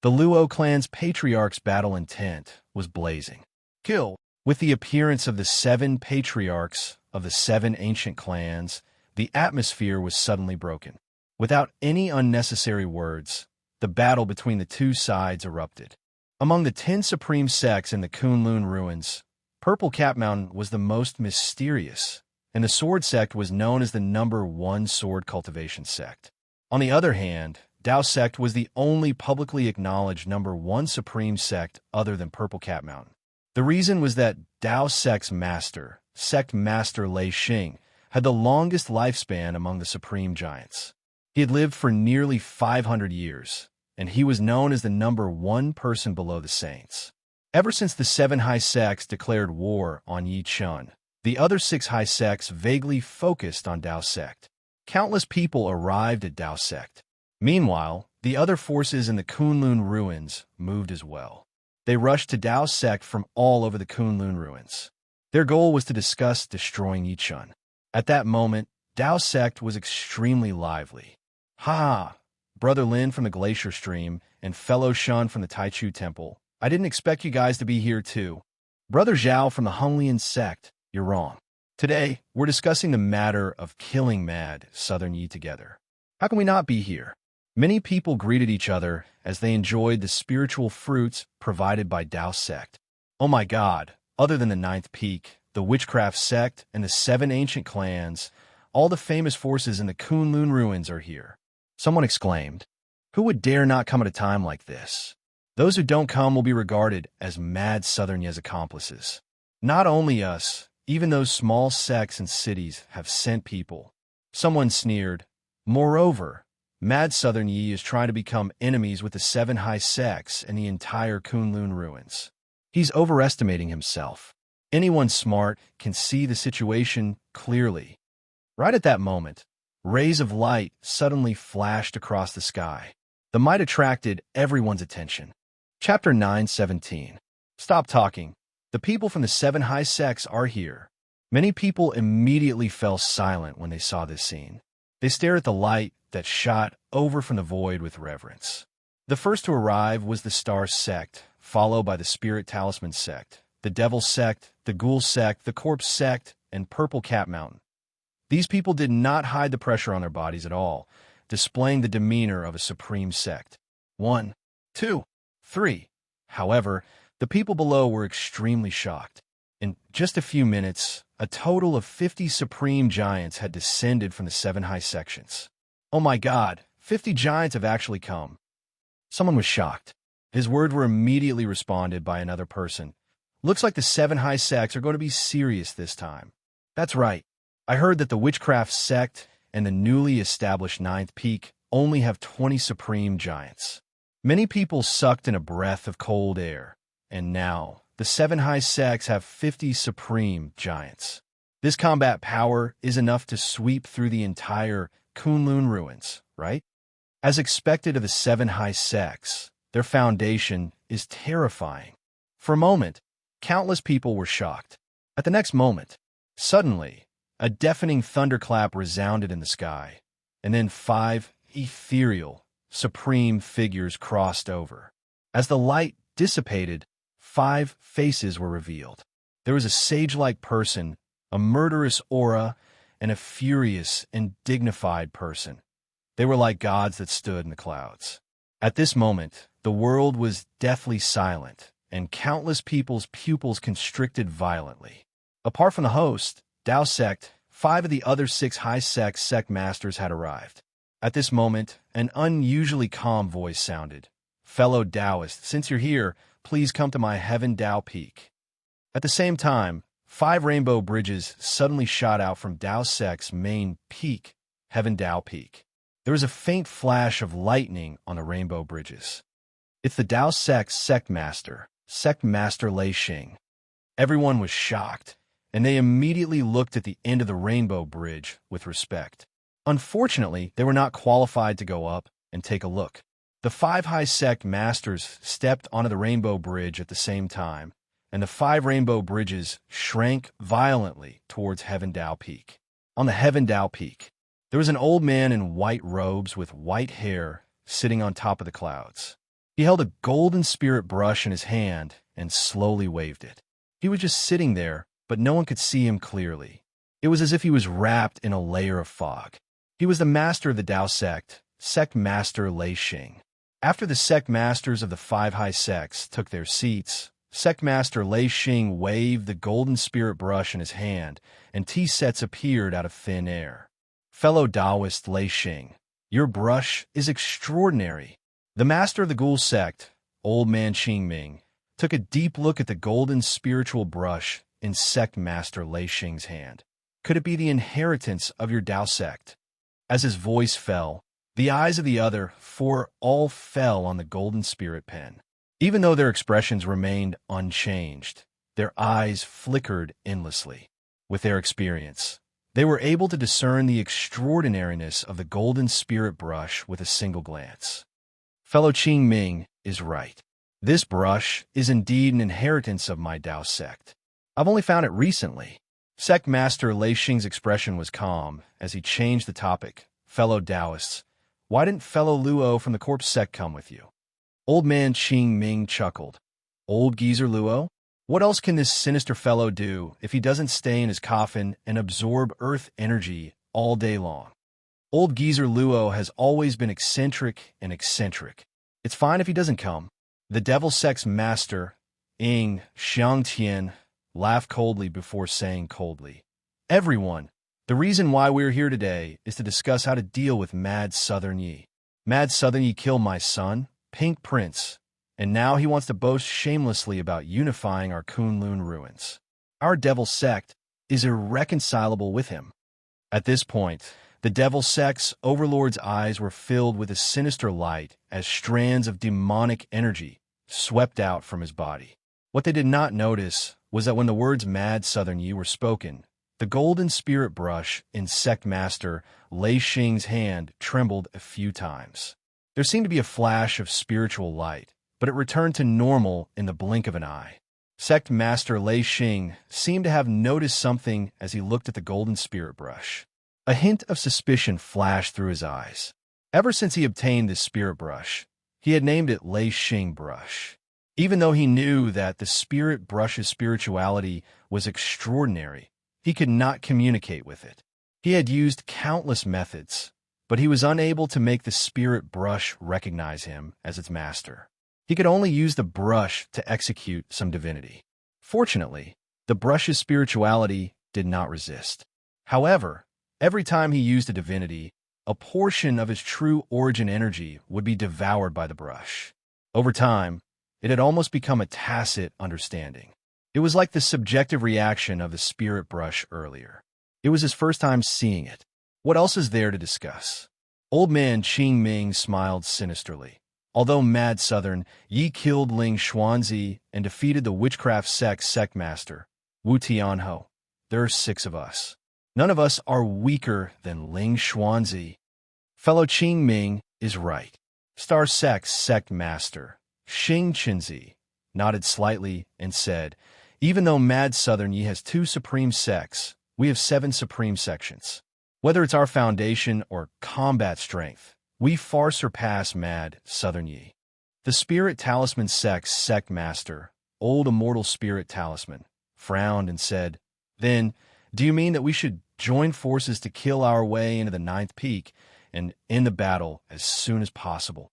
The Luo clan's patriarch's battle intent was blazing. Kill. With the appearance of the 7 patriarchs of the 7 ancient clans, the atmosphere was suddenly broken. Without any unnecessary words, the battle between the two sides erupted. Among the 10 supreme sects in the Kunlun ruins, Purple Cap Mountain was the most mysterious, and the sword sect was known as the #1 sword cultivation sect. On the other hand, Dao sect was the only publicly acknowledged #1 supreme sect other than Purple Cap Mountain. The reason was that Dao sect's master, Sect Master Lei Xing, had the longest lifespan among the supreme giants. He had lived for nearly 500 years, and he was known as the #1 person below the saints. Ever since the 7 high sects declared war on Yi Chun, the other 6 high sects vaguely focused on Dao sect. Countless people arrived at Dao sect. Meanwhile, the other forces in the Kunlun ruins moved as well. They rushed to Dao sect from all over the Kunlun ruins. Their goal was to discuss destroying Yi Chun. At that moment, Dao sect was extremely lively. Ha! Brother Lin from the Glacier Stream and fellow Shun from the Taichu Temple. I didn't expect you guys to be here too. Brother Zhao from the Honglian sect, you're wrong. Today, we're discussing the matter of killing Mad Southern Yi together. How can we not be here? Many people greeted each other as they enjoyed the spiritual fruits provided by Dao sect. Oh my God, other than the 9th peak, the witchcraft sect, and the 7 ancient clans, all the famous forces in the Kunlun ruins are here. Someone exclaimed, who would dare not come at a time like this? Those who don't come will be regarded as Mad Southern Yi's accomplices. Not only us, Even those small sects and cities have sent people. Someone sneered, "Moreover, Mad Southern Yi is trying to become enemies with the 7 high sects and the entire Kunlun ruins. He's overestimating himself. Anyone smart can see the situation clearly." Right at that moment, rays of light suddenly flashed across the sky. The might attracted everyone's attention. Chapter 9:17. Stop talking. The people from the 7 high sects are here. Many people immediately fell silent when they saw this scene. They stared at the light that shot over from the void with reverence. The first to arrive was the Star sect, followed by the Spirit Talisman sect, the Devil sect, the Ghoul sect, the Corpse sect, and Purple Cat Mountain. These people did not hide the pressure on their bodies at all, displaying the demeanor of a supreme sect. 1, 2, 3. However, the people below were extremely shocked. In just a few minutes, a total of 50 supreme giants had descended from the 7 high sections. "Oh my God, 50 giants have actually come." Someone was shocked. His words were immediately responded by another person. "Looks like the 7 high sects are going to be serious this time." "That's right. I heard that the Witchcraft sect and the newly established 9th Peak only have 20 supreme giants." Many people sucked in a breath of cold air. And now, the 7 high sects have 50 supreme giants. This combat power is enough to sweep through the entire Kunlun ruins, right? As expected of the 7 high sects, their foundation is terrifying. For a moment, countless people were shocked. At the next moment, suddenly, a deafening thunderclap resounded in the sky, and then 5 ethereal, supreme figures crossed over. As the light dissipated, 5 faces were revealed. There was a sage-like person, a murderous aura, and a furious and dignified person. They were like gods that stood in the clouds. At this moment, the world was deathly silent, and countless people's pupils constricted violently. Apart from the host, Tao sect, 5 of the other 6 high sect masters had arrived. At this moment, an unusually calm voice sounded. "Fellow Taoist, since you're here, please come to my Heaven Tao Peak." At the same time, 5 rainbow bridges suddenly shot out from Tao sect's main peak, Heaven Tao Peak. There was a faint flash of lightning on the rainbow bridges. "It's the Tao sect's sect master Lei Xing." Everyone was shocked, and they immediately looked at the end of the rainbow bridge with respect. Unfortunately, they were not qualified to go up and take a look. The 5 high sect masters stepped onto the rainbow bridge at the same time, and the 5 rainbow bridges shrank violently towards Heaven Tao Peak. On the Heaven Tao Peak, there was an old man in white robes with white hair sitting on top of the clouds. He held a golden spirit brush in his hand and slowly waved it. He was just sitting there, but no one could see him clearly. It was as if he was wrapped in a layer of fog. He was the master of the Tao sect, Sect Master Lei Xing. After the sect masters of the 5 high sects took their seats, Sect Master Lei Xing waved the golden spirit brush in his hand, and tea sets appeared out of thin air. "Fellow Taoist Lei Xing, your brush is extraordinary." The master of the Ghoul sect, Old Man Qingming, took a deep look at the golden spiritual brush in Sect Master Lei Xing's hand. "Could it be the inheritance of your Tao sect?" As his voice fell, the eyes of the other 4 all fell on the golden spirit pen. Even though their expressions remained unchanged, their eyes flickered endlessly. With their experience, they were able to discern the extraordinariness of the golden spirit brush with a single glance. Fellow Qing Ming is right. This brush is indeed an inheritance of my Tao sect. I've only found it recently. Sect Master Lei Xing's expression was calm as he changed the topic. "Fellow Taoists, why didn't fellow Luo from the Corpse sect come with you?" Old Man Qing Ming chuckled. "Old geezer Luo? What else can this sinister fellow do if he doesn't stay in his coffin and absorb earth energy all day long? Old geezer Luo has always been eccentric and eccentric. It's fine if he doesn't come." The Devil sect's master, Ing Xiangtian, laughed coldly before saying coldly, "Everyone, the reason why we're here today is to discuss how to deal with Mad Southern Yi. Mad Southern Yi killed my son, Pink Prince, and now he wants to boast shamelessly about unifying our Kunlun ruins. Our Devil sect is irreconcilable with him. At this point, the devil sect's overlord's eyes were filled with a sinister light as strands of demonic energy swept out from his body. What they did not notice was that when the words Mad Southern Yi were spoken, the golden spirit brush in Sect Master Lei Xing's hand trembled a few times. There seemed to be a flash of spiritual light, but it returned to normal in the blink of an eye. Sect Master Lei Xing seemed to have noticed something as he looked at the golden spirit brush. A hint of suspicion flashed through his eyes. Ever since he obtained this spirit brush, he had named it Lei Xing Brush. Even though he knew that the spirit brush's spirituality was extraordinary, he could not communicate with it. He had used countless methods, but he was unable to make the spirit brush recognize him as its master. He could only use the brush to execute some divinity. Fortunately, the brush's spirituality did not resist. However, every time he used a divinity, a portion of his true origin energy would be devoured by the brush. Over time, it had almost become a tacit understanding. It was like the subjective reaction of the spirit brush earlier. It was his first time seeing it. What else is there to discuss? Old man Qing Ming smiled sinisterly. Although Mad Southern Yi killed Ling Xuanzi and defeated the witchcraft sect master, Wu Tianho, there are 6 of us. None of us are weaker than Ling Xuanzi. Fellow Qing Ming is right. Star Sect's sect master, Xing Qinzi, nodded slightly and said, even though Mad Southern Yi has 2 supreme sects, we have 7 supreme sections. Whether it's our foundation or combat strength, we far surpass Mad Southern Yi. The Spirit Talisman sect's sect master, Old Immortal Spirit Talisman, frowned and said, then, do you mean that we should join forces to kill our way into the 9th peak and end the battle as soon as possible?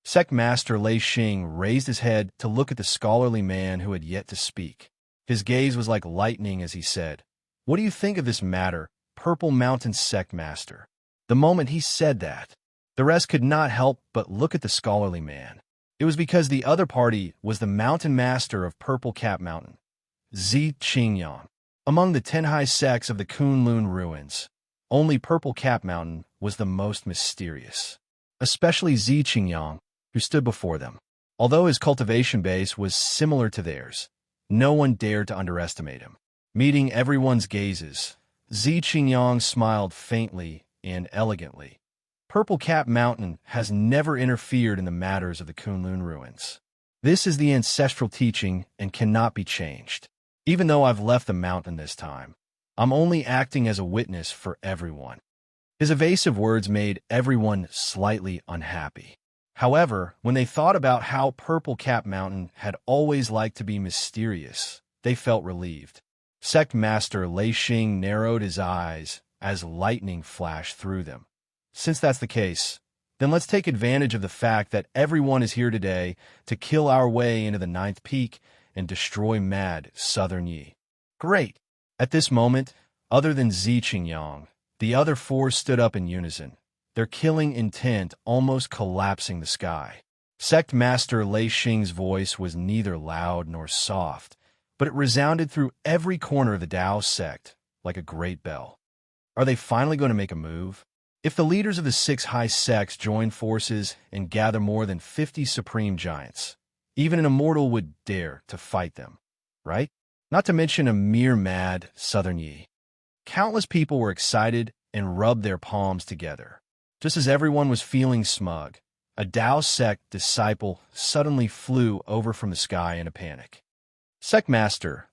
Sect Master Lei Xing raised his head to look at the scholarly man who had yet to speak. His gaze was like lightning as he said, what do you think of this matter, Purple Mountain Sect Master? The moment he said that, the rest could not help but look at the scholarly man. It was because the other party was the mountain master of Purple Cap Mountain, Zi Qingyang. Among the 10 high sects of the Kunlun ruins, only Purple Cap Mountain was the most mysterious. Especially Zi Qingyang, who stood before them. Although his cultivation base was similar to theirs, no one dared to underestimate him. Meeting everyone's gazes, Zi Qingyang smiled faintly and elegantly. Purple Cap Mountain has never interfered in the matters of the Kunlun ruins. This is the ancestral teaching and cannot be changed. Even though I've left the mountain this time, I'm only acting as a witness for everyone. His evasive words made everyone slightly unhappy. However, when they thought about how Purple Cap Mountain had always liked to be mysterious, they felt relieved. Sect Master Lei Xing narrowed his eyes as lightning flashed through them. Since that's the case, then let's take advantage of the fact that everyone is here today to kill our way into the 9th peak and destroy Mad Southern Yi. Great! At this moment, other than Zi Qingyang, the other 4 stood up in unison, their killing intent almost collapsing the sky. Sect Master Lei Xing's voice was neither loud nor soft, but it resounded through every corner of the Dao sect like a great bell. Are they finally going to make a move? If the leaders of the 6 high sects join forces and gather more than 50 supreme giants, even an immortal would dare to fight them, right? Not to mention a mere Mad Southern Yi. Countless people were excited and rubbed their palms together. Just as everyone was feeling smug, a Dao sect disciple suddenly flew over from the sky in a panic. Sect Master,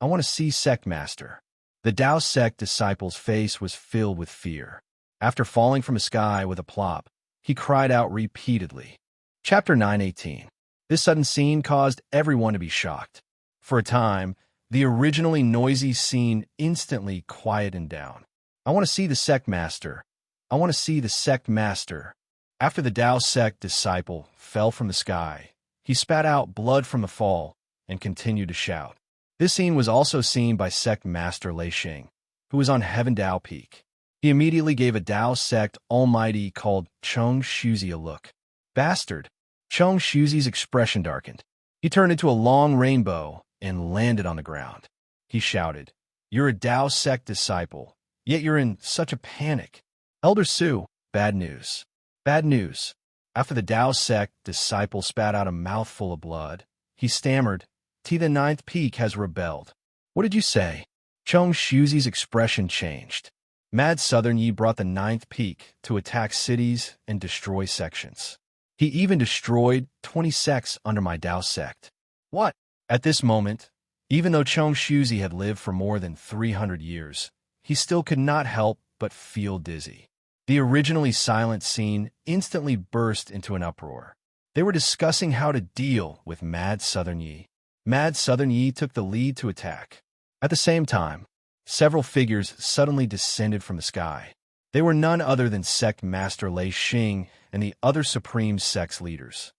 I want to see Sect Master. The Dao sect disciple's face was filled with fear. After falling from the sky with a plop, he cried out repeatedly. Chapter 918. This sudden scene caused everyone to be shocked. For a time, the originally noisy scene instantly quieted down. I want to see the Sect Master. I want to see the Sect Master. After the Dao sect disciple fell from the sky, he spat out blood from the fall and continued to shout. This scene was also seen by Sect Master Lei Xing, who was on Heaven Dao Peak. He immediately gave a Dao sect almighty called Cheng Shuzi a look. Bastard! Cheng Shuzi's expression darkened. He turned into a long rainbow and landed on the ground. He shouted, You're a Tao sect disciple, yet you're in such a panic. Elder Su, bad news. Bad news. After the Tao sect disciple spat out a mouthful of blood, he stammered, The ninth peak has rebelled. What did you say? Chong Shuzi's expression changed. Mad Southern Yi brought the ninth peak to attack cities and destroy sections. He even destroyed 20 sects under my Tao sect. What? At this moment, even though Chong Shuzi had lived for more than 300 years, he still could not help but feel dizzy. The originally silent scene instantly burst into an uproar. They were discussing how to deal with Mad Southern Yi. Mad Southern Yi took the lead to attack. At the same time, several figures suddenly descended from the sky. They were none other than Sect Master Lei Xing and the other Supreme Sect's leaders.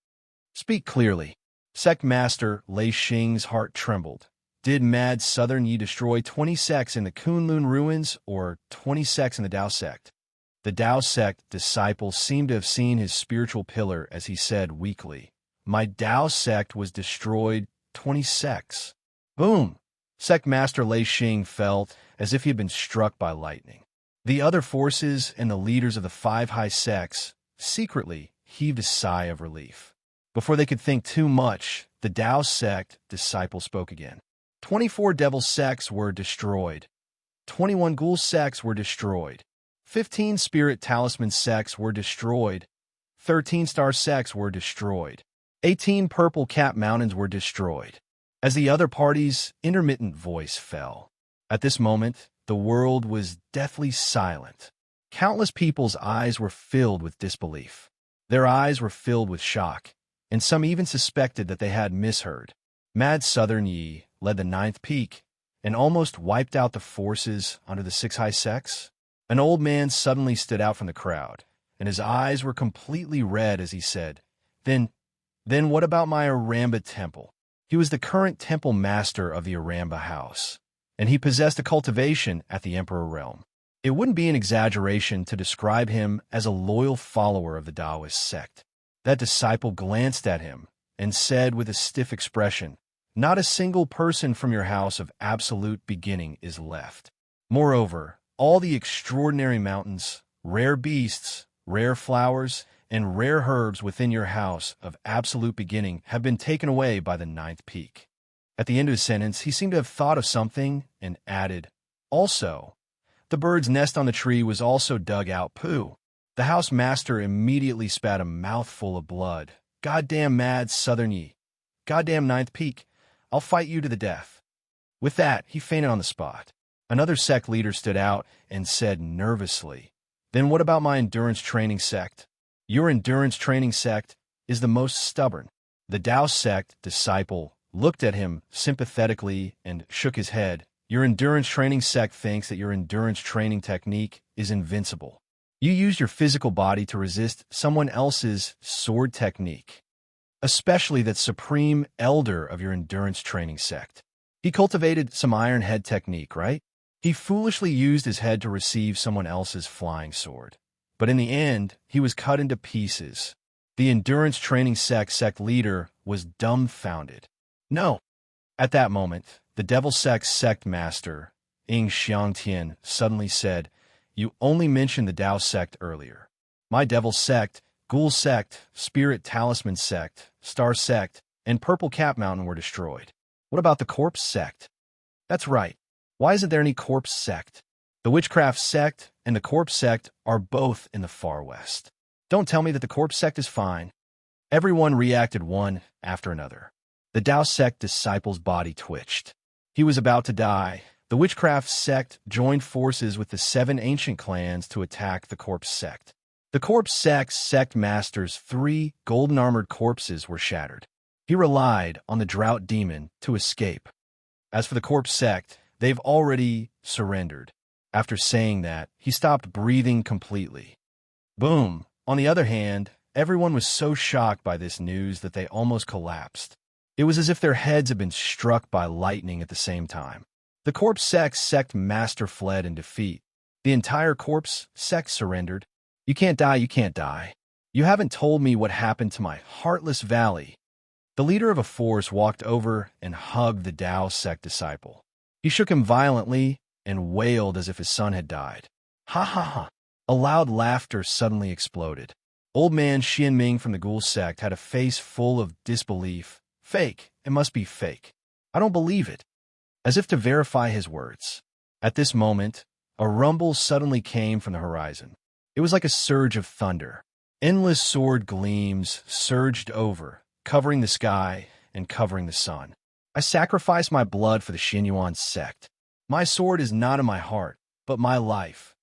Speak clearly. Sect Master Lei Xing's heart trembled. Did Mad Southern Yi destroy 20 sects in the Kunlun ruins or 20 sects in the Tao sect? The Tao sect disciple seemed to have seen his spiritual pillar as he said weakly, My Tao sect was destroyed 20 sects. Boom! Sect Master Lei Xing felt as if he had been struck by lightning. The other forces and the leaders of the 5 high sects secretly heaved a sigh of relief. Before they could think too much, the Tao sect disciple spoke again. 24 devil sects were destroyed. 21 ghoul sects were destroyed. 15 spirit talisman sects were destroyed. 13 star sects were destroyed. 18 purple cap mountains were destroyed. As the other party's intermittent voice fell. At this moment, the world was deathly silent. Countless people's eyes were filled with disbelief. Their eyes were filled with shock, and some even suspected that they had misheard. Mad Southern Yi led the 9th peak and almost wiped out the forces under the 6 high sects. An old man suddenly stood out from the crowd, and his eyes were completely red as he said, Then what about my Aramba temple? He was the current temple master of the Aramba house, and he possessed a cultivation at the Emperor realm. It wouldn't be an exaggeration to describe him as a loyal follower of the Taoist sect. That disciple glanced at him and said with a stiff expression, Not a single person from your house of absolute beginning is left. Moreover, all the extraordinary mountains, rare beasts, rare flowers, and rare herbs within your house of absolute beginning have been taken away by the 9th peak. At the end of his sentence, he seemed to have thought of something and added, Also, the bird's nest on the tree was also dug out poo. The house master immediately spat a mouthful of blood. Goddamn Mad Southern Yi. Goddamn 9th peak. I'll fight you to the death. With that, he fainted on the spot. Another sect leader stood out and said nervously, Then what about my endurance training sect? Your endurance training sect is the most stubborn. The Tao sect disciple looked at him sympathetically and shook his head. Your endurance training sect thinks that your endurance training technique is invincible. You use your physical body to resist someone else's sword technique, especially that supreme elder of your endurance training sect. He cultivated some iron head technique, right? He foolishly used his head to receive someone else's flying sword. But in the end, he was cut into pieces. The endurance training sect leader was dumbfounded. No. At that moment, the devil sect master, Ying Xiangtian, suddenly said, You only mentioned the Tao sect earlier. My devil sect, ghoul sect, spirit talisman sect, star sect, and purple cap mountain were destroyed. What about the corpse sect? That's right. Why isn't there any corpse sect? The witchcraft sect and the corpse sect are both in the far west. Don't tell me that the corpse sect is fine. Everyone reacted one after another. The Tao sect disciple's body twitched. He was about to die. The witchcraft sect joined forces with the 7 ancient clans to attack the corpse sect. The corpse sect master's 3 golden-armored corpses were shattered. He relied on the drought demon to escape. As for the corpse sect, they've already surrendered. After saying that, he stopped breathing completely. Boom! On the other hand, everyone was so shocked by this news that they almost collapsed. It was as if their heads had been struck by lightning at the same time. The corpse sect master fled in defeat. The entire corpse sect surrendered. You can't die, you can't die. You haven't told me what happened to my heartless valley. The leader of a force walked over and hugged the Tao sect disciple. He shook him violently and wailed as if his son had died. Ha ha ha! A loud laughter suddenly exploded. Old man Xian Ming from the ghoul sect had a face full of disbelief. Fake. It must be fake. I don't believe it. As if to verify his words. At this moment, a rumble suddenly came from the horizon. It was like a surge of thunder. Endless sword gleams surged over, covering the sky and covering the sun. I sacrifice my blood for the Xinyuan sect. My sword is not in my heart, but my life.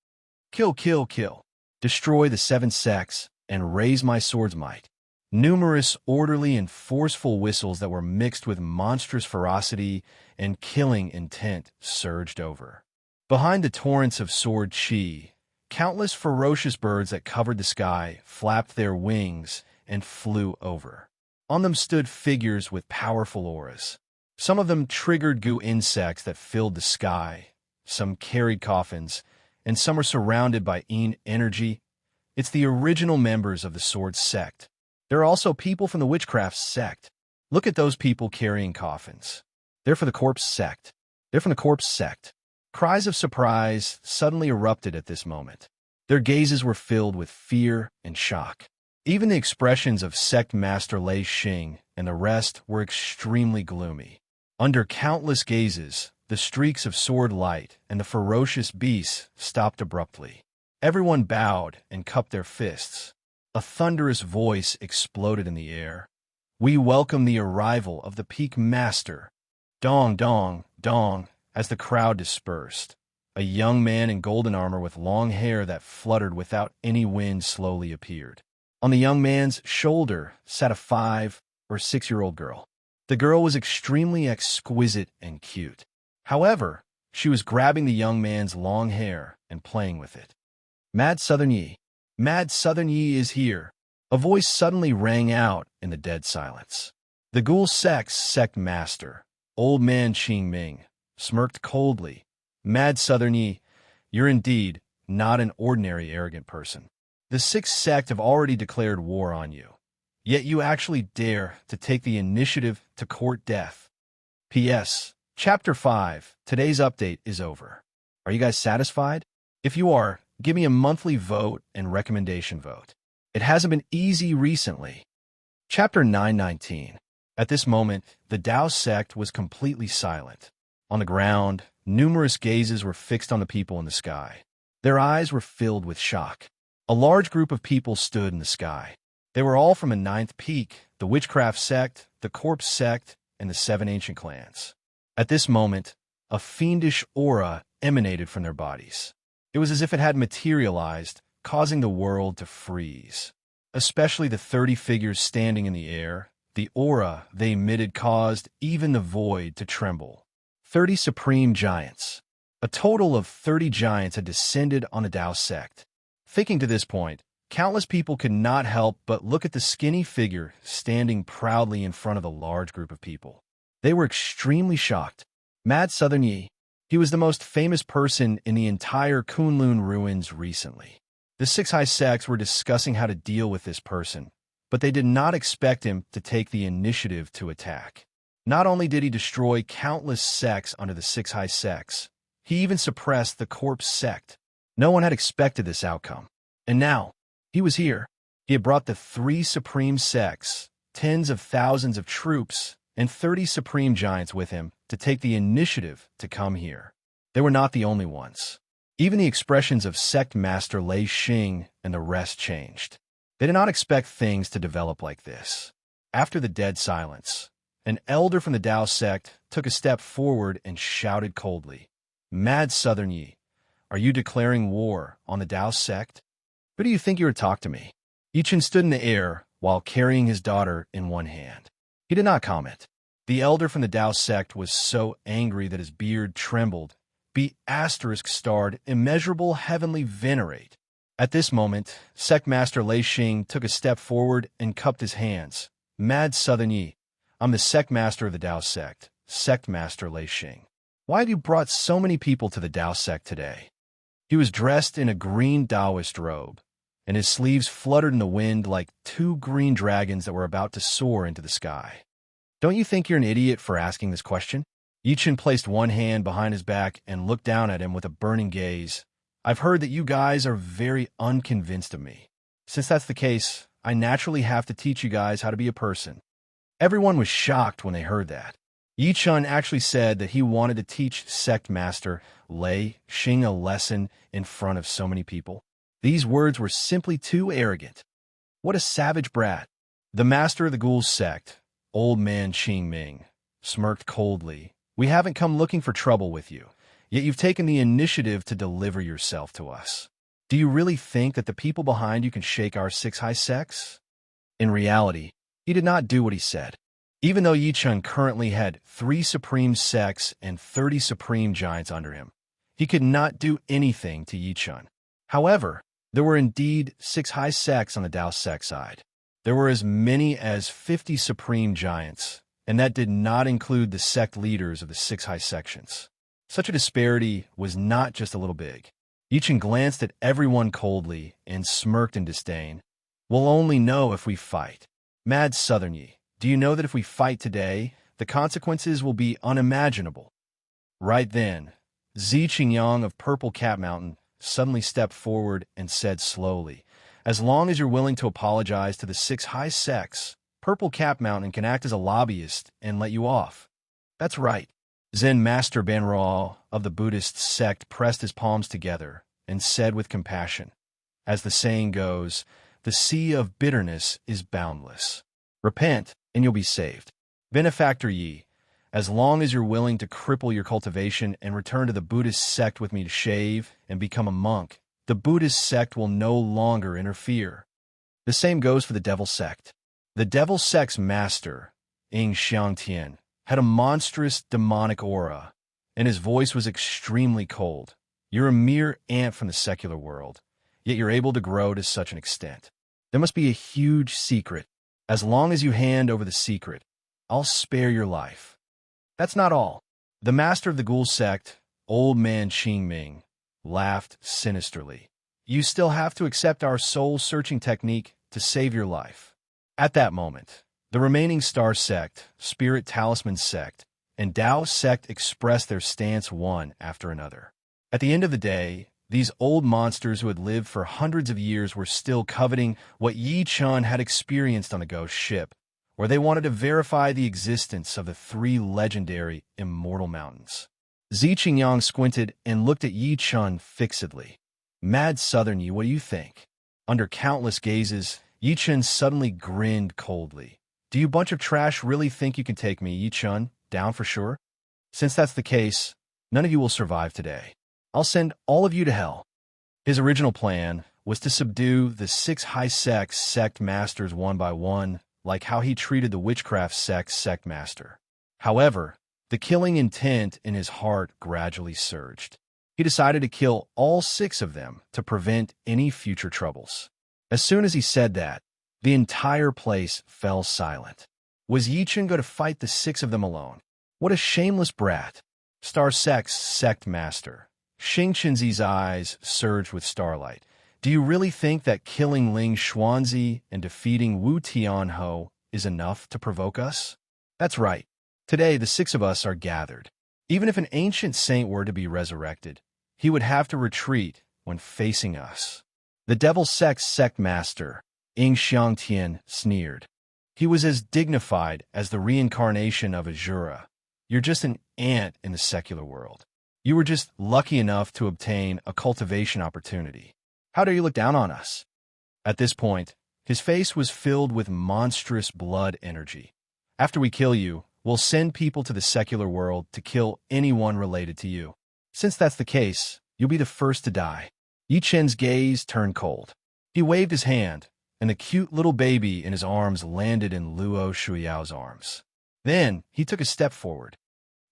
Kill, kill, kill. Destroy the 7 sects and raise my sword's might. Numerous orderly and forceful whistles that were mixed with monstrous ferocity and killing intent surged over. Behind the torrents of sword chi, countless ferocious birds that covered the sky flapped their wings and flew over. On them stood figures with powerful auras. Some of them triggered goo insects that filled the sky, some carried coffins, and some were surrounded by energy. It's the original members of the sword sect. There are also people from the witchcraft sect. Look at those people carrying coffins. They're for the corpse sect. They're from the corpse sect. Cries of surprise suddenly erupted at this moment. Their gazes were filled with fear and shock. Even the expressions of sect master Lei Xing and the rest were extremely gloomy. Under countless gazes, the streaks of sword light and the ferocious beasts stopped abruptly. Everyone bowed and cupped their fists. A thunderous voice exploded in the air. We welcome the arrival of the Peak Master. Dong, dong, dong, as the crowd dispersed. A young man in golden armor with long hair that fluttered without any wind slowly appeared. On the young man's shoulder sat a 5 or 6-year-old girl. The girl was extremely exquisite and cute. However, she was grabbing the young man's long hair and playing with it. Mad Southern Yi. Mad Southern Yi is here. A voice suddenly rang out in the dead silence. The ghoul sect's sect master, old man Qing Ming, smirked coldly. Mad Southern Yi, you're indeed not an ordinary arrogant person. The 6th sect have already declared war on you. Yet you actually dare to take the initiative to court death. P.S. Chapter 5. Today's update is over. Are you guys satisfied? If you are, give me a monthly vote and recommendation vote. It hasn't been easy recently. Chapter 919. At this moment, the Tao sect was completely silent. On the ground, numerous gazes were fixed on the people in the sky. Their eyes were filled with shock. A large group of people stood in the sky. They were all from the 9th peak, the witchcraft sect, the corpse sect, and the 7 ancient clans. At this moment, a fiendish aura emanated from their bodies. It was as if it had materialized, causing the world to freeze. Especially the 30 figures standing in the air, the aura they emitted caused even the void to tremble. 30 supreme giants. A total of 30 giants had descended on the Tao sect. Thinking to this point, countless people could not help but look at the skinny figure standing proudly in front of the large group of people. They were extremely shocked. Mad Southern Yi. He was the most famous person in the entire Kunlun ruins recently. The 6 high sects were discussing how to deal with this person, but they did not expect him to take the initiative to attack. Not only did he destroy countless sects under the 6 high sects, he even suppressed the corpse sect. No one had expected this outcome. And now, he was here. He had brought the 3 supreme sects, tens of thousands of troops, and 30 supreme giants with him to take the initiative to come here. They were not the only ones. Even the expressions of sect master Lei Xing and the rest changed. They did not expect things to develop like this. After the dead silence, an elder from the Tao sect took a step forward and shouted coldly, Mad Southern Yi, are you declaring war on the Tao sect? Who do you think you are talking to me? Yichen stood in the air while carrying his daughter in one hand. He did not comment. The elder from the Tao sect was so angry that his beard trembled. Be asterisk starred immeasurable heavenly venerate. At this moment, sect master Lei Xing took a step forward and cupped his hands. Mad Southern Yi, I'm the sect master of the Tao sect, sect master Lei Xing. Why have you brought so many people to the Tao sect today? He was dressed in a green Taoist robe, and his sleeves fluttered in the wind like 2 green dragons that were about to soar into the sky. Don't you think you're an idiot for asking this question? Yi Chen placed one hand behind his back and looked down at him with a burning gaze. I've heard that you guys are very unconvinced of me. Since that's the case, I naturally have to teach you guys how to be a person. Everyone was shocked when they heard that. Yi Chen actually said that he wanted to teach sect master Lei Xing a lesson in front of so many people. These words were simply too arrogant. What a savage brat. The master of the ghoul sect, old man Qing Ming, smirked coldly. We haven't come looking for trouble with you, yet you've taken the initiative to deliver yourself to us. Do you really think that the people behind you can shake our 6 high sects? In reality, he did not do what he said. Even though Yi Chen currently had 3 supreme sects and 30 supreme giants under him, he could not do anything to Yi Chen. However, there were indeed 6 high sects on the Dao sect side. There were as many as 50 supreme giants, and that did not include the sect leaders of the 6 high sections. Such a disparity was not just a little big. Yi Chen glanced at everyone coldly and smirked in disdain. We'll only know if we fight. Mad Southern Yi, do you know that if we fight today, the consequences will be unimaginable? Right then, Zi Qingyang of Purple Cat Mountain suddenly stepped forward and said slowly, as long as you're willing to apologize to the 6 high sects, Purple Cap Mountain can act as a lobbyist and let you off. That's right. Zen Master Banrao of the Buddhist sect pressed his palms together and said with compassion, as the saying goes, the sea of bitterness is boundless. Repent, and you'll be saved. Benefactor Yi, as long as you're willing to cripple your cultivation and return to the Buddhist sect with me to shave and become a monk, the Buddhist sect will no longer interfere. The same goes for the Devil sect. The Devil sect's master, Ying Xiangtian, had a monstrous demonic aura, and his voice was extremely cold. You're a mere ant from the secular world, yet you're able to grow to such an extent. There must be a huge secret. As long as you hand over the secret, I'll spare your life. That's not all. The master of the ghoul sect, old man Qing Ming, laughed sinisterly. You still have to accept our soul-searching technique to save your life. At that moment, the remaining Star Sect, Spirit Talisman Sect, and Dao Sect expressed their stance one after another. At the end of the day, these old monsters who had lived for hundreds of years were still coveting what Yi Chen had experienced on the ghost ship, where they wanted to verify the existence of the 3 legendary immortal mountains. Zi Qingyang squinted and looked at Yi Chen fixedly. Mad Southern Yi, what do you think? Under countless gazes, Yi Chen suddenly grinned coldly. Do you bunch of trash really think you can take me, Yi Chen, down for sure? Since that's the case, none of you will survive today. I'll send all of you to hell. His original plan was to subdue the 6 high sects sect masters one by one, like how he treated the witchcraft sect master. However, the killing intent in his heart gradually surged. He decided to kill all 6 of them to prevent any future troubles. As soon as he said that, the entire place fell silent. Was Yi Chen going to fight the 6 of them alone? What a shameless brat. Star Sect's sect master. Xing Chenzi's eyes surged with starlight. Do you really think that killing Ling Xuanzi and defeating Wu Tianhou is enough to provoke us? That's right. Today, the 6 of us are gathered. Even if an ancient saint were to be resurrected, he would have to retreat when facing us. The Devil Sect's sect master, Ying Xiangtian, sneered. He was as dignified as the reincarnation of Azura. You're just an ant in the secular world. You were just lucky enough to obtain a cultivation opportunity. How dare you look down on us? At this point, his face was filled with monstrous blood energy. After we kill you, we'll send people to the secular world to kill anyone related to you. Since that's the case, you'll be the first to die. Yi Chen's gaze turned cold. He waved his hand, and the cute little baby in his arms landed in Luo Shuyao's arms. Then he took a step forward.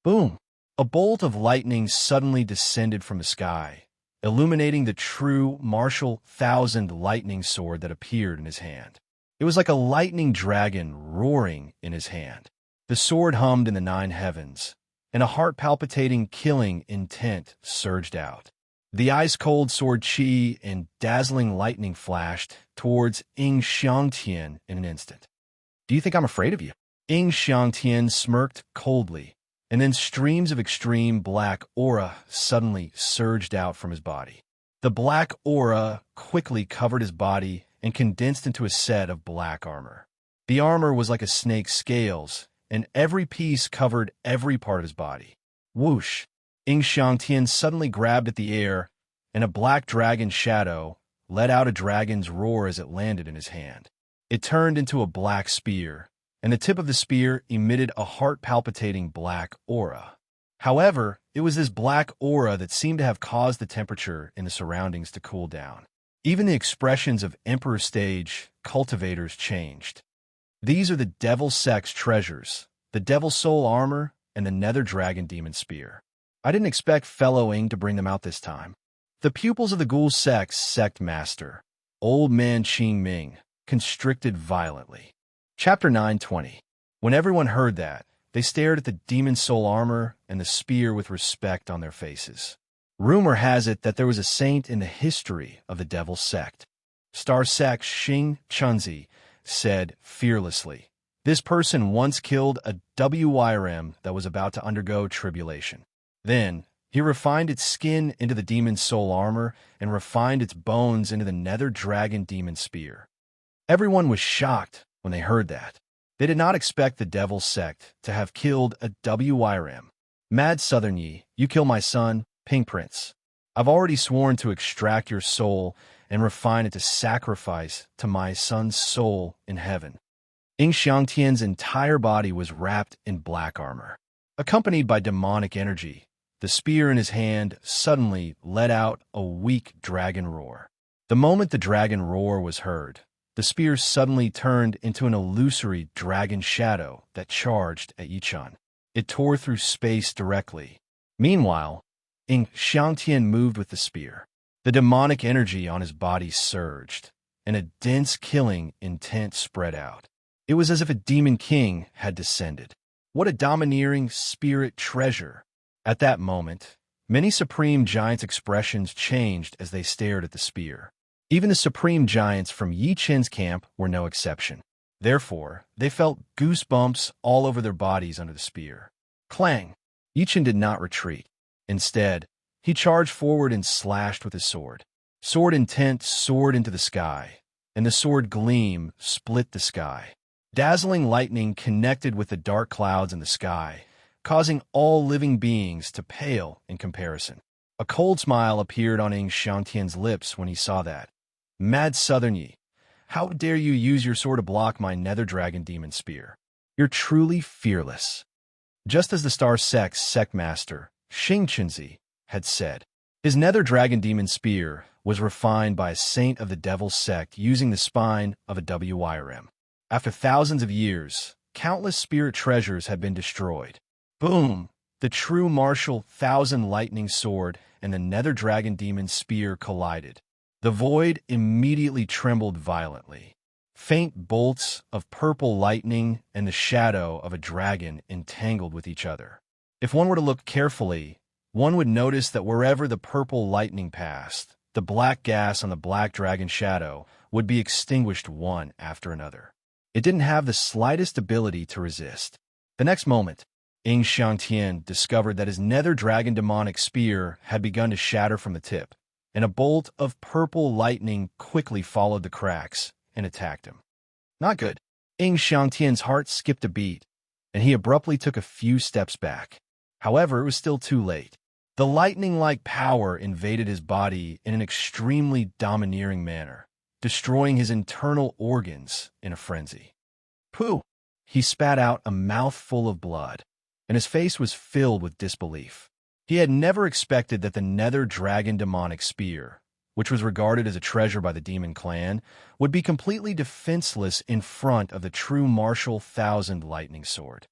Boom! A bolt of lightning suddenly descended from the sky, illuminating the true martial 1,000 lightning sword that appeared in his hand. It was like a lightning dragon roaring in his hand. The sword hummed in the 9 heavens, and a heart-palpitating killing intent surged out. The ice-cold sword chi and dazzling lightning flashed towards Ying Xiangtian in an instant. Do you think I'm afraid of you? Ying Xiangtian smirked coldly. and then streams of extreme black aura suddenly surged out from his body. The black aura quickly covered his body and condensed into a set of black armor. The armor was like a snake's scales, and every piece covered every part of his body. Whoosh! Ying Xiangtian suddenly grabbed at the air, and a black dragon shadow let out a dragon's roar as it landed in his hand. It turned into a black spear, and the tip of the spear emitted a heart-palpitating black aura. However, it was this black aura that seemed to have caused the temperature in the surroundings to cool down. Even the expressions of Emperor Stage cultivators changed. These are the Devil Sect's treasures, the Devil Soul armor, and the Nether Dragon Demon Spear. I didn't expect fellow Ying to bring them out this time. The pupils of the Ghoul Sect's sect master, Old Man Qing Ming, constricted violently. Chapter 9:20. When everyone heard that, they stared at the Demon Soul armor and the spear with respect on their faces. Rumor has it that there was a saint in the history of the Devil Sect. Star Sect Xing Chunzi said fearlessly, "This person once killed a WYRM that was about to undergo tribulation. Then, he refined its skin into the Demon Soul armor and refined its bones into the Nether Dragon Demon Spear." Everyone was shocked when they heard that. They did not expect the Devil Sect to have killed a WYRM. Mad Southern Yi, you kill my son, Pink Prince. I've already sworn to extract your soul and refine it to sacrifice to my son's soul in heaven. Ying Xiangtian's entire body was wrapped in black armor. Accompanied by demonic energy, the spear in his hand suddenly let out a weak dragon roar. The moment the dragon roar was heard, the spear suddenly turned into an illusory dragon shadow that charged at Yichun. It tore through space directly. Meanwhile, Ying Xiangtian moved with the spear. The demonic energy on his body surged, and a dense killing intent spread out. It was as if a demon king had descended. What a domineering spirit treasure! At that moment, many Supreme Giants' expressions changed as they stared at the spear. Even the Supreme Giants from Yi Chen's camp were no exception. Therefore, they felt goosebumps all over their bodies under the spear. Clang! Yi Chen did not retreat. Instead, he charged forward and slashed with his sword. Sword intent soared into the sky, and the sword gleam split the sky. Dazzling lightning connected with the dark clouds in the sky, causing all living beings to pale in comparison. A cold smile appeared on Ying Xiangtian's lips when he saw that. Mad Southern Yi, how dare you use your sword to block my Nether Dragon Demon Spear? You're truly fearless. Just as the Star Sect's sect master, Xing Chunzi, had said, his Nether Dragon Demon Spear was refined by a saint of the Devil Sect using the spine of a WYRM. After thousands of years, countless spirit treasures had been destroyed. Boom! The true martial Thousand Lightning Sword and the Nether Dragon Demon Spear collided. The void immediately trembled violently. Faint bolts of purple lightning and the shadow of a dragon entangled with each other. If one were to look carefully, one would notice that wherever the purple lightning passed, the black gas on the black dragon shadow would be extinguished one after another. It didn't have the slightest ability to resist. The next moment, Ying Xiangtian discovered that his Nether Dragon Demonic Spear had begun to shatter from the tip, and a bolt of purple lightning quickly followed the cracks and attacked him. Not good. Ying Xiangtian's heart skipped a beat, and he abruptly took a few steps back. However, it was still too late. The lightning-like power invaded his body in an extremely domineering manner, destroying his internal organs in a frenzy. Pooh! He spat out a mouthful of blood, and his face was filled with disbelief. He had never expected that the Nether Dragon Demonic Spear, which was regarded as a treasure by the Demon Clan, would be completely defenseless in front of the true martial Thousand Lightning Sword.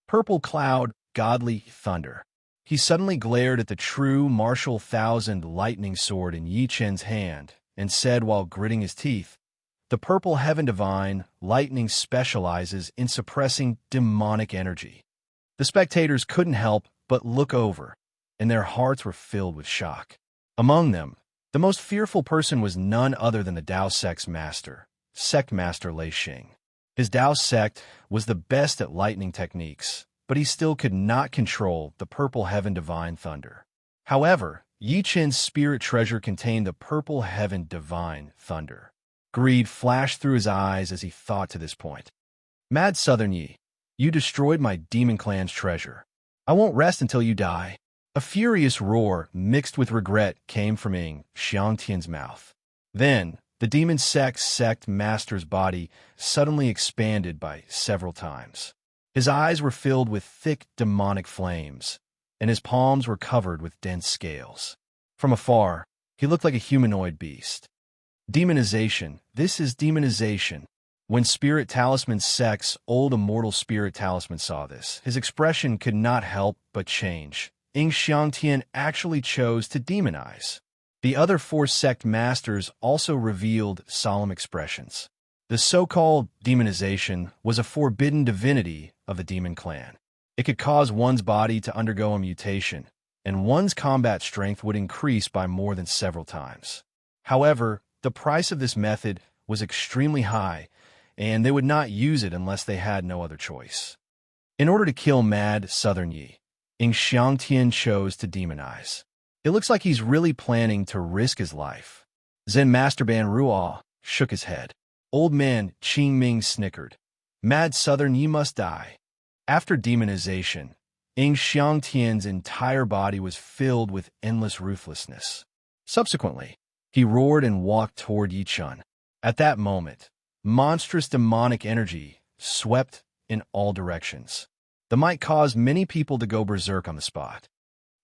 Purple Cloud, Godly Thunder. He suddenly glared at the true martial Thousand Lightning Sword in Yi Chen's hand and said while gritting his teeth, "The Purple Heaven Divine Lightning specializes in suppressing demonic energy." The spectators couldn't help but look over, and their hearts were filled with shock. Among them, the most fearful person was none other than the Dao Sect's master, Sect Master Lei Xing. His Dao Sect was the best at lightning techniques, but he still could not control the purple heaven divine thunder. However, Yi Chen's spirit treasure contained the purple heaven divine thunder. Greed flashed through his eyes as he thought to this point. Mad Southern Yi, you destroyed my demon clan's treasure. I won't rest until you die. A furious roar mixed with regret came from Ying Xiangtian's mouth. Then, the demon sect master's body suddenly expanded by several times. His eyes were filled with thick demonic flames, and his palms were covered with dense scales. From afar, he looked like a humanoid beast. Demonization. This is demonization. When Spirit Talisman Sect's old immortal Spirit Talisman saw this, his expression could not help but change. Ying Xiangtian actually chose to demonize. The other 4 sect masters also revealed solemn expressions. The so-called demonization was a forbidden divinity of the demon clan. It could cause one's body to undergo a mutation, and one's combat strength would increase by more than several times. However, the price of this method was extremely high, and they would not use it unless they had no other choice. In order to kill Mad Southern Yi, Ying Xiangtian chose to demonize. It looks like he's really planning to risk his life. Zen Master Ban Ruo shook his head. Old man Qing Ming snickered. Mad Southern Yi must die. After demonization, Ying Xiangtian's entire body was filled with endless ruthlessness. Subsequently, he roared and walked toward Yi Chun. At that moment, monstrous demonic energy swept in all directions. The might caused many people to go berserk on the spot.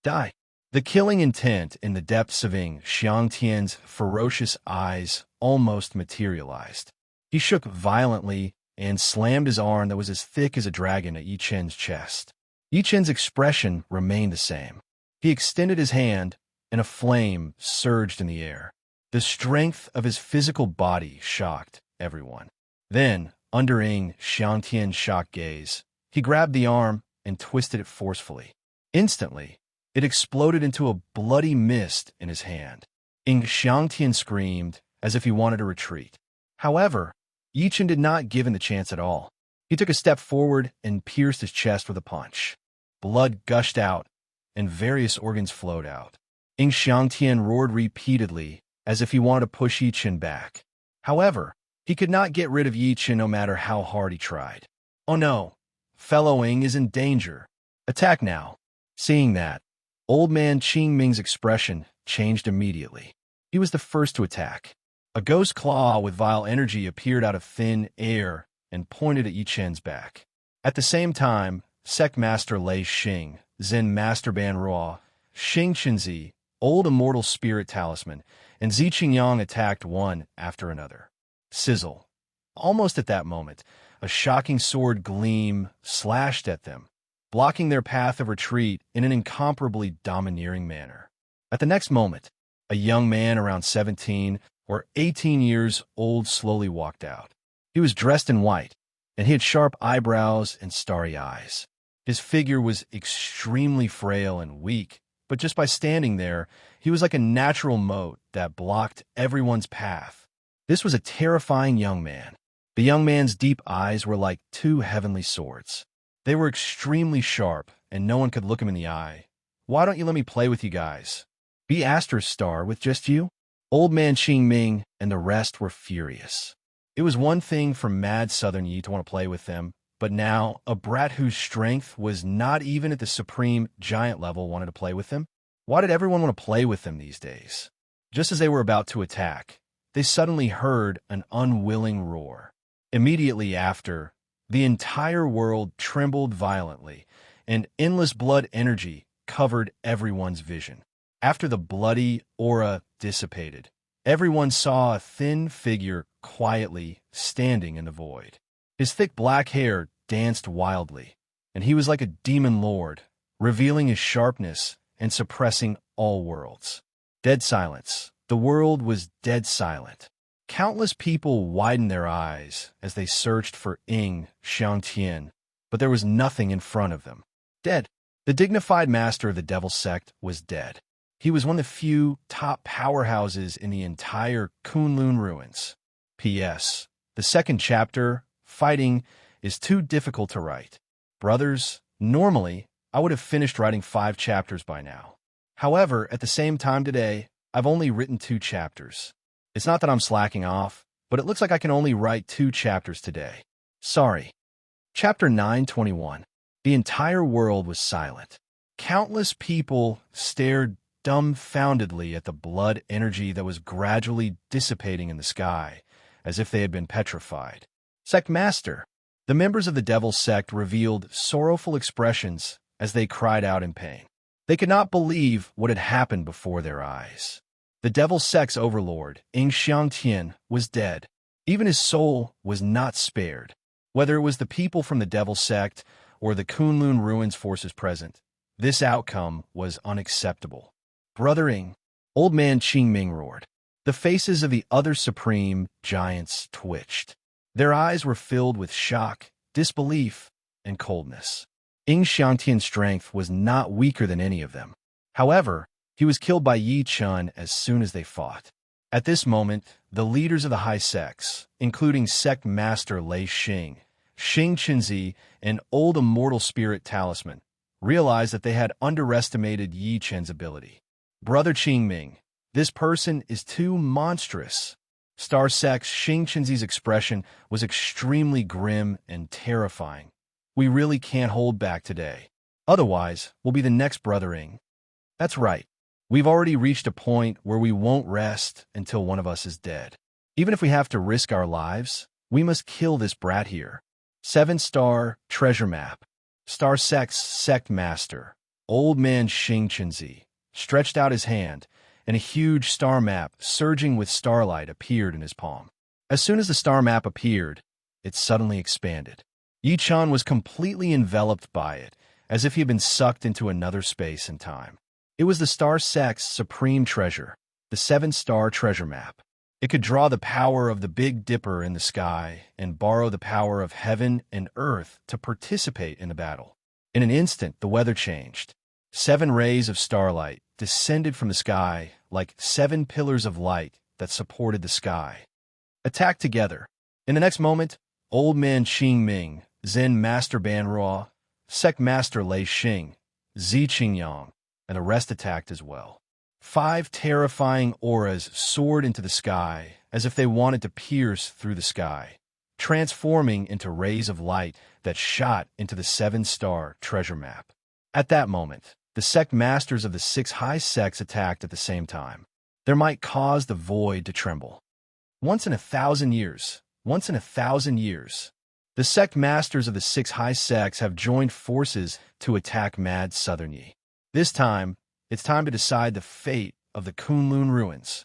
Die. The killing intent in the depths of Ying Xiangtian's ferocious eyes almost materialized. He shook violently and slammed his arm that was as thick as a dragon at Yi Chen's chest. Yi Chen's expression remained the same. He extended his hand, and a flame surged in the air. The strength of his physical body shocked everyone. Then, under Ying Xiangtian's shocked gaze, he grabbed the arm and twisted it forcefully. Instantly, it exploded into a bloody mist in his hand. Ying Xiangtian screamed as if he wanted to retreat. However, Yi Chen did not give him the chance at all. He took a step forward and pierced his chest with a punch. Blood gushed out, and various organs flowed out. Ying Xiangtian roared repeatedly as if he wanted to push Yi Chen back. However, he could not get rid of Yi Chen no matter how hard he tried. Oh no, fellow Ying is in danger. Attack now. Seeing that, Old man Qing Ming's expression changed immediately. He was the first to attack. A ghost claw with vile energy appeared out of thin air and pointed at Yi Chen's back. At the same time, Sect Master Lei Xing, Zen Master Ban Ruo, Xing Chenzi, Old Immortal Spirit Talisman, and Zi Qingyang attacked one after another. Sizzle. Almost at that moment, a shocking sword gleam slashed at them, blocking their path of retreat in an incomparably domineering manner. At the next moment, a young man around 17 or 18 years old slowly walked out. He was dressed in white, and he had sharp eyebrows and starry eyes. His figure was extremely frail and weak, but just by standing there, he was like a natural moat that blocked everyone's path. This was a terrifying young man. The young man's deep eyes were like 2 heavenly swords. They were extremely sharp, and no one could look him in the eye. Why don't you let me play with you guys? Be Astor's star with just you? Old man Qing Ming and the rest were furious. It was one thing for Mad Southern Yi to want to play with them, but now a brat whose strength was not even at the supreme giant level wanted to play with them? Why did everyone want to play with them these days? Just as they were about to attack, they suddenly heard an unwilling roar. Immediately after, the entire world trembled violently, and endless blood energy covered everyone's vision. After the bloody aura dissipated, everyone saw a thin figure quietly standing in the void. His thick black hair danced wildly, and he was like a demon lord, revealing his sharpness and suppressing all worlds. Dead silence. The world was dead silent. Countless people widened their eyes as they searched for Ying Xiangtian, but there was nothing in front of them. Dead. The dignified master of the Devil Sect was dead. He was one of the few top powerhouses in the entire Kunlun ruins. P.S. The second chapter, Fighting, is too difficult to write. Brothers, Normally, I would have finished writing 5 chapters by now. However, at the same time today, I've only written 2 chapters. It's not that I'm slacking off, but it looks like I can only write 2 chapters today. Sorry. Chapter 921. The entire world was silent. Countless people stared dumbfoundedly at the blood energy that was gradually dissipating in the sky, as if they had been petrified. Sect Master. The members of the Devil's Sect revealed sorrowful expressions as they cried out in pain. They could not believe what had happened before their eyes. The Devil's Sect's overlord, enchantment, was dead. Even his soul was not spared. Whether it was the people from the Devil's Sect or the Kunlun Ruins forces present, this outcome was unacceptable. Brother Ing, Old Man Qingming roared. The faces of the other supreme giants twitched. Their eyes were filled with shock, disbelief, and coldness. Ing Xiangtian's strength was not weaker than any of them. However, he was killed by Yi Chun as soon as they fought. At this moment, the leaders of the high sects, including Sect Master Lei Xing, Xing Qinzi, and Old Immortal Spirit Talisman, realized that they had underestimated Yi Chen's ability. Brother Qingming, this person is too monstrous. Star Sect's Xing Qinzi's expression was extremely grim and terrifying. We really can't hold back today. Otherwise, we'll be the next Brother Ing. That's right. We've already reached a point where we won't rest until one of us is dead. Even if we have to risk our lives, we must kill this brat here. 7-star treasure map. Star Sect's Sect Master, Old Man Xing Qinzi, stretched out his hand, and a huge star map surging with starlight appeared in his palm. As soon as the star map appeared, it suddenly expanded. Yi Chun was completely enveloped by it, as if he had been sucked into another space and time. It was the Star Sect's supreme treasure, the 7-star treasure map. It could draw the power of the Big Dipper in the sky and borrow the power of heaven and earth to participate in the battle. In an instant, the weather changed. 7 rays of starlight descended from the sky like 7 pillars of light that supported the sky. Attacked together. In the next moment, Old Man Qingming, Zen Master Banruo, Sect Master Lei Xing, Zi Qingyang, and the rest attacked as well. 5 terrifying auras soared into the sky as if they wanted to pierce through the sky, transforming into rays of light that shot into the 7-star treasure map. At that moment, the sect masters of the 6 high sects attacked at the same time. Their might caused the void to tremble. Once in 1,000 years, the sect masters of the 6 high sects have joined forces to attack Mad Southern Yi. This time, it's time to decide the fate of the Kunlun Ruins.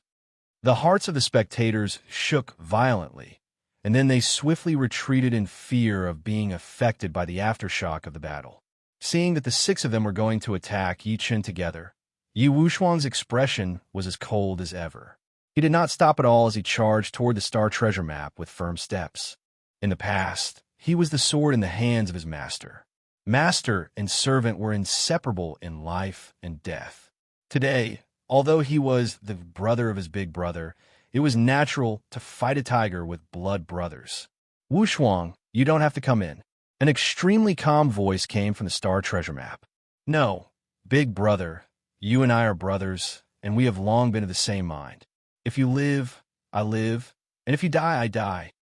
The hearts of the spectators shook violently, and then they swiftly retreated in fear of being affected by the aftershock of the battle. Seeing that the 6 of them were going to attack Yi Chen together, Yi Wuxuan's expression was as cold as ever. He did not stop at all as he charged toward the star treasure map with firm steps. In the past, he was the sword in the hands of his master. Master and servant were inseparable in life and death. Today, although he was the brother of his big brother, it was natural to fight a tiger with blood brothers. Wuxuang, you don't have to come in. An extremely calm voice came from the star treasure map. No, big brother, you and I are brothers, and we have long been of the same mind. If you live, I live, and if you die, I die.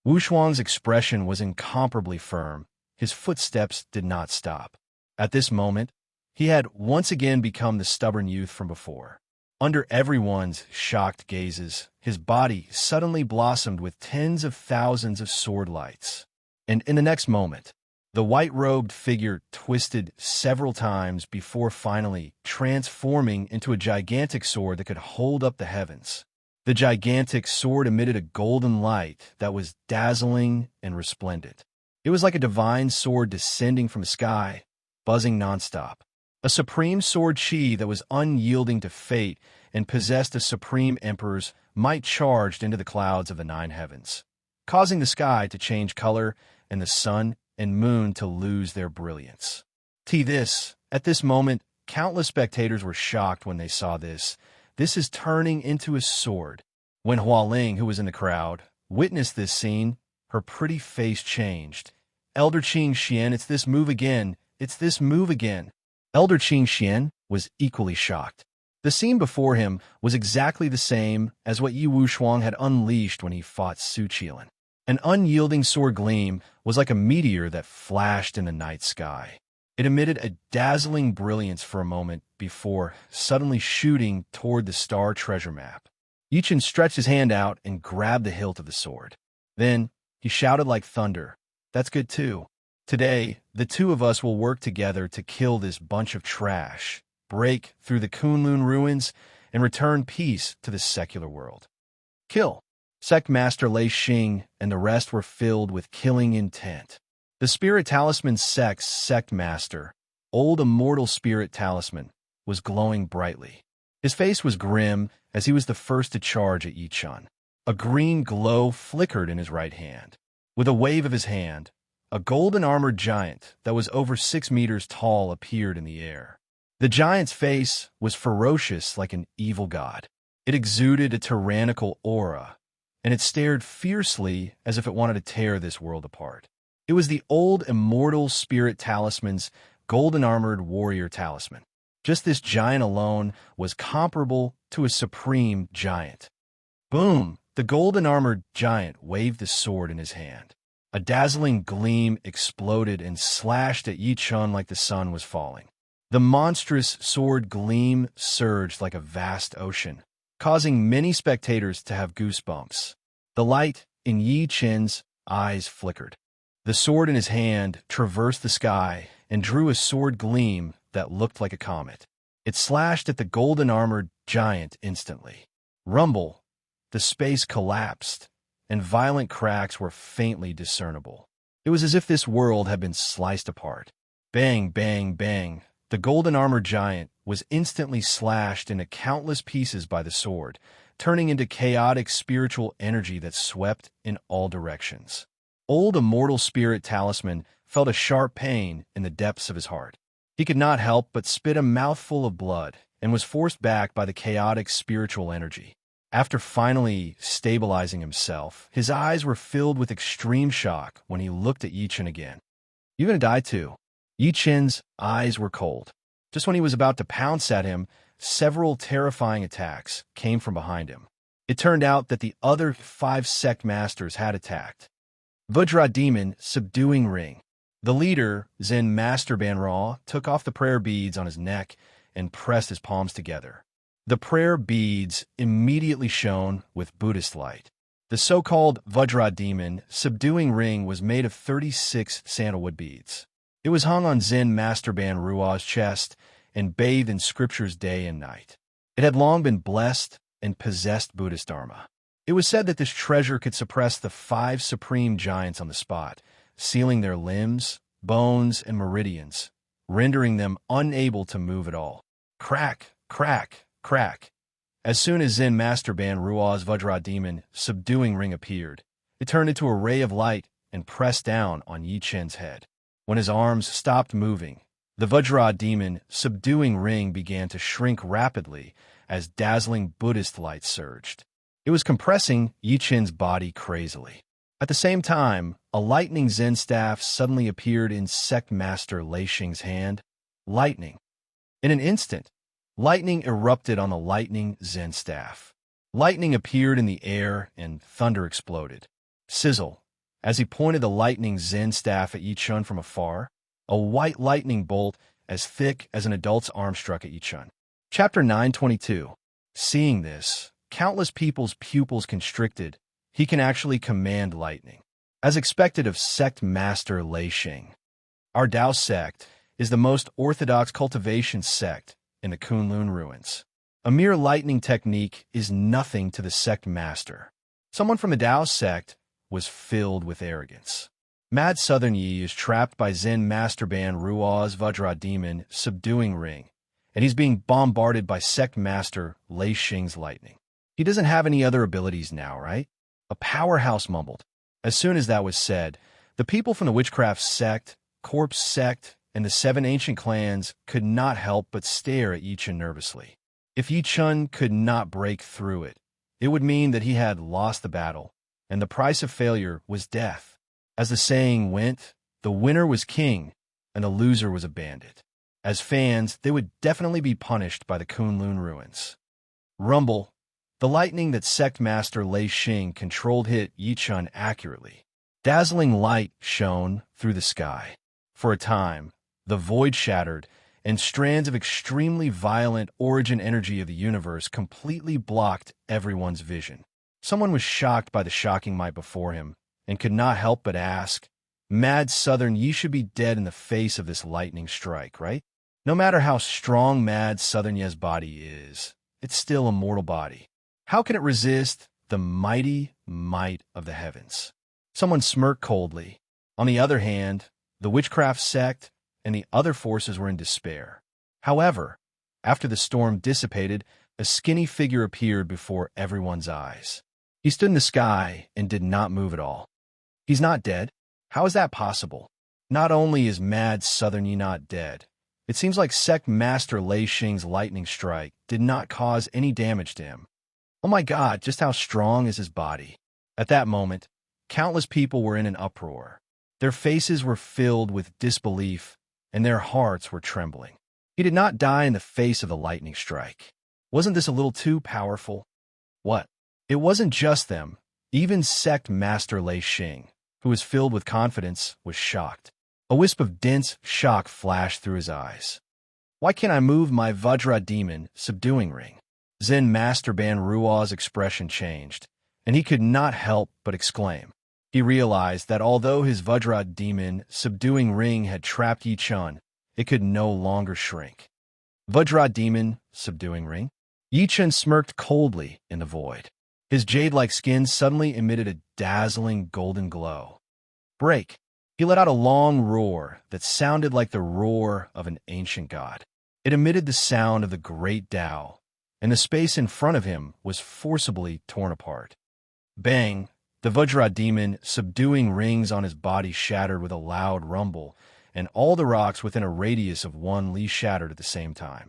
Wuxuang's expression was incomparably firm. His footsteps did not stop. At this moment, he had once again become the stubborn youth from before. Under everyone's shocked gazes, his body suddenly blossomed with tens of thousands of sword lights. And in the next moment, the white-robed figure twisted several times before finally transforming into a gigantic sword that could hold up the heavens. The gigantic sword emitted a golden light that was dazzling and resplendent. It was like a divine sword descending from the sky, buzzing nonstop. A supreme sword chi that was unyielding to fate and possessed a supreme emperor's might charged into the clouds of the 9 heavens, causing the sky to change color and the sun and moon to lose their brilliance. At this moment, countless spectators were shocked when they saw this. This is turning into a sword. When Hualing, who was in the crowd, witnessed this scene, her pretty face changed. Elder Qing Xian, it's this move again. it's this move again." Elder Qing Xian was equally shocked. The scene before him was exactly the same as what Yi Wushuang had unleashed when he fought Su Qilan. An unyielding sword gleam was like a meteor that flashed in the night sky. It emitted a dazzling brilliance for a moment before suddenly shooting toward the star treasure map. Yi Chen stretched his hand out and grabbed the hilt of the sword. Then he shouted like thunder, "That's good too. Today, the two of us will work together to kill this bunch of trash, break through the Kunlun ruins, and return peace to the secular world." Kill. Sect Master Lei Xing and the rest were filled with killing intent. The Spirit Talisman Sect's Sect Master, Old Immortal Spirit Talisman, was glowing brightly. His face was grim as he was the first to charge at Yi Chen. A green glow flickered in his right hand. With a wave of his hand, a golden-armored giant that was over 6 meters tall appeared in the air. The giant's face was ferocious like an evil god. It exuded a tyrannical aura, and it stared fiercely as if it wanted to tear this world apart. It was the Old Immortal Spirit Talisman's golden-armored warrior talisman. Just this giant alone was comparable to a supreme giant. Boom! The golden-armored giant waved the sword in his hand. A dazzling gleam exploded and slashed at Yi Chen like the sun was falling. The monstrous sword gleam surged like a vast ocean, causing many spectators to have goosebumps. The light in Yi Chen's eyes flickered. The sword in his hand traversed the sky and drew a sword gleam that looked like a comet. It slashed at the golden-armored giant instantly. Rumble! The space collapsed, and violent cracks were faintly discernible. It was as if this world had been sliced apart. Bang, bang, bang. The golden-armored giant was instantly slashed into countless pieces by the sword, turning into chaotic spiritual energy that swept in all directions. Old Immortal Spirit Talisman felt a sharp pain in the depths of his heart. He could not help but spit a mouthful of blood and was forced back by the chaotic spiritual energy. After finally stabilizing himself, his eyes were filled with extreme shock when he looked at Yi Chen again. "You gonna die too?" Yi Chen's eyes were cold. Just when he was about to pounce at him, several terrifying attacks came from behind him. It turned out that the other 5 sect masters had attacked. Vajra Demon Subduing Ring. The leader, Zen Master Banra, took off the prayer beads on his neck and pressed his palms together. The prayer beads immediately shone with Buddhist light. The so-called Vajra Demon Subduing Ring was made of 36 sandalwood beads. It was hung on Zen Master Banrua's chest and bathed in scriptures day and night. It had long been blessed and possessed Buddhist Dharma. It was said that this treasure could suppress the 5 supreme giants on the spot, sealing their limbs, bones, and meridians, rendering them unable to move at all. Crack, crack, crack. As soon as Zen Master Banrua's Vajra Demon Subduing Ring appeared, it turned into a ray of light and pressed down on Yi Chen's head. When his arms stopped moving, the Vajra Demon Subduing Ring began to shrink rapidly as dazzling Buddhist light surged. It was compressing Yi Chen's body crazily. At the same time, a lightning Zen staff suddenly appeared in Sect Master Lei Xing's hand. Lightning. In an instant, lightning erupted on the lightning Zen staff. Lightning appeared in the air and thunder exploded. Sizzle. As he pointed the lightning Zen staff at Yi Chen from afar, a white lightning bolt as thick as an adult's arm struck at Yi Chen. Chapter 922. Seeing this, countless people's pupils constricted. He can actually command lightning. As expected of Sect Master Lei Xing. Our Dao sect is the most orthodox cultivation sect in the Kunlun ruins. A mere lightning technique is nothing to the sect master. Someone from the Dao sect was filled with arrogance. Mad Southern Yi is trapped by Zen Master Banrua's Vajra Demon Subduing Ring, and he's being bombarded by Sect Master Lei Xing's lightning. He doesn't have any other abilities now, right? A powerhouse mumbled. As soon as that was said, the people from the Witchcraft sect, Corpse sect, and the 7 ancient clans could not help but stare at Yi Chen nervously. If Yi Chen could not break through it, it would mean that he had lost the battle, and the price of failure was death. As the saying went, the winner was king, and the loser was a bandit. As fans, they would definitely be punished by the Kunlun ruins. Rumble. The lightning that Sect Master Lei Xing controlled hit Yichun accurately. Dazzling light shone through the sky. For a time, the void shattered, and strands of extremely violent origin energy of the universe completely blocked everyone's vision. Someone was shocked by the shocking might before him, and could not help but ask, "Mad Southern, ye should be dead in the face of this lightning strike, right?" No matter how strong Mad Southern Ye's body is, it's still a mortal body. How can it resist the mighty might of the heavens? Someone smirked coldly. On the other hand, the witchcraft sect and the other forces were in despair. However, after the storm dissipated, a skinny figure appeared before everyone's eyes. He stood in the sky and did not move at all. He's not dead? How is that possible? Not only is Mad Southern Yi not dead, it seems like Sect Master Lei Xing's lightning strike did not cause any damage to him. Oh my God, just how strong is his body? At that moment, countless people were in an uproar. Their faces were filled with disbelief, and their hearts were trembling. He did not die in the face of the lightning strike. Wasn't this a little too powerful? What? It wasn't just them. Even Sect Master Lei Xing, who was filled with confidence, was shocked. A wisp of dense shock flashed through his eyes. Why can't I move my Vajra Demon subduing ring? Zen Master Ban Ruo's expression changed, and he could not help but exclaim. He realized that although his Vajra Demon subduing ring had trapped Yichun, it could no longer shrink. Vajra Demon subduing ring? Yichun smirked coldly in the void. His jade-like skin suddenly emitted a dazzling golden glow. Break! He let out a long roar that sounded like the roar of an ancient god. It emitted the sound of the great Tao, and the space in front of him was forcibly torn apart. Bang! The Vajra Demon subduing rings on his body shattered with a loud rumble, and all the rocks within a radius of 1 li shattered at the same time.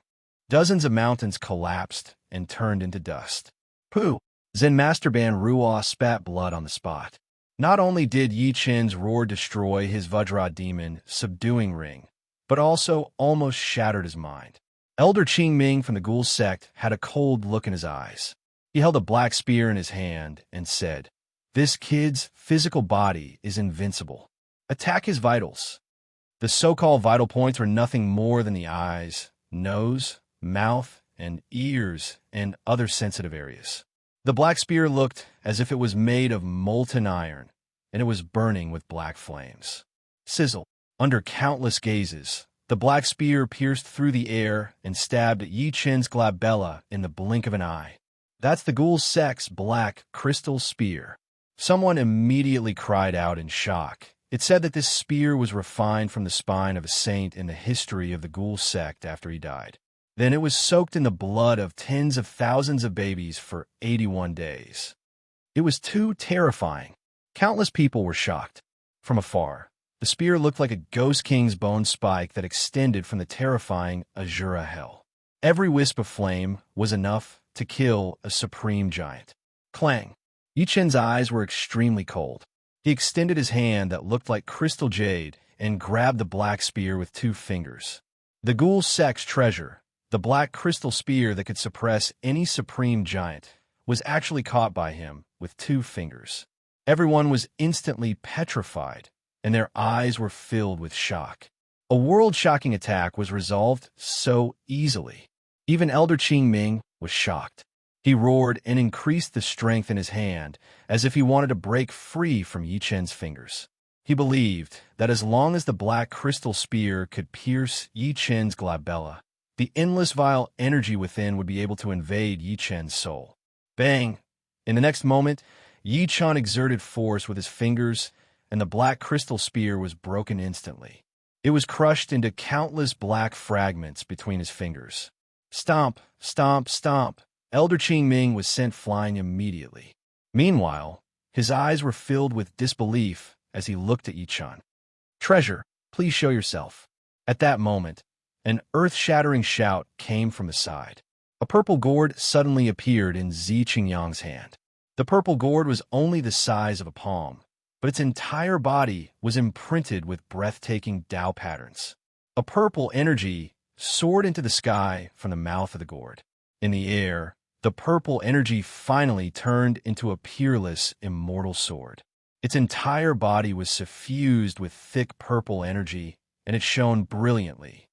Dozens of mountains collapsed and turned into dust. Pooh! Zen Master Ban Ruo spat blood on the spot. Not only did Yi Chen's roar destroy his Vajra Demon subduing ring, but also almost shattered his mind. Elder Qing Ming from the Ghoul sect had a cold look in his eyes. He held a black spear in his hand and said, "This kid's physical body is invincible. Attack his vitals." The so-called vital points were nothing more than the eyes, nose, mouth, and ears, and other sensitive areas. The black spear looked as if it was made of molten iron, and it was burning with black flames. Sizzle. Under countless gazes, the black spear pierced through the air and stabbed at Yi Chen's glabella in the blink of an eye. That's the Ghoul sect's black crystal spear. Someone immediately cried out in shock. It said that this spear was refined from the spine of a saint in the history of the Ghoul sect after he died. Then it was soaked in the blood of tens of thousands of babies for 81 days. It was too terrifying. Countless people were shocked. From afar, the spear looked like a ghost king's bone spike that extended from the terrifying Azura hell. Every wisp of flame was enough to kill a supreme giant. Clang! Yi Chen's eyes were extremely cold. He extended his hand that looked like crystal jade and grabbed the black spear with 2 fingers. The Ghoul sect's treasure, the black crystal spear that could suppress any supreme giant, was actually caught by him with 2 fingers. Everyone was instantly petrified, and their eyes were filled with shock. A world-shocking attack was resolved so easily. Even Elder Qing Ming was shocked. He roared and increased the strength in his hand, as if he wanted to break free from Yi Chen's fingers. He believed that as long as the black crystal spear could pierce Yi Chen's glabella, the endless vile energy within would be able to invade Yi Chen's soul. Bang! In the next moment, Yi Chen exerted force with his fingers, and the black crystal spear was broken instantly. It was crushed into countless black fragments between his fingers. Stomp, stomp, stomp. Elder Qing Ming was sent flying immediately. Meanwhile, his eyes were filled with disbelief as he looked at Yi Chen. "Treasure, please show yourself." At that moment, an earth-shattering shout came from the side. A purple gourd suddenly appeared in Zi Qingyang's hand. The purple gourd was only the size of a palm, but its entire body was imprinted with breathtaking Tao patterns. A purple energy soared into the sky from the mouth of the gourd. In the air, the purple energy finally turned into a peerless, immortal sword. Its entire body was suffused with thick purple energy, and it shone brilliantly.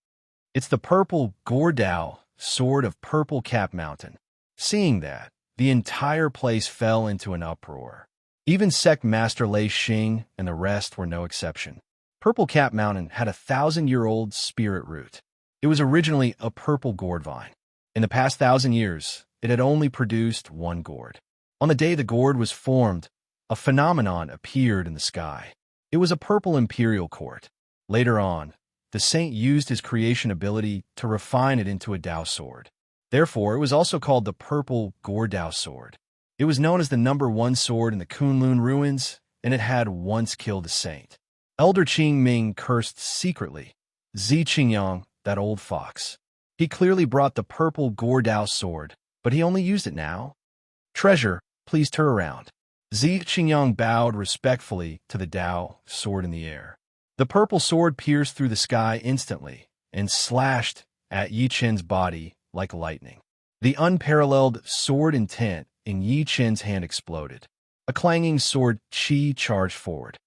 It's the purple Gordao, sword of Purple Cap Mountain. Seeing that, the entire place fell into an uproar. Even Sect Master Lei Xing and the rest were no exception. Purple Cap Mountain had a 1,000-year-old spirit root. It was originally a purple gourd vine. In the past 1,000 years, it had only produced one gourd. On the day the gourd was formed, a phenomenon appeared in the sky. It was a purple imperial court. Later on, the saint used his creation ability to refine it into a Dao sword. Therefore, it was also called the Purple Gourd Dao Sword. It was known as the #1 sword in the Kunlun ruins, and it had once killed a saint. Elder Qing Ming cursed secretly. Zi Qingyang, that old fox. He clearly brought the Purple Gourd Dao Sword, but he only used it now. Treasure, please turn around. Zi Qingyang bowed respectfully to the Dao sword in the air. The purple sword pierced through the sky instantly and slashed at Yi Chen's body like lightning. The unparalleled sword intent in Yi Chen's hand exploded. A clanging sword chi charged forward.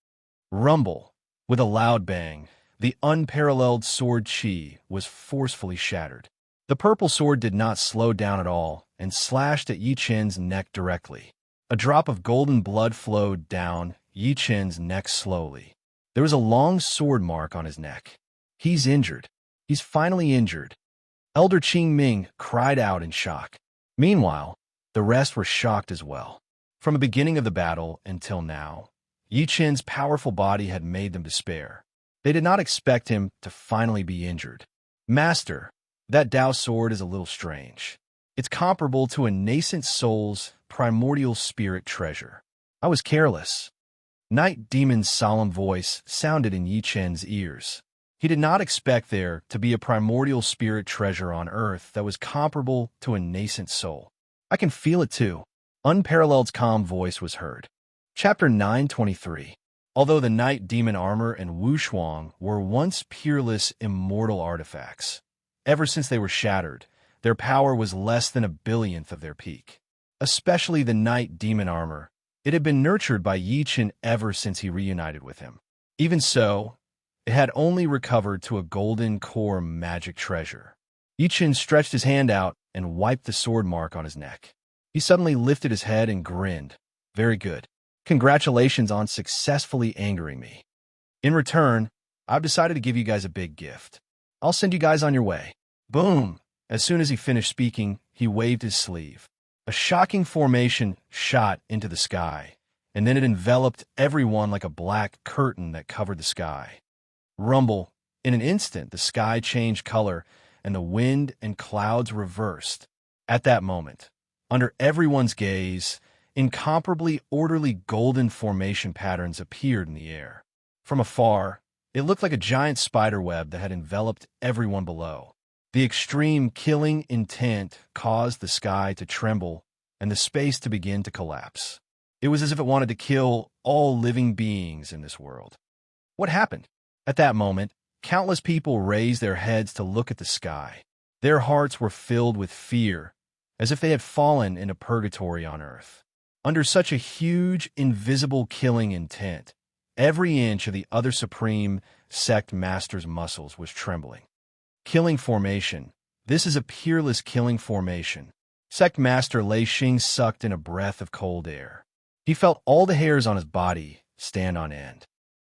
Rumble. With a loud bang, the unparalleled sword chi was forcefully shattered. The purple sword did not slow down at all and slashed at Yi Chen's neck directly. A drop of golden blood flowed down Yi Chen's neck slowly. There was a long sword mark on his neck. He's injured. He's finally injured. Elder Qing Ming cried out in shock. Meanwhile, the rest were shocked as well. From the beginning of the battle until now, Yi Chen's powerful body had made them despair. They did not expect him to finally be injured. Master, that Dao sword is a little strange. It's comparable to a nascent soul's primordial spirit treasure. I was careless. Night Demon's solemn voice sounded in Yi Chen's ears. He did not expect there to be a primordial spirit treasure on Earth that was comparable to a nascent soul. I can feel it too. Unparalleled's calm voice was heard. Chapter 923. Although the Night Demon armor and Wushuang were once peerless, immortal artifacts, ever since they were shattered, their power was less than a billionth of their peak. Especially the Night Demon armor. It had been nurtured by Yi Chen ever since he reunited with him. Even so, it had only recovered to a golden core magic treasure. Yi Chen stretched his hand out and wiped the sword mark on his neck. He suddenly lifted his head and grinned. Very good. Congratulations on successfully angering me. In return, I've decided to give you guys a big gift. I'll send you guys on your way. Boom! As soon as he finished speaking, he waved his sleeve. A shocking formation shot into the sky, and then it enveloped everyone like a black curtain that covered the sky. Rumble. In an instant, the sky changed color, and the wind and clouds reversed. At that moment, under everyone's gaze, incomparably orderly golden formation patterns appeared in the air. From afar, it looked like a giant spider web that had enveloped everyone below. The extreme killing intent caused the sky to tremble and the space to begin to collapse. It was as if it wanted to kill all living beings in this world. What happened? At that moment, countless people raised their heads to look at the sky. Their hearts were filled with fear, as if they had fallen into purgatory on earth. Under such a huge, invisible killing intent, every inch of the other supreme sect master's muscles was trembling. Killing formation. This is a peerless killing formation. Sect Master Lei Xing sucked in a breath of cold air. He felt all the hairs on his body stand on end.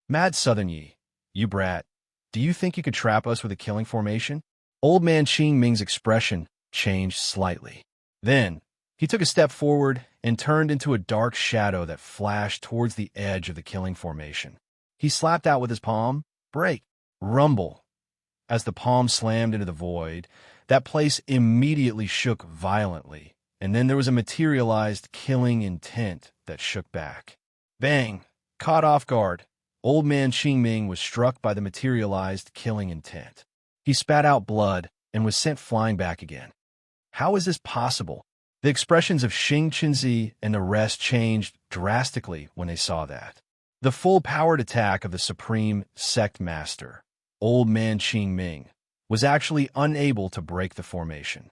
Mad Southern Yi, you brat, do you think you could trap us with a killing formation? Old man Qing Ming's expression changed slightly. Then, he took a step forward and turned into a dark shadow that flashed towards the edge of the killing formation. He slapped out with his palm, break, rumble. As the palm slammed into the void, that place immediately shook violently, and then there was a materialized killing intent that shook back. Bang! Caught off guard, old man Qing Ming was struck by the materialized killing intent. He spat out blood and was sent flying back again. How is this possible? The expressions of Xing Qinzi and the rest changed drastically when they saw that. The full-powered attack of the Supreme Sect Master, Old Man Qing Ming, was actually unable to break the formation.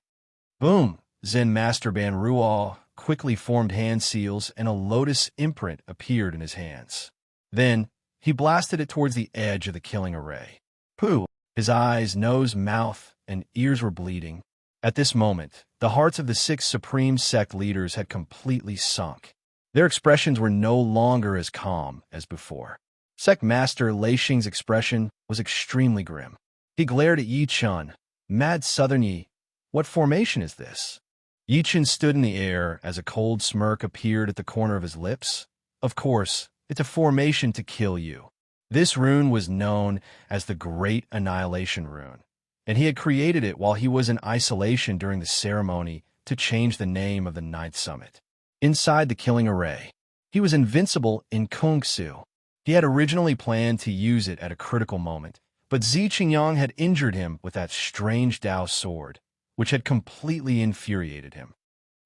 Boom! Zen Master Ban Ruo quickly formed hand seals and a lotus imprint appeared in his hands. Then, he blasted it towards the edge of the killing array. Pooh! His eyes, nose, mouth, and ears were bleeding. At this moment, the hearts of the 6 Supreme Sect leaders had completely sunk. Their expressions were no longer as calm as before. Sect Master Lei Xing's expression was extremely grim. He glared at Yi Chun. Mad Southern Yi, what formation is this? Yi Chun stood in the air as a cold smirk appeared at the corner of his lips. Of course, it's a formation to kill you. This rune was known as the Great Annihilation Rune, and he had created it while he was in isolation during the ceremony to change the name of the 9th summit. Inside the killing array, he was invincible in Kung Su. He had originally planned to use it at a critical moment, but Zi Qingyang had injured him with that strange Dao sword, which had completely infuriated him.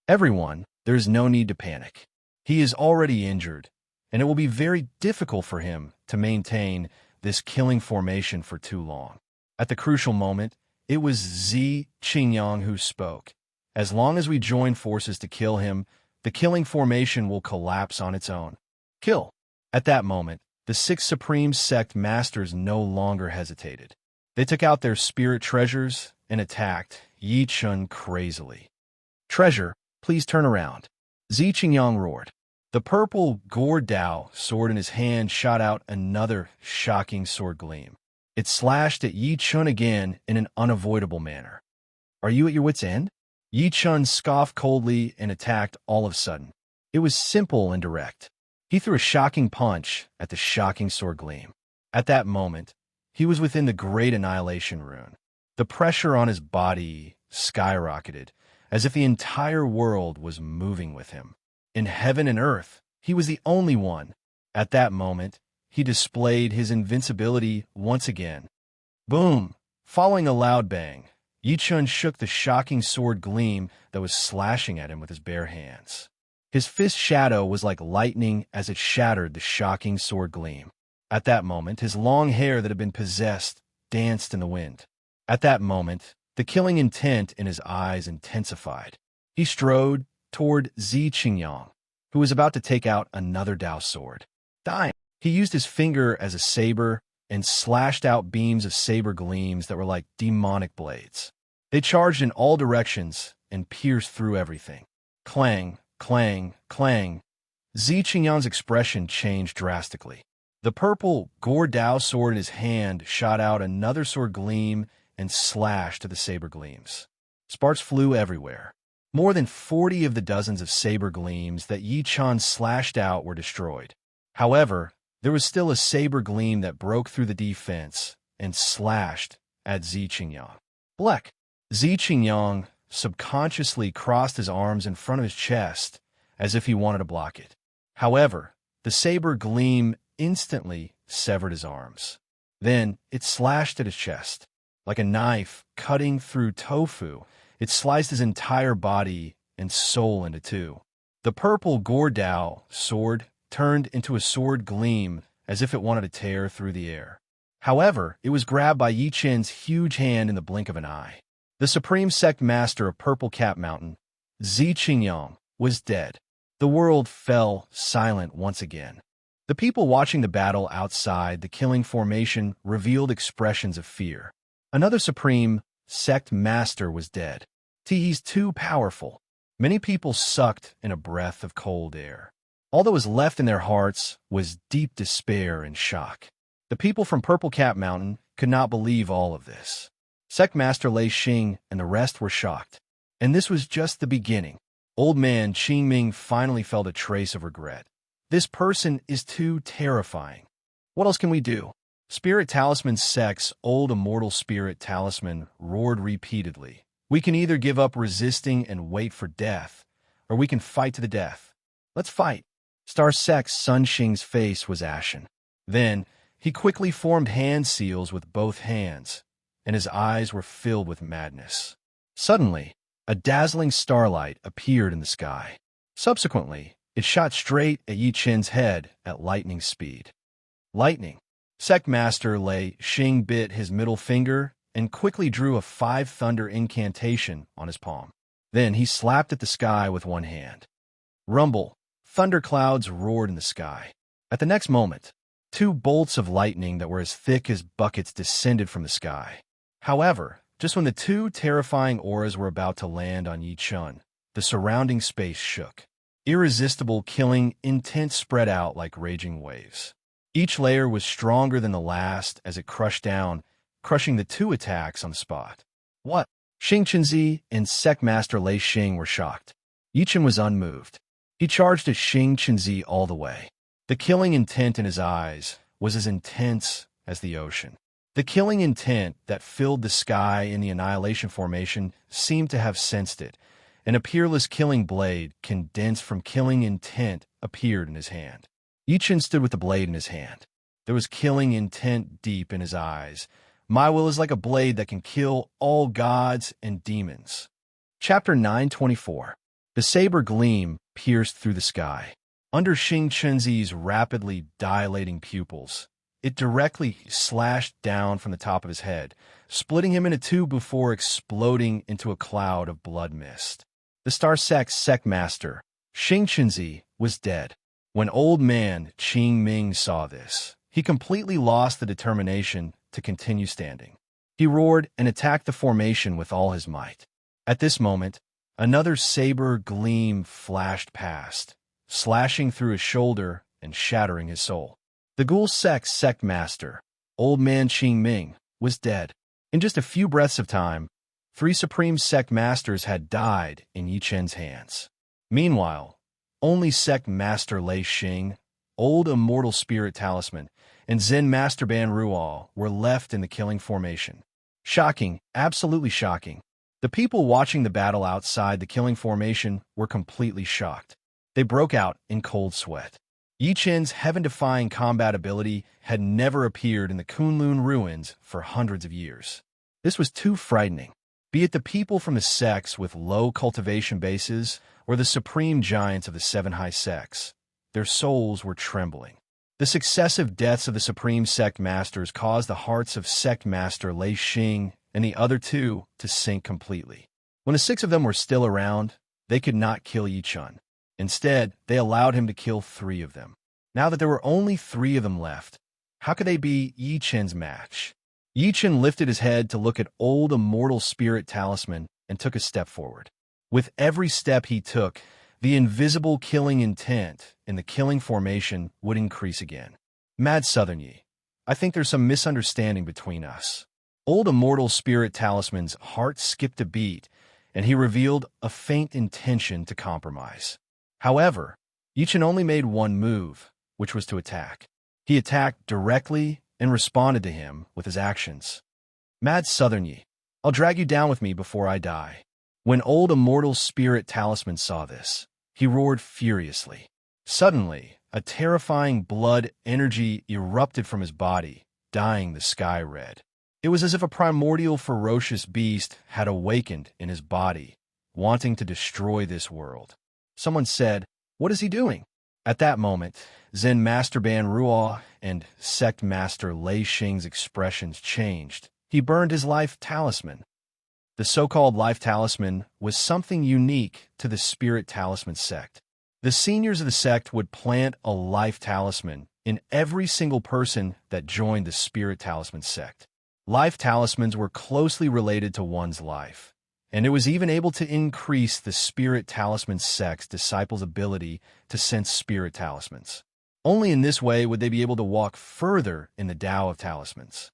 Everyone, there is no need to panic. He is already injured, and it will be very difficult for him to maintain this killing formation for too long. At the crucial moment, it was Zi Qingyang who spoke. As long as we join forces to kill him, the killing formation will collapse on its own. Kill! At that moment, the 6 Supreme Sect Masters no longer hesitated. They took out their spirit treasures and attacked Yi Chun crazily. Treasure, please turn around. Zi Qingyang roared. The purple Gor Dao sword in his hand shot out another shocking sword gleam. It slashed at Yi Chun again in an unavoidable manner. Are you at your wit's end? Yi Chun scoffed coldly and attacked all of a sudden. It was simple and direct. He threw a shocking punch at the shocking sword gleam. At that moment, he was within the Great Annihilation Rune. The pressure on his body skyrocketed, as if the entire world was moving with him. In heaven and earth, he was the only one. At that moment, he displayed his invincibility once again. Boom! Following a loud bang, Yi Chun shook the shocking sword gleam that was slashing at him with his bare hands. His fist shadow was like lightning as it shattered the shocking sword gleam. At that moment, his long hair that had been possessed danced in the wind. At that moment, the killing intent in his eyes intensified. He strode toward Zi Qingyang, who was about to take out another Dao sword. Dying, he used his finger as a saber and slashed out beams of saber gleams that were like demonic blades. They charged in all directions and pierced through everything. Clang, clang, clang. Zi Qingyang's expression changed drastically. The purple Gor Dao sword in his hand shot out another sword gleam and slashed to the saber gleams. Sparks flew everywhere. More than 40 of the dozens of saber gleams that Yi Chun slashed out were destroyed. However, there was still a saber gleam that broke through the defense and slashed at Zi Qingyang. Black. Zi Qingyang subconsciously crossed his arms in front of his chest as if he wanted to block it. However, the saber gleam instantly severed his arms. Then it slashed at his chest. Like a knife cutting through tofu, it sliced his entire body and soul into two. The purple Gor Dao sword turned into a sword gleam as if it wanted to tear through the air. However, it was grabbed by Yi Chun's huge hand in the blink of an eye. The Supreme Sect Master of Purple Cap Mountain, Zi Qingyang, was dead. The world fell silent once again. The people watching the battle outside the killing formation revealed expressions of fear. Another Supreme Sect Master was dead. He's too powerful. Many people sucked in a breath of cold air. All that was left in their hearts was deep despair and shock. The people from Purple Cap Mountain could not believe all of this. Sect Master Lei Xing and the rest were shocked. And this was just the beginning. Old Man Qing Ming finally felt a trace of regret. This person is too terrifying. What else can we do? Spirit Talisman Sect's old immortal spirit talisman roared repeatedly. We can either give up resisting and wait for death, or we can fight to the death. Let's fight. Star Sect's Sun Xing's face was ashen. Then, he quickly formed hand seals with both hands, and his eyes were filled with madness. Suddenly, a dazzling starlight appeared in the sky. Subsequently, It shot straight at Yi Chen's head at lightning speed. Lightning. Sect Master Lei Xing bit his middle finger and quickly drew a 5-thunder incantation on his palm. Then he slapped at the sky with one hand. Rumble. Thunderclouds roared in the sky. At the next moment, 2 bolts of lightning that were as thick as buckets descended from the sky. However, just when the 2 terrifying auras were about to land on Yi Chen, the surrounding space shook. Irresistible killing intent spread out like raging waves. Each layer was stronger than the last as it crushed down, crushing the 2 attacks on the spot. What? Xing Chenzi and Sect Master Lei Xing were shocked. Yi Chen was unmoved. He charged at Xing Chenzi all the way. The killing intent in his eyes was as intense as the ocean. The killing intent that filled the sky in the annihilation formation seemed to have sensed it, and a peerless killing blade condensed from killing intent appeared in his hand. Yi Chen stood with the blade in his hand. There was killing intent deep in his eyes. My will is like a blade that can kill all gods and demons. Chapter 924. The saber gleam pierced through the sky. Under Xing Chenzi's rapidly dilating pupils, it directly slashed down from the top of his head, splitting him into 2 before exploding into a cloud of blood mist. The Star Sect Master, Xing Chenzi, was dead. When old man Qing Ming saw this, he completely lost the determination to continue standing. He roared and attacked the formation with all his might. At this moment, another saber gleam flashed past, slashing through his shoulder and shattering his soul. The Ghoul Sect Master, old man Qing Ming, was dead. In just a few breaths of time, 3 Supreme Sect Masters had died in Yi Chen's hands. Meanwhile, only Sect Master Lei Xing, Old Immortal Spirit Talisman, and Zen Master Ban Rual were left in the killing formation. Shocking, absolutely shocking. The people watching the battle outside the killing formation were completely shocked. They broke out in cold sweat. Yi Chen's heaven-defying combat ability had never appeared in the Kunlun ruins for hundreds of years. This was too frightening. Be it the people from the sects with low cultivation bases or the supreme giants of the 7 high sects, their souls were trembling. The successive deaths of the Supreme Sect Masters caused the hearts of Sect Master Lei Xing and the other 2 to sink completely. When the 6 of them were still around, they could not kill Yi Chen. Instead, they allowed him to kill 3 of them. Now that there were only 3 of them left, how could they be Yi Chen's match? Yi Chen lifted his head to look at Old Immortal Spirit Talisman and took a step forward. With every step he took, the invisible killing intent in the killing formation would increase again. Mad Southern Yi, I think there's some misunderstanding between us. Old Immortal Spirit Talisman's heart skipped a beat, and he revealed a faint intention to compromise. However, Yi Chen only made one move, which was to attack. He attacked directly and responded to him with his actions. Mad Southern Yi, I'll drag you down with me before I die. When Old Immortal Spirit Talisman saw this, he roared furiously. Suddenly, a terrifying blood energy erupted from his body, dyeing the sky red. It was as if a primordial ferocious beast had awakened in his body, wanting to destroy this world. Someone said, "What is he doing?" At that moment, Zen Master Ban Ruo and Sect Master Lei Xing's expressions changed. He burned his life talisman. The so-called life talisman was something unique to the Spirit Talisman sect. The seniors of the sect would plant a life talisman in every single person that joined the Spirit Talisman sect. Life talismans were closely related to one's life, and it was even able to increase the Spirit Talisman sect's disciples' ability to sense spirit talismans. Only in this way would they be able to walk further in the Tao of talismans.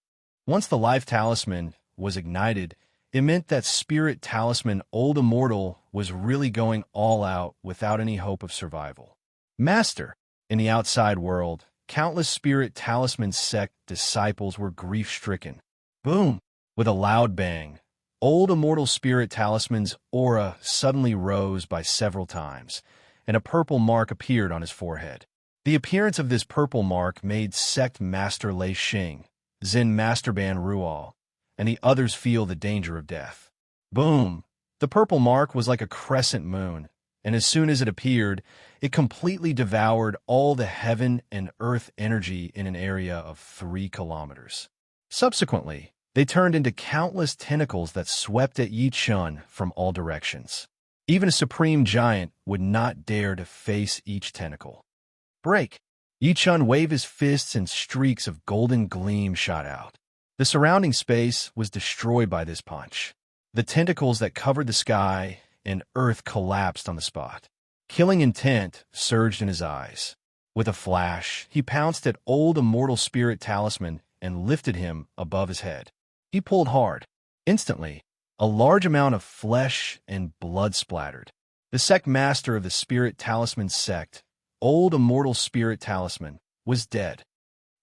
Once the life talisman was ignited, it meant that Spirit Talisman Old Immortal was really going all out without any hope of survival. Master, in the outside world, countless Spirit Talisman sect disciples were grief-stricken. Boom! With a loud bang, Old Immortal Spirit Talisman's aura suddenly rose by several times, and a purple mark appeared on his forehead. The appearance of this purple mark made Sect Master Lei Xing, Zen Master Ban Rual, and the others feel the danger of death. Boom! The purple mark was like a crescent moon, and as soon as it appeared, it completely devoured all the heaven and earth energy in an area of 3 kilometers. Subsequently, they turned into countless tentacles that swept at Yi Chun from all directions. Even a supreme giant would not dare to face each tentacle. Break! Yi Chun waved his fists and streaks of golden gleam shot out. The surrounding space was destroyed by this punch. The tentacles that covered the sky and earth collapsed on the spot. Killing intent surged in his eyes. With a flash, he pounced at old immortal spirit talisman and lifted him above his head. He pulled hard. Instantly, a large amount of flesh and blood splattered. The sect master of the spirit talisman sect, old immortal spirit talisman, was dead.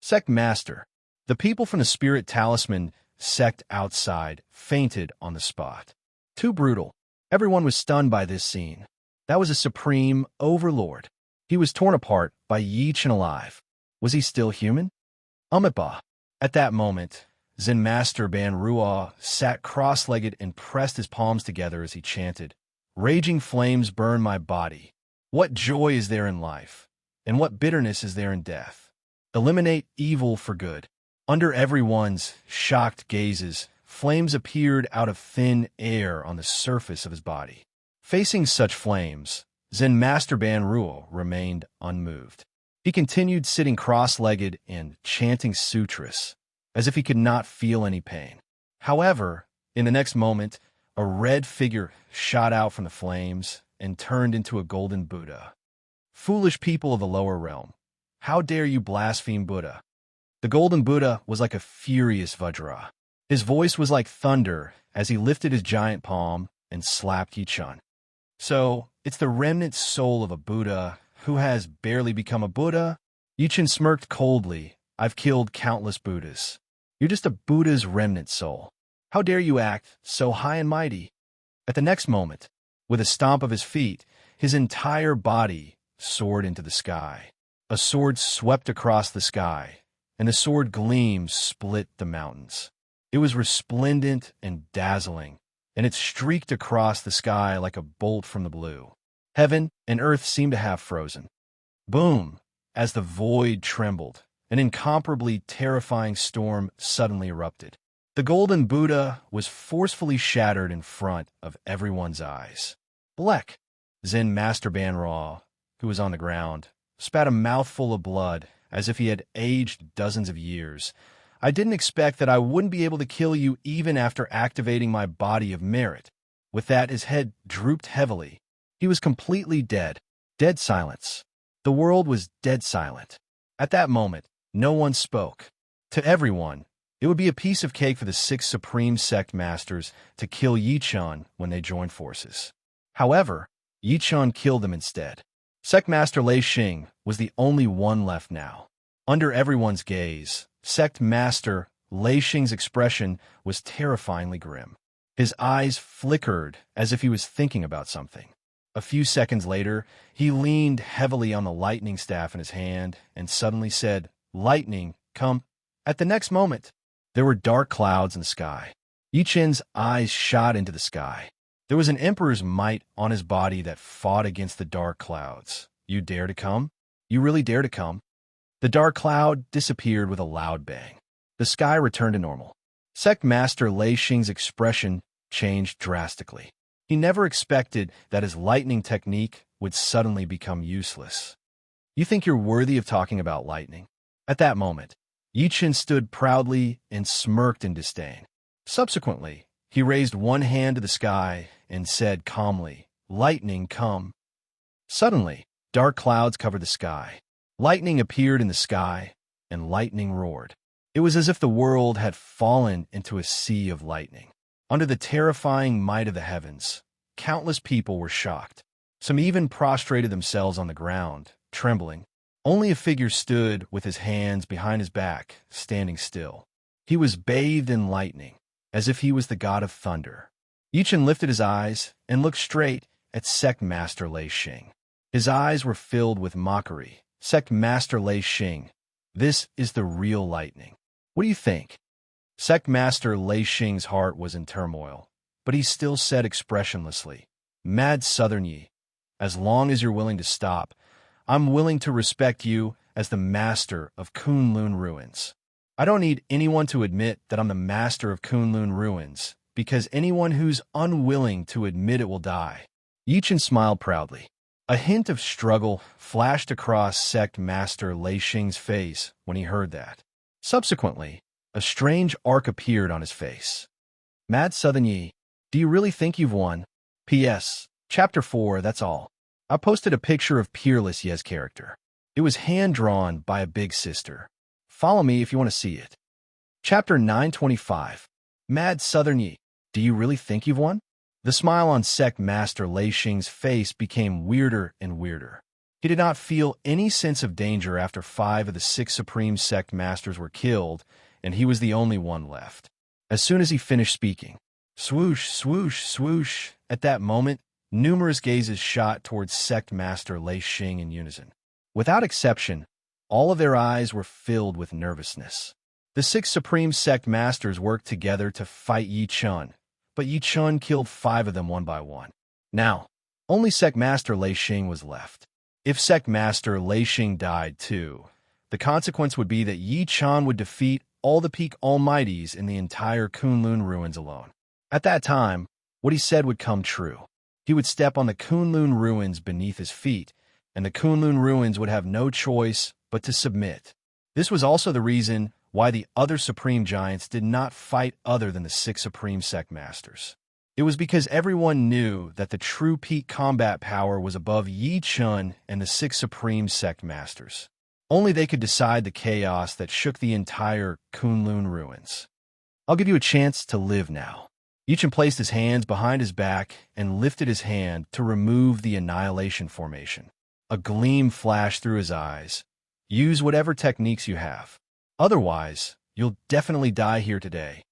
Sect master. The people from the spirit talisman sect outside fainted on the spot. Too brutal. Everyone was stunned by this scene. That was a supreme overlord. He was torn apart by Yi Chun alive. Was he still human? Umitba. At that moment, Zen Master Ban Ruo sat cross-legged and pressed his palms together as he chanted, "Raging flames burn my body. What joy is there in life, and what bitterness is there in death? Eliminate evil for good." Under everyone's shocked gazes, flames appeared out of thin air on the surface of his body. Facing such flames, Zen Master Ban Ruo remained unmoved. He continued sitting cross-legged and chanting sutras, as if he could not feel any pain. However, in the next moment, a red figure shot out from the flames and turned into a golden Buddha. "Foolish people of the lower realm, how dare you blaspheme Buddha?" The golden Buddha was like a furious Vajra. His voice was like thunder as he lifted his giant palm and slapped Yi Chun. "So, it's the remnant soul of a Buddha who has barely become a Buddha?" Yi Chun smirked coldly. "I've killed countless Buddhas. You're just a Buddha's remnant soul. How dare you act so high and mighty?" At the next moment, with a stomp of his feet, his entire body soared into the sky. A sword swept across the sky, and the sword gleam split the mountains. It was resplendent and dazzling, and it streaked across the sky like a bolt from the blue. Heaven and earth seemed to have frozen. Boom! As the void trembled, an incomparably terrifying storm suddenly erupted. The golden Buddha was forcefully shattered in front of everyone's eyes. Blek! Zen Master Banra, who was on the ground, spat a mouthful of blood as if he had aged dozens of years. "I didn't expect that I wouldn't be able to kill you even after activating my body of merit." With that, his head drooped heavily. He was completely dead. Dead silence. The world was dead silent. At that moment, no one spoke. To everyone, it would be a piece of cake for the 6 supreme sect masters to kill Yi Chun when they joined forces. However, Yi Chun killed them instead. Sect Master Lei Xing was the only one left now. Under everyone's gaze, Sect Master Lei Xing's expression was terrifyingly grim. His eyes flickered as if he was thinking about something. A few seconds later, he leaned heavily on the lightning staff in his hand and suddenly said, "Lightning, come." At the next moment, there were dark clouds in the sky. Yi Chun's eyes shot into the sky. There was an emperor's might on his body that fought against the dark clouds. "You dare to come? You really dare to come?" The dark cloud disappeared with a loud bang. The sky returned to normal. Sect Master Lei Xing's expression changed drastically. He never expected that his lightning technique would suddenly become useless. "You think you're worthy of talking about lightning?" At that moment, Yi Chun stood proudly and smirked in disdain. Subsequently, he raised one hand to the sky and said calmly, "Lightning, come." Suddenly, dark clouds covered the sky. Lightning appeared in the sky, and lightning roared. It was as if the world had fallen into a sea of lightning. Under the terrifying might of the heavens, countless people were shocked. Some even prostrated themselves on the ground, trembling. Only a figure stood with his hands behind his back, standing still. He was bathed in lightning, as if he was the god of thunder. Yi Chun lifted his eyes and looked straight at Sect Master Lei Xing. His eyes were filled with mockery. "Sect Master Lei Xing, this is the real lightning. What do you think?" Sect Master Lei Xing's heart was in turmoil, but he still said expressionlessly, "Mad Southern Yi, As long as you're willing to stop, I'm willing to respect you as the master of Kunlun ruins. I don't need anyone to admit that I'm the master of Kunlun ruins, because anyone who's unwilling to admit it will die. Yichen smiled proudly. A hint of struggle flashed across Sect Master Lei Xing's face when he heard that. Subsequently, a strange arc appeared on his face. Mad Southern Yi, do you really think you've won? P.S. Chapter 4, that's all. I posted a picture of Peerless Ye's character. It was hand-drawn by a big sister. Follow me if you want to see it. Chapter 925. Mad Southern Yi, do you really think you've won? The smile on Sect Master Lei Xing's face became weirder and weirder. He did not feel any sense of danger after 5 of the 6 Supreme Sect Masters were killed, and he was the only one left. As soon as he finished speaking, swoosh, swoosh, swoosh, at that moment, numerous gazes shot towards Sect Master Lei Xing in unison. Without exception, all of their eyes were filled with nervousness. The 6 Supreme Sect Masters worked together to fight Yi Chun, but Yi Chun killed 5 of them one by one. Now, only Sect Master Lei Xing was left. If Sect Master Lei Xing died too, the consequence would be that Yi Chun would defeat all the peak almighties in the entire Kunlun ruins alone. At that time, what he said would come true. He would step on the Kunlun ruins beneath his feet, and the Kunlun ruins would have no choice but to submit. This was also the reason why the other Supreme Giants did not fight other than the 6 Supreme Sect Masters. It was because everyone knew that the true peak combat power was above Yi Chun and the 6 Supreme Sect Masters. Only they could decide the chaos that shook the entire Kunlun ruins. I'll give you a chance to live now. Yi Chun placed his hands behind his back and lifted his hand to remove the annihilation formation. A gleam flashed through his eyes. Use whatever techniques you have. Otherwise, you'll definitely die here today.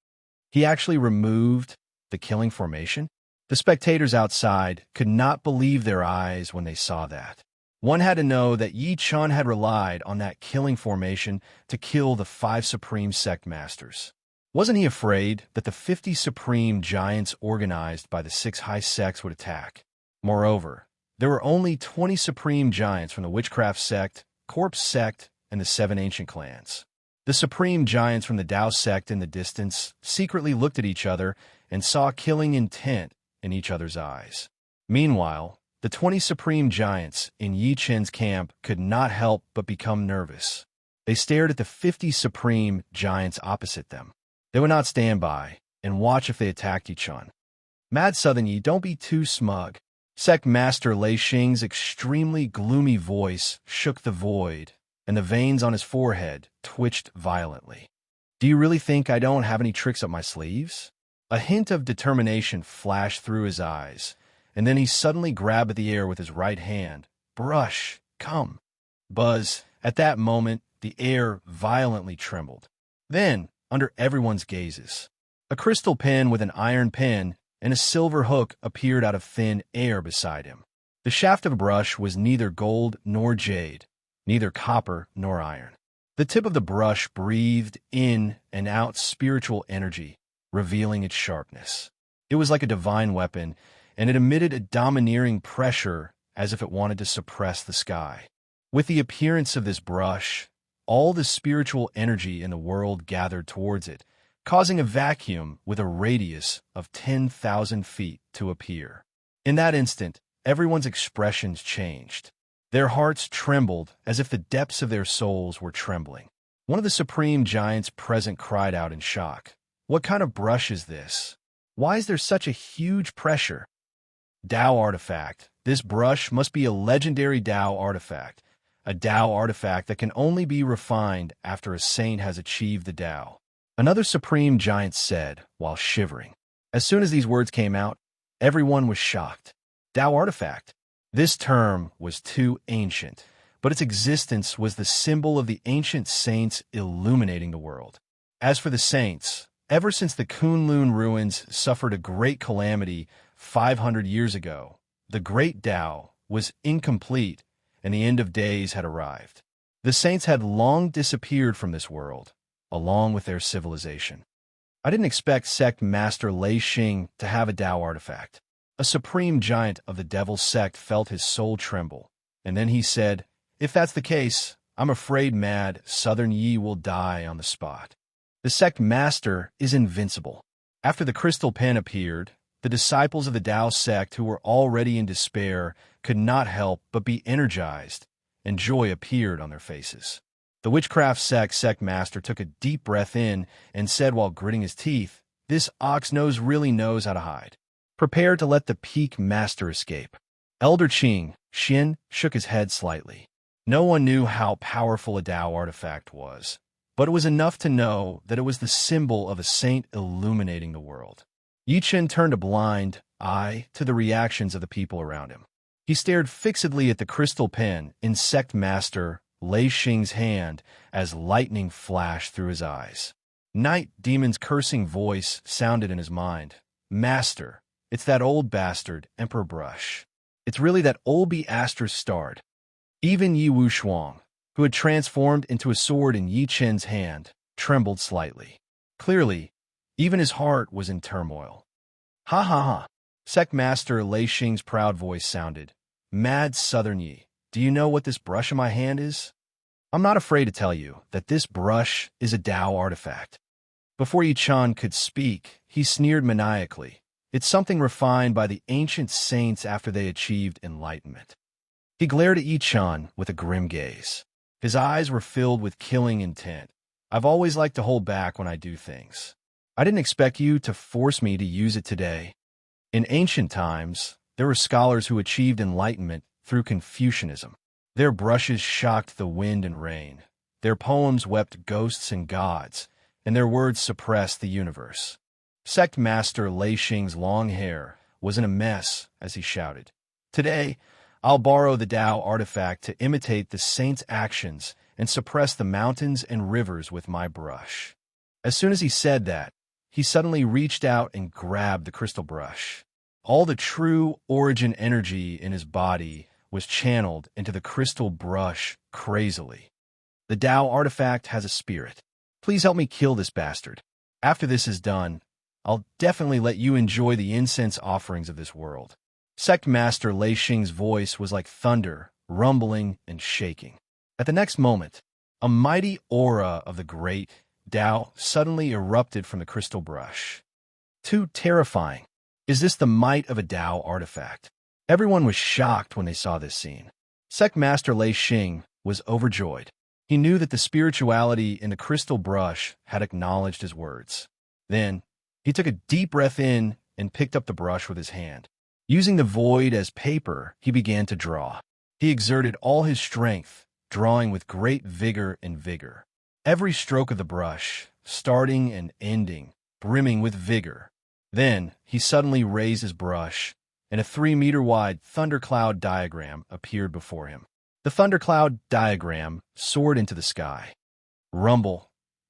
He actually removed the killing formation? The spectators outside could not believe their eyes when they saw that. One had to know that Yi Chun had relied on that killing formation to kill the 5 Supreme Sect Masters. Wasn't he afraid that the 50 Supreme Giants organized by the 6 High Sects would attack? Moreover, there were only 20 Supreme Giants from the Witchcraft Sect, Corpse Sect, and the 7 Ancient Clans. The Supreme Giants from the Dao Sect in the distance secretly looked at each other and saw killing intent in each other's eyes. Meanwhile, the 20 Supreme Giants in Yi Chen's camp could not help but become nervous. They stared at the 50 Supreme Giants opposite them. They would not stand by and watch if they attacked Yi Chun. Mad Southern Yi, don't be too smug. Sect Master Lei Xing's extremely gloomy voice shook the void, and the veins on his forehead twitched violently. Do you really think I don't have any tricks up my sleeves? A hint of determination flashed through his eyes, and then he suddenly grabbed at the air with his right hand. Brush, come. Buzz, at that moment, the air violently trembled. Then, under everyone's gazes, a crystal pen with an iron pen and a silver hook appeared out of thin air beside him. The shaft of a brush was neither gold nor jade, neither copper nor iron. The tip of the brush breathed in and out spiritual energy, revealing its sharpness. It was like a divine weapon, and it emitted a domineering pressure as if it wanted to suppress the sky. With the appearance of this brush, all the spiritual energy in the world gathered towards it, causing a vacuum with a radius of 10,000 feet to appear. In that instant, everyone's expressions changed. Their hearts trembled as if the depths of their souls were trembling. One of the Supreme Giants present cried out in shock. What kind of brush is this? Why is there such a huge pressure? Dao artifact. This brush must be a legendary Dao artifact. A Dao artifact that can only be refined after a saint has achieved the Dao. Another Supreme Giant said, while shivering. As soon as these words came out, everyone was shocked. Dao artifact. This term was too ancient, but its existence was the symbol of the ancient saints illuminating the world. As for the saints, ever since the Kunlun ruins suffered a great calamity 500 years ago, the great Dao was incomplete and the end of days had arrived. The saints had long disappeared from this world, along with their civilization. I didn't expect Sect Master Lei Xing to have a Dao artifact. A supreme giant of the devil's sect felt his soul tremble, and then he said, "If that's the case, I'm afraid mad Southern Yi will die on the spot." The sect master is invincible. After the crystal pen appeared, the disciples of the Tao sect who were already in despair could not help but be energized, and joy appeared on their faces. The witchcraft sect master took a deep breath in and said while gritting his teeth, "This ox-nose really knows how to hide. Prepare to let the peak master escape." Elder Xin, shook his head slightly. No one knew how powerful a Tao artifact was, but it was enough to know that it was the symbol of a saint illuminating the world. Yichen turned a blind eye to the reactions of the people around him. He stared fixedly at the crystal pen in sect master Lei Xing's hand as lightning flashed through his eyes. Night Demon's cursing voice sounded in his mind. "Master, it's that old bastard, Emperor Brush. It's really that old bastard starred." Even Yi Wushuang, who had transformed into a sword in Yi Chen's hand, trembled slightly. Clearly, even his heart was in turmoil. "Ha ha ha." Sect Master Lei Xing's proud voice sounded. "Mad Southern Yi, do you know what this brush in my hand is? I'm not afraid to tell you that this brush is a Tao artifact." Before Yi Chen could speak, he sneered maniacally. "It's something refined by the ancient saints after they achieved enlightenment." He glared at Yi Chen with a grim gaze. His eyes were filled with killing intent. "I've always liked to hold back when I do things. I didn't expect you to force me to use it today." In ancient times, there were scholars who achieved enlightenment through Confucianism. Their brushes shocked the wind and rain. Their poems wept ghosts and gods, and their words suppressed the universe. Sect Master Lei Xing's long hair was in a mess as he shouted, "Today, I'll borrow the Tao artifact to imitate the saint's actions and suppress the mountains and rivers with my brush." As soon as he said that, he suddenly reached out and grabbed the crystal brush. All the true origin energy in his body was channeled into the crystal brush crazily. "The Tao artifact has a spirit. Please help me kill this bastard. After this is done, I'll definitely let you enjoy the incense offerings of this world." Sect Master Lei Xing's voice was like thunder, rumbling and shaking. At the next moment, a mighty aura of the great Tao suddenly erupted from the crystal brush. Too terrifying. Is this the might of a Tao artifact? Everyone was shocked when they saw this scene. Sect Master Lei Xing was overjoyed. He knew that the spirituality in the crystal brush had acknowledged his words. Then, he took a deep breath in and picked up the brush with his hand. Using the void as paper, he began to draw. He exerted all his strength, drawing with great vigor and vigor. Every stroke of the brush, starting and ending, brimming with vigor. Then, he suddenly raised his brush, and a 3-meter-wide thundercloud diagram appeared before him. The thundercloud diagram soared into the sky. Rumble.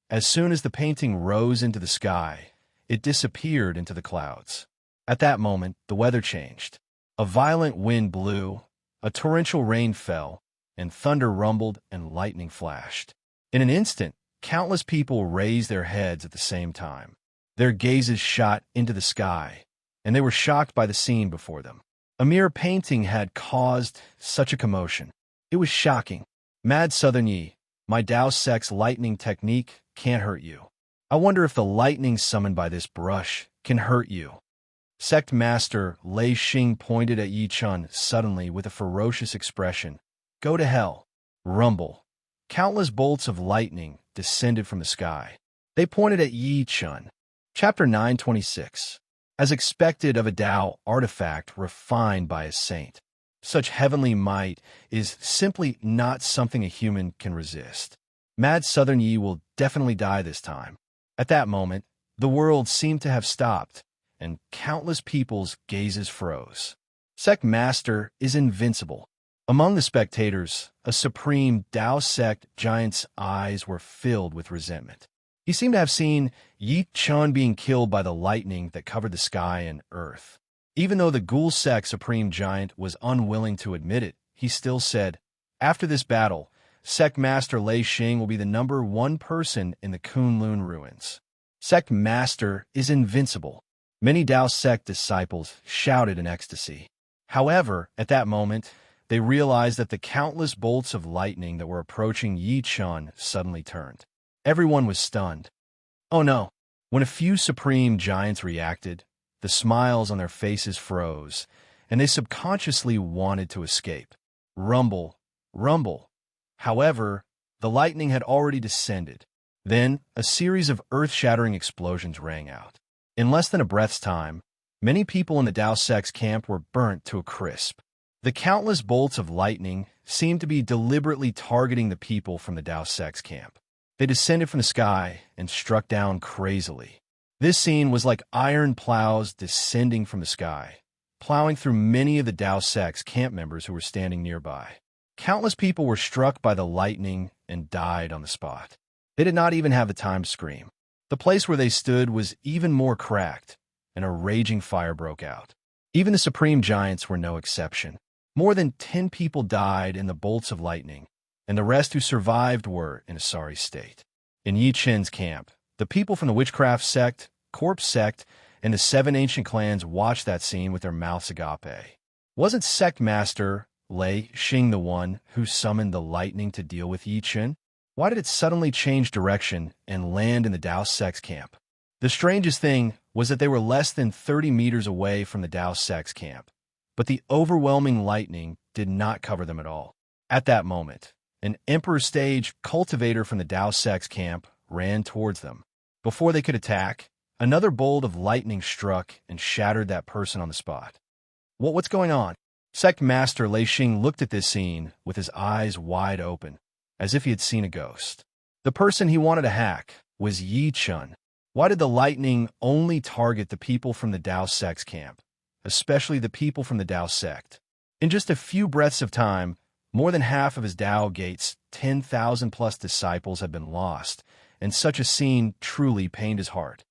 As soon as the painting rose into the sky, it disappeared into the clouds. At that moment, the weather changed. A violent wind blew, a torrential rain fell, and thunder rumbled and lightning flashed. In an instant, countless people raised their heads at the same time. Their gazes shot into the sky, and they were shocked by the scene before them. A mere painting had caused such a commotion. It was shocking. "Mad Southern Yi, my Tao sect's lightning technique can't hurt you. I wonder if the lightning summoned by this brush can hurt you." Sect Master Lei Xing pointed at Yi Chen suddenly with a ferocious expression. "Go to hell." Rumble. Countless bolts of lightning descended from the sky. They pointed at Yi Chen. Chapter 926. As expected of a Tao artifact refined by a saint, such heavenly might is simply not something a human can resist. Mad Southern Yi will definitely die this time. At that moment, the world seemed to have stopped, and countless people's gazes froze. Sect Master is invincible. Among the spectators, a supreme Tao sect giant's eyes were filled with resentment. He seemed to have seen Yi Chen being killed by the lightning that covered the sky and earth. Even though the Ghoul sect supreme giant was unwilling to admit it, he still said, "After this battle, Sect Master Lei Xing will be the #1 person in the Kunlun ruins." Sect Master is invincible. Many Tao sect disciples shouted in ecstasy. However, at that moment, they realized that the countless bolts of lightning that were approaching Yi Chun suddenly turned. Everyone was stunned. Oh no! When a few supreme giants reacted, the smiles on their faces froze, and they subconsciously wanted to escape. Rumble, rumble. However, the lightning had already descended. Then, a series of earth-shattering explosions rang out. In less than a breath's time, many people in the Tao sect's camp were burnt to a crisp. The countless bolts of lightning seemed to be deliberately targeting the people from the Tao sect's camp. They descended from the sky and struck down crazily. This scene was like iron plows descending from the sky, plowing through many of the Tao sect's camp members who were standing nearby. Countless people were struck by the lightning and died on the spot. They did not even have the time to scream. The place where they stood was even more cracked, and a raging fire broke out. Even the supreme giants were no exception. More than 10 people died in the bolts of lightning, and the rest who survived were in a sorry state. In Yi Chen's camp, the people from the witchcraft sect, corpse sect, and the 7 ancient clans watched that scene with their mouths agape. Wasn't sect master Lei Xing the one who summoned the lightning to deal with Yi Chen? Why did it suddenly change direction and land in the Tao sect's camp? The strangest thing was that they were less than 30 meters away from the Tao sect's camp, but the overwhelming lightning did not cover them at all. At that moment, an Emperor Stage cultivator from the Tao sect's camp ran towards them. Before they could attack, another bolt of lightning struck and shattered that person on the spot. What's going on? Sect Master Lei Xing looked at this scene with his eyes wide open, as if he had seen a ghost. The person he wanted to hack was Yi Chun. Why did the lightning only target the people from the Tao sect's camp, especially the people from the Tao sect? In just a few breaths of time, more than half of his Tao gate's 10,000-plus disciples had been lost, and such a scene truly pained his heart.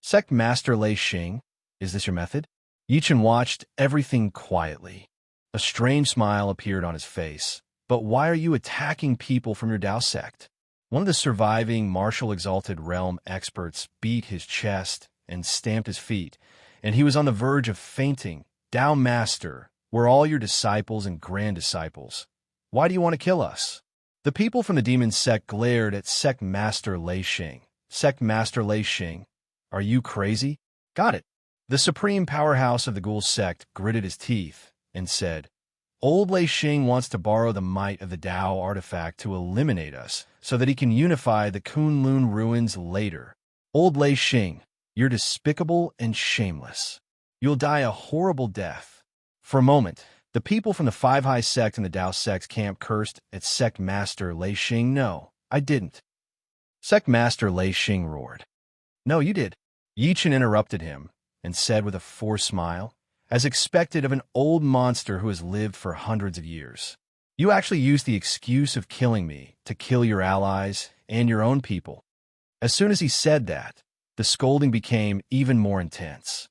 Sect Master Lei Xing, is this your method? Yi Chun watched everything quietly. A strange smile appeared on his face. But why are you attacking people from your Tao sect? One of the surviving Martial Exalted Realm experts beat his chest and stamped his feet, and he was on the verge of fainting. Tao Master, we're all your disciples and grand disciples. Why do you want to kill us? The people from the demon sect glared at Sect Master Lei Xing. Sect Master Lei Xing, are you crazy? Got it. The supreme powerhouse of the Ghoul sect gritted his teeth and said, Old Lei Xing wants to borrow the might of the Tao artifact to eliminate us so that he can unify the Kunlun ruins later. Old Lei Xing, you're despicable and shameless. You'll die a horrible death. For a moment, the people from the Five High sect and the Tao sect's camp cursed at Sect Master Lei Xing. No, I didn't. Sect Master Lei Xing roared. No, you did. Yi Chen interrupted him and said with a forced smile, as expected of an old monster who has lived for hundreds of years. You actually used the excuse of killing me to kill your allies and your own people. As soon as he said that, the scolding became even more intense.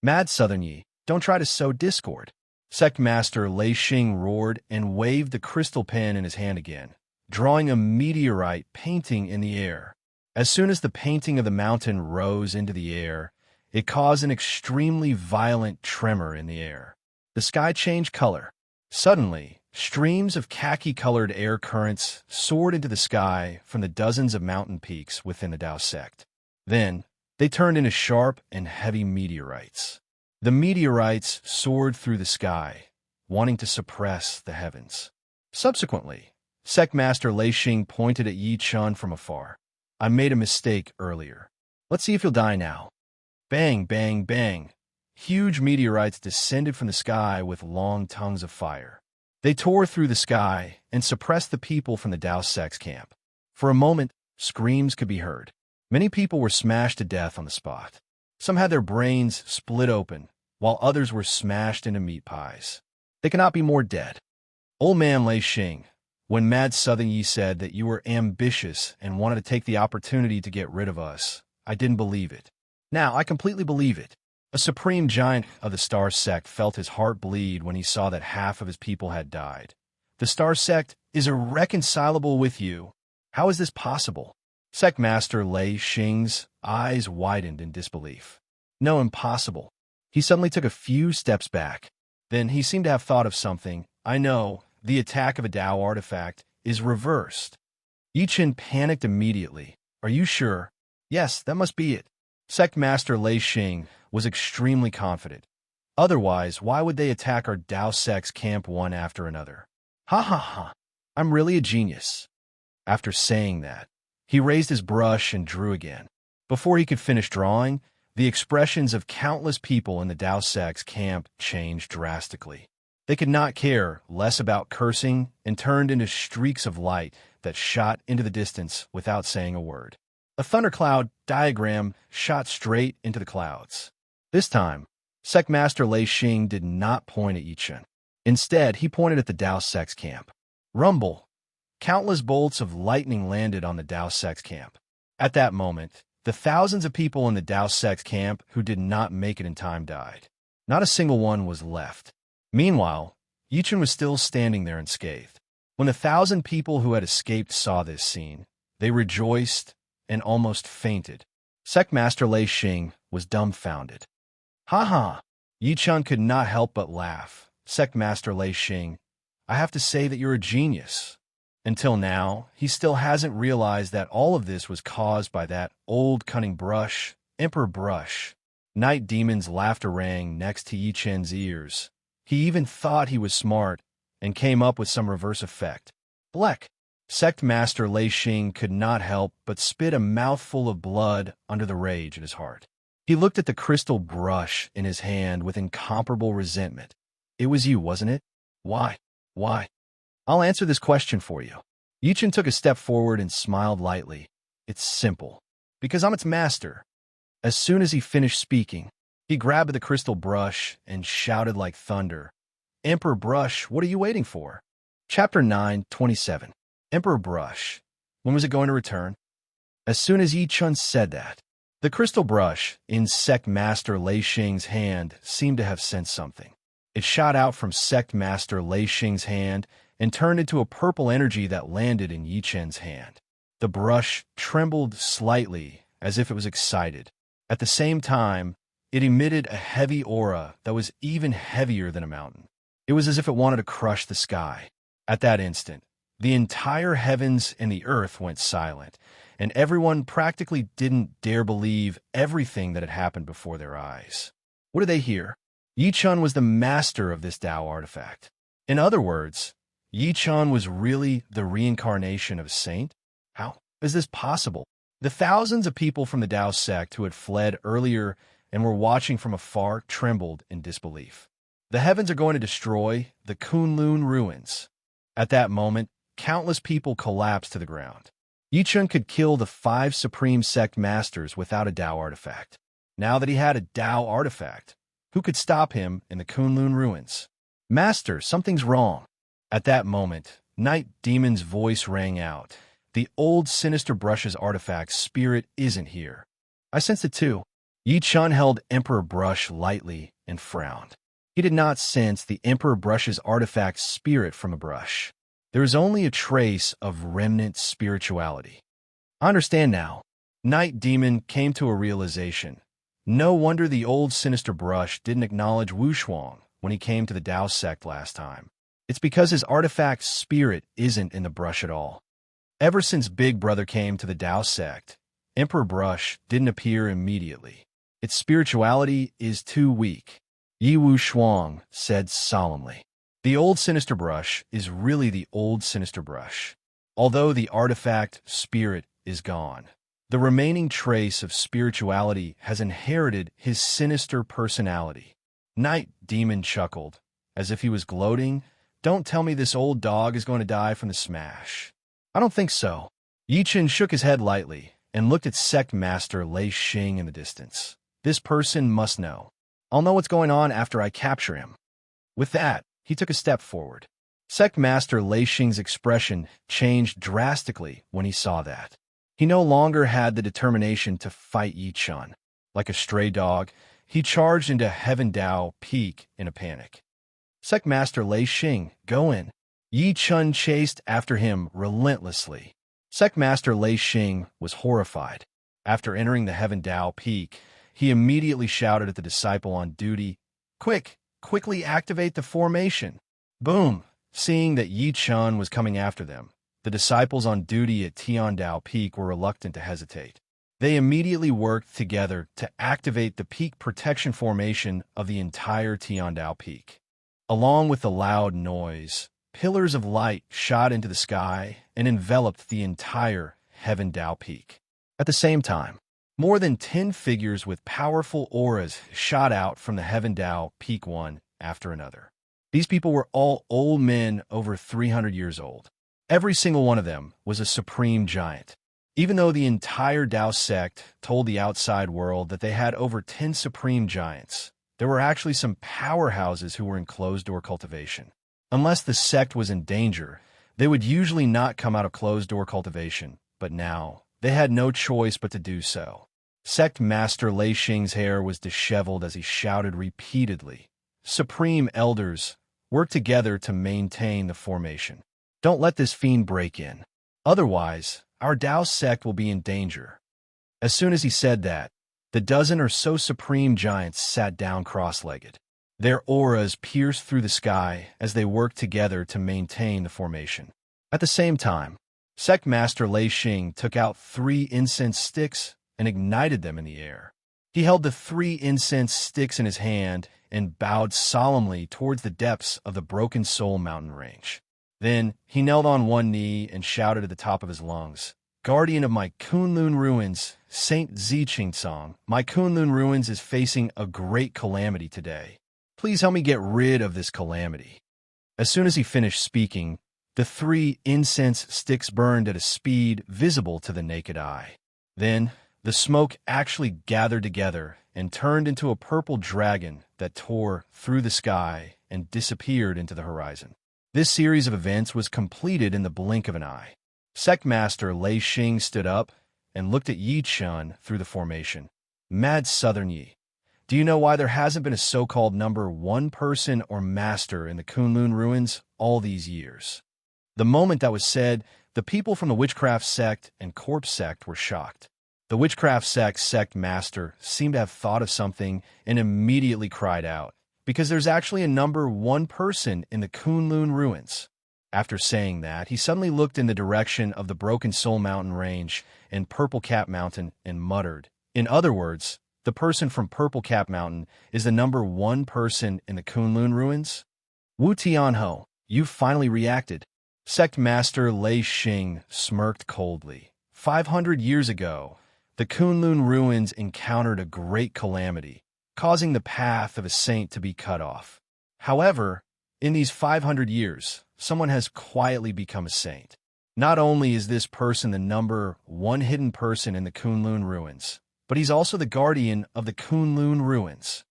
Mad Southern Yi, don't try to sow discord. Sect Master Lei Xing roared and waved the crystal pen in his hand again, drawing a meteorite painting in the air. As soon as the painting of the mountain rose into the air, it caused an extremely violent tremor in the air. The sky changed color. Suddenly, streams of khaki-colored air currents soared into the sky from the dozens of mountain peaks within the Tao sect. Then, they turned into sharp and heavy meteorites. The meteorites soared through the sky, wanting to suppress the heavens. Subsequently, Sect Master Lei Xing pointed at Yi Chun from afar. I made a mistake earlier. Let's see if you'll die now. Bang, bang, bang. Huge meteorites descended from the sky with long tongues of fire. They tore through the sky and suppressed the people from the Tao sect's camp. For a moment, screams could be heard. Many people were smashed to death on the spot. Some had their brains split open, while others were smashed into meat pies. They cannot be more dead. Old man Lei Xing, when Mad Southern Yi said that you were ambitious and wanted to take the opportunity to get rid of us, I didn't believe it. Now, I completely believe it. A supreme giant of the Star Sect felt his heart bleed when he saw that half of his people had died. The Star Sect is irreconcilable with you. How is this possible? Sect Master Lei Xing's eyes widened in disbelief. No, impossible. He suddenly took a few steps back. Then he seemed to have thought of something. I know, the attack of a Tao artifact is reversed. Yi Chen panicked immediately. Are you sure? Yes, that must be it. Sect Master Lei Xing was extremely confident. Otherwise, why would they attack our Tao sect's camp one after another? Ha ha ha. I'm really a genius. After saying that, he raised his brush and drew again. Before he could finish drawing, the expressions of countless people in the Tao sect's camp changed drastically. They could not care less about cursing and turned into streaks of light that shot into the distance without saying a word. A thundercloud diagram shot straight into the clouds. This time, Sect Master Lei Xing did not point at Yi Chen. Instead, he pointed at the Tao sect's camp. Rumble! Countless bolts of lightning landed on the Tao sect's camp. At that moment, the thousands of people in the Tao sect's camp who did not make it in time died. Not a single one was left. Meanwhile, Yi Chen was still standing there unscathed. When the 1,000 people who had escaped saw this scene, they rejoiced and almost fainted. Sect Master Lei Xing was dumbfounded. Ha ha! Yi Chen could not help but laugh. Sect Master Lei Xing, I have to say that you're a genius. Until now, he still hasn't realized that all of this was caused by that old cunning brush, Emperor Brush. Night Demon's laughter rang next to Yi Chen's ears. He even thought he was smart and came up with some reverse effect. Bleck! Sect Master Lei Xing could not help but spit a mouthful of blood under the rage in his heart. He looked at the crystal brush in his hand with incomparable resentment. It was you, wasn't it? Why? Why? I'll answer this question for you. Yi Chen took a step forward and smiled lightly. It's simple. Because I'm its master. As soon as he finished speaking, he grabbed the crystal brush and shouted like thunder. Emperor Brush, what are you waiting for? Chapter 9:27. Emperor Brush. When was it going to return? As soon as Yi Chen said that, the crystal brush in Sect Master Lei Xing's hand seemed to have sensed something. It shot out from Sect Master Lei Xing's hand and turned into a purple energy that landed in Yi Chen's hand. The brush trembled slightly as if it was excited. At the same time, it emitted a heavy aura that was even heavier than a mountain. It was as if it wanted to crush the sky. At that instant, the entire heavens and the earth went silent, and everyone practically didn't dare believe everything that had happened before their eyes. What did they hear? Yi Chen was the master of this Tao artifact. In other words, Yi Chen was really the reincarnation of a saint? How is this possible? The thousands of people from the Tao sect who had fled earlier and were watching from afar trembled in disbelief. The heavens are going to destroy the Kunlun ruins. At that moment, countless people collapsed to the ground. Yi Chen could kill the 5 supreme sect masters without a Tao artifact. Now that he had a Tao artifact, who could stop him in the Kunlun ruins? Master, something's wrong. At that moment, Night Demon's voice rang out. The old sinister brush's artifact spirit isn't here. I sensed it too. Yi Chen held Emperor Brush lightly and frowned. He did not sense the Emperor Brush's artifact spirit from a brush. There is only a trace of remnant spirituality. I understand now. Night Demon came to a realization. No wonder the old sinister brush didn't acknowledge Wu Shuang when he came to the Tao sect last time. It's because his artifact spirit isn't in the brush at all. Ever since Big Brother came to the Tao sect, Emperor Brush didn't appear immediately. Its spirituality is too weak. Yi Wu Shuang said solemnly. The old sinister brush is really the old sinister brush. Although the artifact spirit is gone, the remaining trace of spirituality has inherited his sinister personality. Night Demon chuckled, as if he was gloating. Don't tell me this old dog is going to die from the smash. I don't think so. Yi Chen shook his head lightly and looked at Sect Master Lei Xing in the distance. This person must know. I'll know what's going on after I capture him. With that, he took a step forward. Sect Master Lei Xing's expression changed drastically when he saw that. He no longer had the determination to fight Yi Chen. Like a stray dog, he charged into Heaven Dao Peak in a panic. Sect Master Lei Xing, go in. Yi Chen chased after him relentlessly. Sect Master Lei Xing was horrified. After entering the Heaven Dao Peak, he immediately shouted at the disciple on duty, quickly activate the formation. Boom! Seeing that Yi Chun was coming after them, the disciples on duty at Tiandao Peak were reluctant to hesitate. They immediately worked together to activate the peak protection formation of the entire Tiandao Peak. Along with the loud noise, pillars of light shot into the sky and enveloped the entire Heaven Dao Peak. At the same time, more than 10 figures with powerful auras shot out from the Heaven Dao Peak one after another. These people were all old men over 300 years old. Every single one of them was a supreme giant. Even though the entire Dao sect told the outside world that they had over 10 supreme giants, there were actually some powerhouses who were in closed-door cultivation. Unless the sect was in danger, they would usually not come out of closed-door cultivation, but now they had no choice but to do so. Sect Master Lei Xing's hair was disheveled as he shouted repeatedly, "Supreme Elders, work together to maintain the formation. Don't let this fiend break in. Otherwise, our Dao sect will be in danger." As soon as he said that, the dozen or so supreme giants sat down cross-legged. Their auras pierced through the sky as they worked together to maintain the formation. At the same time, Sect Master Lei Xing took out 3 incense sticks and ignited them in the air. He held the 3 incense sticks in his hand and bowed solemnly towards the depths of the Broken Soul mountain range. Then he knelt on one knee and shouted at the top of his lungs, "Guardian of my Kunlun ruins, Saint Ziqing Song, my Kunlun ruins is facing a great calamity today. Please help me get rid of this calamity." As soon as he finished speaking, the 3 incense sticks burned at a speed visible to the naked eye. Then the smoke actually gathered together and turned into a purple dragon that tore through the sky and disappeared into the horizon. This series of events was completed in the blink of an eye. Sect Master Lei Xing stood up and looked at Yi Chun through the formation. "Mad Southern Yi, do you know why there hasn't been a so-called number 1 person or master in the Kunlun ruins all these years?" The moment that was said, the people from the Witchcraft sect and Corpse sect were shocked. The Witchcraft sect master seemed to have thought of something and immediately cried out, "Because there's actually a number 1 person in the Kunlun ruins." After saying that, he suddenly looked in the direction of the Broken Soul mountain range and Purple Cap mountain and muttered, "In other words, the person from Purple Cap mountain is the number 1 person in the Kunlun ruins?" "Wu Tianho, you finally reacted." Sect Master Lei Xing smirked coldly. 500 years ago, the Kunlun ruins encountered a great calamity, causing the path of a saint to be cut off. However, in these 500 years, someone has quietly become a saint. Not only is this person the number 1 hidden person in the Kunlun ruins, but he's also the guardian of the Kunlun ruins.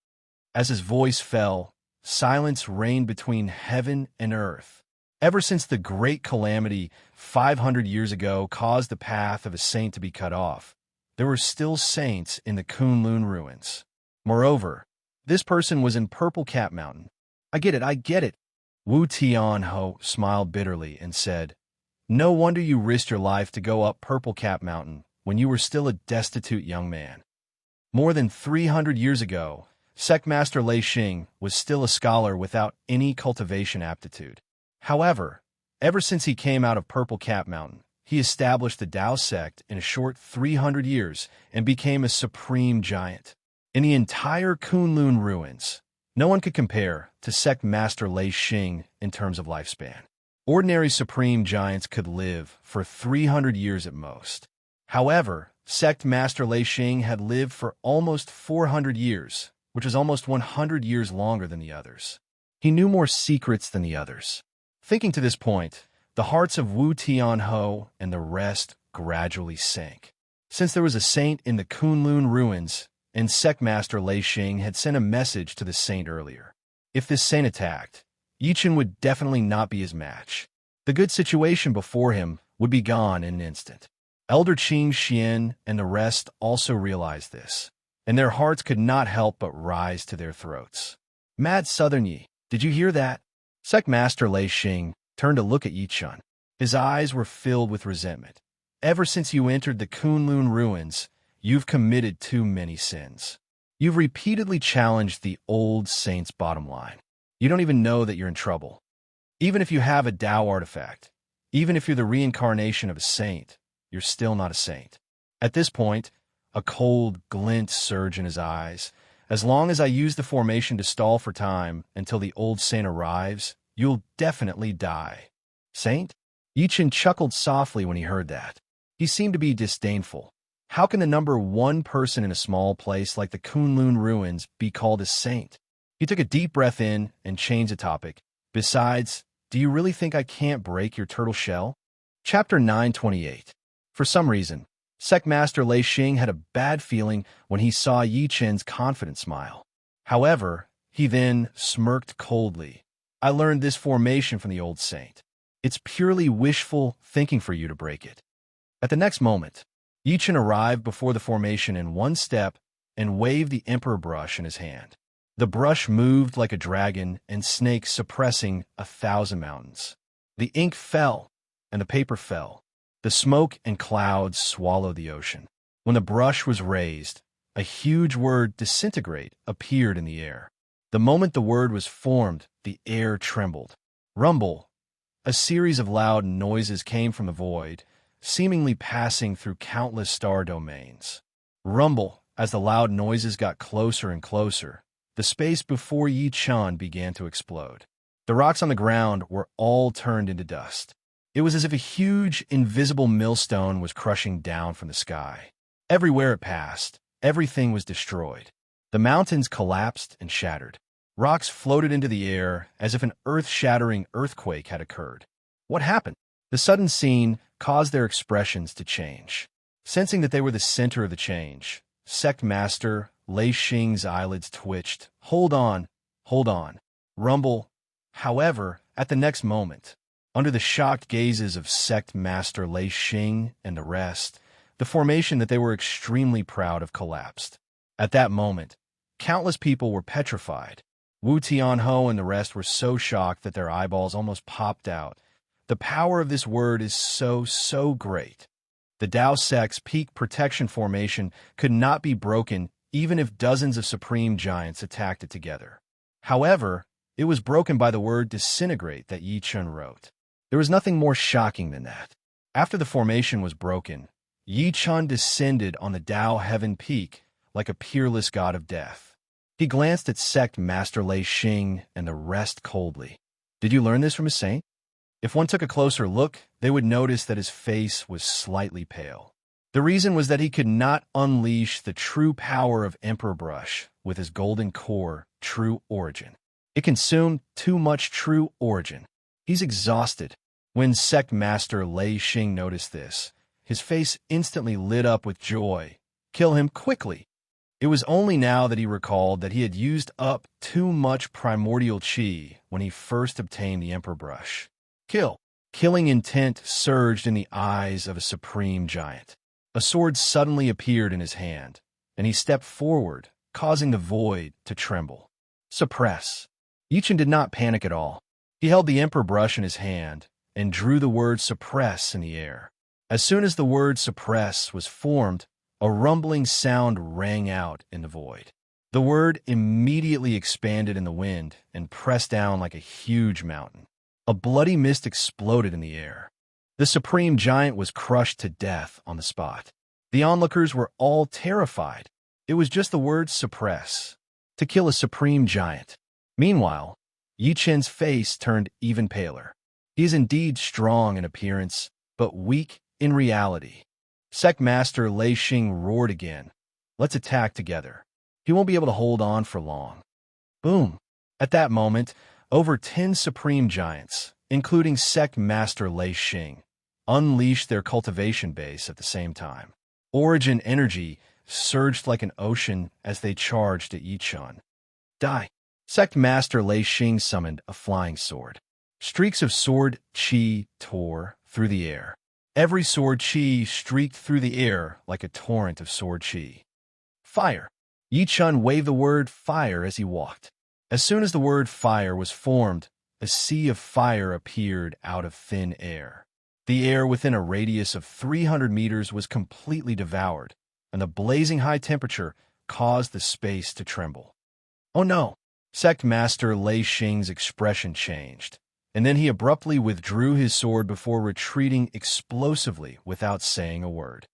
As his voice fell, silence reigned between heaven and earth. Ever since the great calamity 500 years ago caused the path of a saint to be cut off, there were still saints in the Kunlun ruins. Moreover, this person was in Purple Cap Mountain. I get it. Wu Tianho smiled bitterly and said, "No wonder you risked your life to go up Purple Cap Mountain when you were still a destitute young man." More than 300 years ago, Sect Master Lei Xing was still a scholar without any cultivation aptitude. However, ever since he came out of Purple Cap Mountain, he established the Dao sect in a short 300 years and became a supreme giant. In the entire Kunlun ruins, no one could compare to Sect Master Lei Xing in terms of lifespan. Ordinary supreme giants could live for 300 years at most. However, Sect Master Lei Xing had lived for almost 400 years, which is almost 100 years longer than the others. He knew more secrets than the others. Thinking to this point, the hearts of Wu Tianho and the rest gradually sank. Since there was a saint in the Kunlun ruins, and Sect Master Lei Xing had sent a message to the saint earlier. If this saint attacked, Yichen would definitely not be his match. The good situation before him would be gone in an instant. Elder Qing Xian and the rest also realized this, and their hearts could not help but rise to their throats. "Mad Southern Yi, did you hear that?" Sect Master Lei Xing turned to look at Yi Chun. His eyes were filled with resentment. "Ever since you entered the Kunlun ruins, you've committed too many sins. You've repeatedly challenged the old saint's bottom line. You don't even know that you're in trouble. Even if you have a Tao artifact, even if you're the reincarnation of a saint, you're still not a saint. At this point, a cold glint surged in his eyes. As long as I use the formation to stall for time until the old saint arrives, you'll definitely die. Saint? Yichen chuckled softly when he heard that. He seemed to be disdainful. How can the number one person in a small place like the Kunlun ruins be called a saint? He took a deep breath in and changed the topic. Besides, do you really think I can't break your turtle shell? Chapter 928. For some reason, Sect Master Lei Xing had a bad feeling when he saw Yi Chen's confident smile. However, he then smirked coldly. I learned this formation from the old saint. It's purely wishful thinking for you to break it. At the next moment, Yi Chen arrived before the formation in one step and waved the emperor brush in his hand. The brush moved like a dragon and snake suppressing 1,000 mountains. The ink fell, and the paper fell. The smoke and clouds swallowed the ocean. When the brush was raised, a huge word disintegrate appeared in the air. The moment the word was formed, the air trembled. Rumble. A series of loud noises came from the void, seemingly passing through countless star domains. Rumble. As the loud noises got closer and closer, the space before Yi Chen began to explode. The rocks on the ground were all turned into dust. It was as if a huge, invisible millstone was crushing down from the sky. Everywhere it passed, everything was destroyed. The mountains collapsed and shattered. Rocks floated into the air as if an earth-shattering earthquake had occurred. What happened? The sudden scene caused their expressions to change. Sensing that they were the center of the change, Sect Master Lei Xing's eyelids twitched. Hold on. Rumble. However, at the next moment, under the shocked gazes of Sect Master Lei Xing and the rest, the formation that they were extremely proud of collapsed. At that moment, countless people were petrified. Wu Tianhou and the rest were so shocked that their eyeballs almost popped out. The power of this word is so great. The Tao Sect's peak protection formation could not be broken even if dozens of supreme giants attacked it together. However, it was broken by the word disintegrate that Yi Chen wrote. There was nothing more shocking than that. After the formation was broken, Yi Chen descended on the Tao Heaven Peak like a peerless god of death. He glanced at Sect Master Lei Xing and the rest coldly. Did you learn this from a saint? If one took a closer look, they would notice that his face was slightly pale. The reason was that he could not unleash the true power of Emperor Brush with his golden core, True Origin. It consumed too much True Origin. He's exhausted. When Sect Master Lei Xing noticed this, his face instantly lit up with joy. Kill him quickly. It was only now that he recalled that he had used up too much primordial chi when he first obtained the Emperor Brush. Kill. Killing intent surged in the eyes of a supreme giant. A sword suddenly appeared in his hand, and he stepped forward, causing the void to tremble. Suppress. Yi Chen did not panic at all. He held the Emperor Brush in his hand and drew the word suppress in the air. As soon as the word suppress was formed, a rumbling sound rang out in the void. The word immediately expanded in the wind and pressed down like a huge mountain. A bloody mist exploded in the air. The supreme giant was crushed to death on the spot. The onlookers were all terrified. It was just the word suppress, to kill a supreme giant. Meanwhile, Yi Chen's face turned even paler. He is indeed strong in appearance, but weak in reality. Sect Master Lei Xing roared again. Let's attack together. He won't be able to hold on for long. Boom. At that moment, over 10 supreme giants, including Sect Master Lei Xing, unleashed their cultivation base at the same time. Origin energy surged like an ocean as they charged at Yi Chen. Die. Sect Master Lei Xing summoned a flying sword. Streaks of sword chi tore through the air. Every sword chi streaked through the air like a torrent of sword chi. Fire. Yi Chen waved the word fire as he walked. As soon as the word fire was formed, a sea of fire appeared out of thin air. The air within a radius of 300 meters was completely devoured, and the blazing high temperature caused the space to tremble. Oh no! Sect Master Lei Xing's expression changed, and then he abruptly withdrew his sword before retreating explosively without saying a word.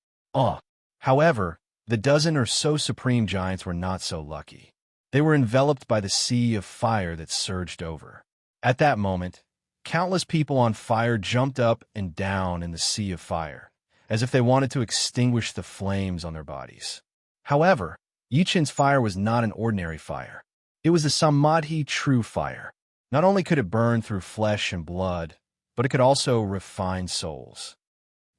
However, the dozen or so supreme giants were not so lucky. They were enveloped by the sea of fire that surged over. At that moment, countless people on fire jumped up and down in the sea of fire, as if they wanted to extinguish the flames on their bodies. However, Yi Qin's fire was not an ordinary fire. It was the Samadhi true fire. Not only could it burn through flesh and blood, but it could also refine souls.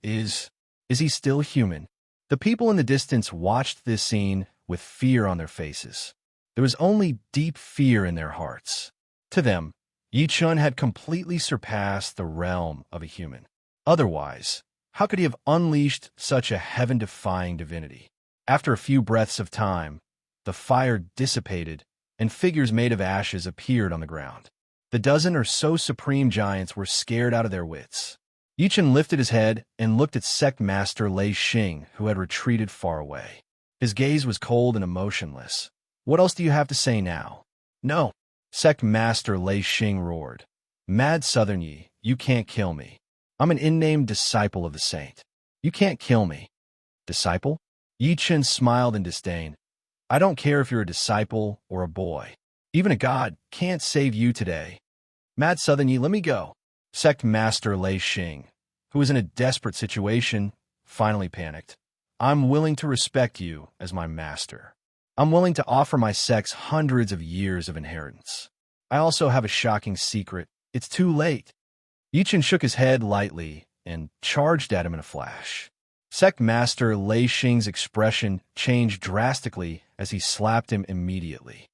Is he still human? The people in the distance watched this scene with fear on their faces. There was only deep fear in their hearts. To them, Yi Qin had completely surpassed the realm of a human. Otherwise, how could he have unleashed such a heaven-defying divinity? After a few breaths of time, the fire dissipated, and figures made of ashes appeared on the ground. The dozen or so supreme giants were scared out of their wits. Yi Qin lifted his head and looked at Sect Master Lei Xing, who had retreated far away. His gaze was cold and emotionless. What else do you have to say now? No, Sect Master Lei Xing roared. Mad Southern Yi, you can't kill me. I'm an unnamed disciple of the saint. You can't kill me. Disciple? Yi Qin smiled in disdain. I don't care if you're a disciple or a boy. Even a god can't save you today. Mad Southern Yi, let me go. Sect Master Lei Xing, who was in a desperate situation, finally panicked. I'm willing to respect you as my master. I'm willing to offer my sects hundreds of years of inheritance. I also have a shocking secret. It's too late. Yi Qin shook his head lightly and charged at him in a flash. Sect Master Lei Xing's expression changed drastically as he slapped him immediately.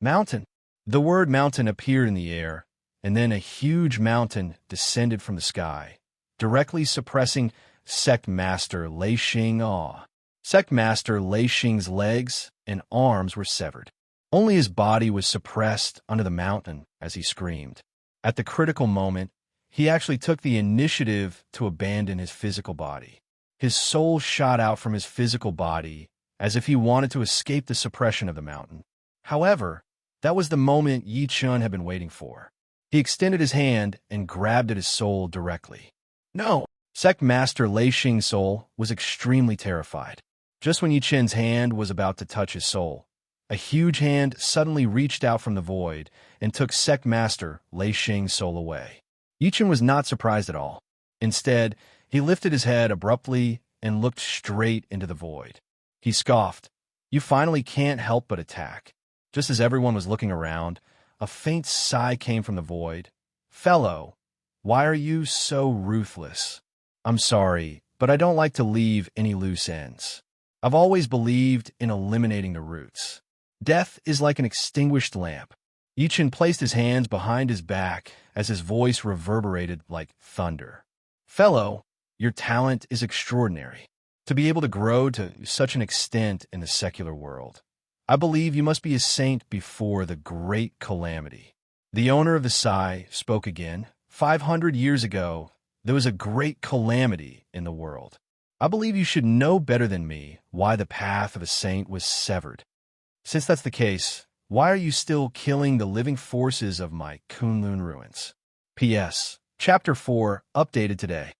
Mountain. The word mountain appeared in the air, and then a huge mountain descended from the sky, directly suppressing Sect Master Lei Xing. Sect Master Lei Xing's legs and arms were severed. Only his body was suppressed under the mountain as he screamed. At the critical moment, he actually took the initiative to abandon his physical body. His soul shot out from his physical body as if he wanted to escape the suppression of the mountain. However, that was the moment Yi Qin had been waiting for. He extended his hand and grabbed at his soul directly. No! Sect Master Lei Xing's soul was extremely terrified. Just when Yi Qin's hand was about to touch his soul, a huge hand suddenly reached out from the void and took Sect Master Lei Xing's soul away. Yi Qin was not surprised at all. Instead, he lifted his head abruptly and looked straight into the void. He scoffed. You finally can't help but attack. Just as everyone was looking around, a faint sigh came from the void. Fellow, why are you so ruthless? I'm sorry, but I don't like to leave any loose ends. I've always believed in eliminating the roots. Death is like an extinguished lamp. Yi Qin placed his hands behind his back as his voice reverberated like thunder. Fellow, your talent is extraordinary. To be able to grow to such an extent in the secular world, I believe you must be a saint before the great calamity. The owner of the Sai spoke again. 500 years ago, there was a great calamity in the world. I believe you should know better than me why the path of a saint was severed. Since that's the case, why are you still killing the living forces of my Kunlun ruins? P.S. Chapter 4, updated today.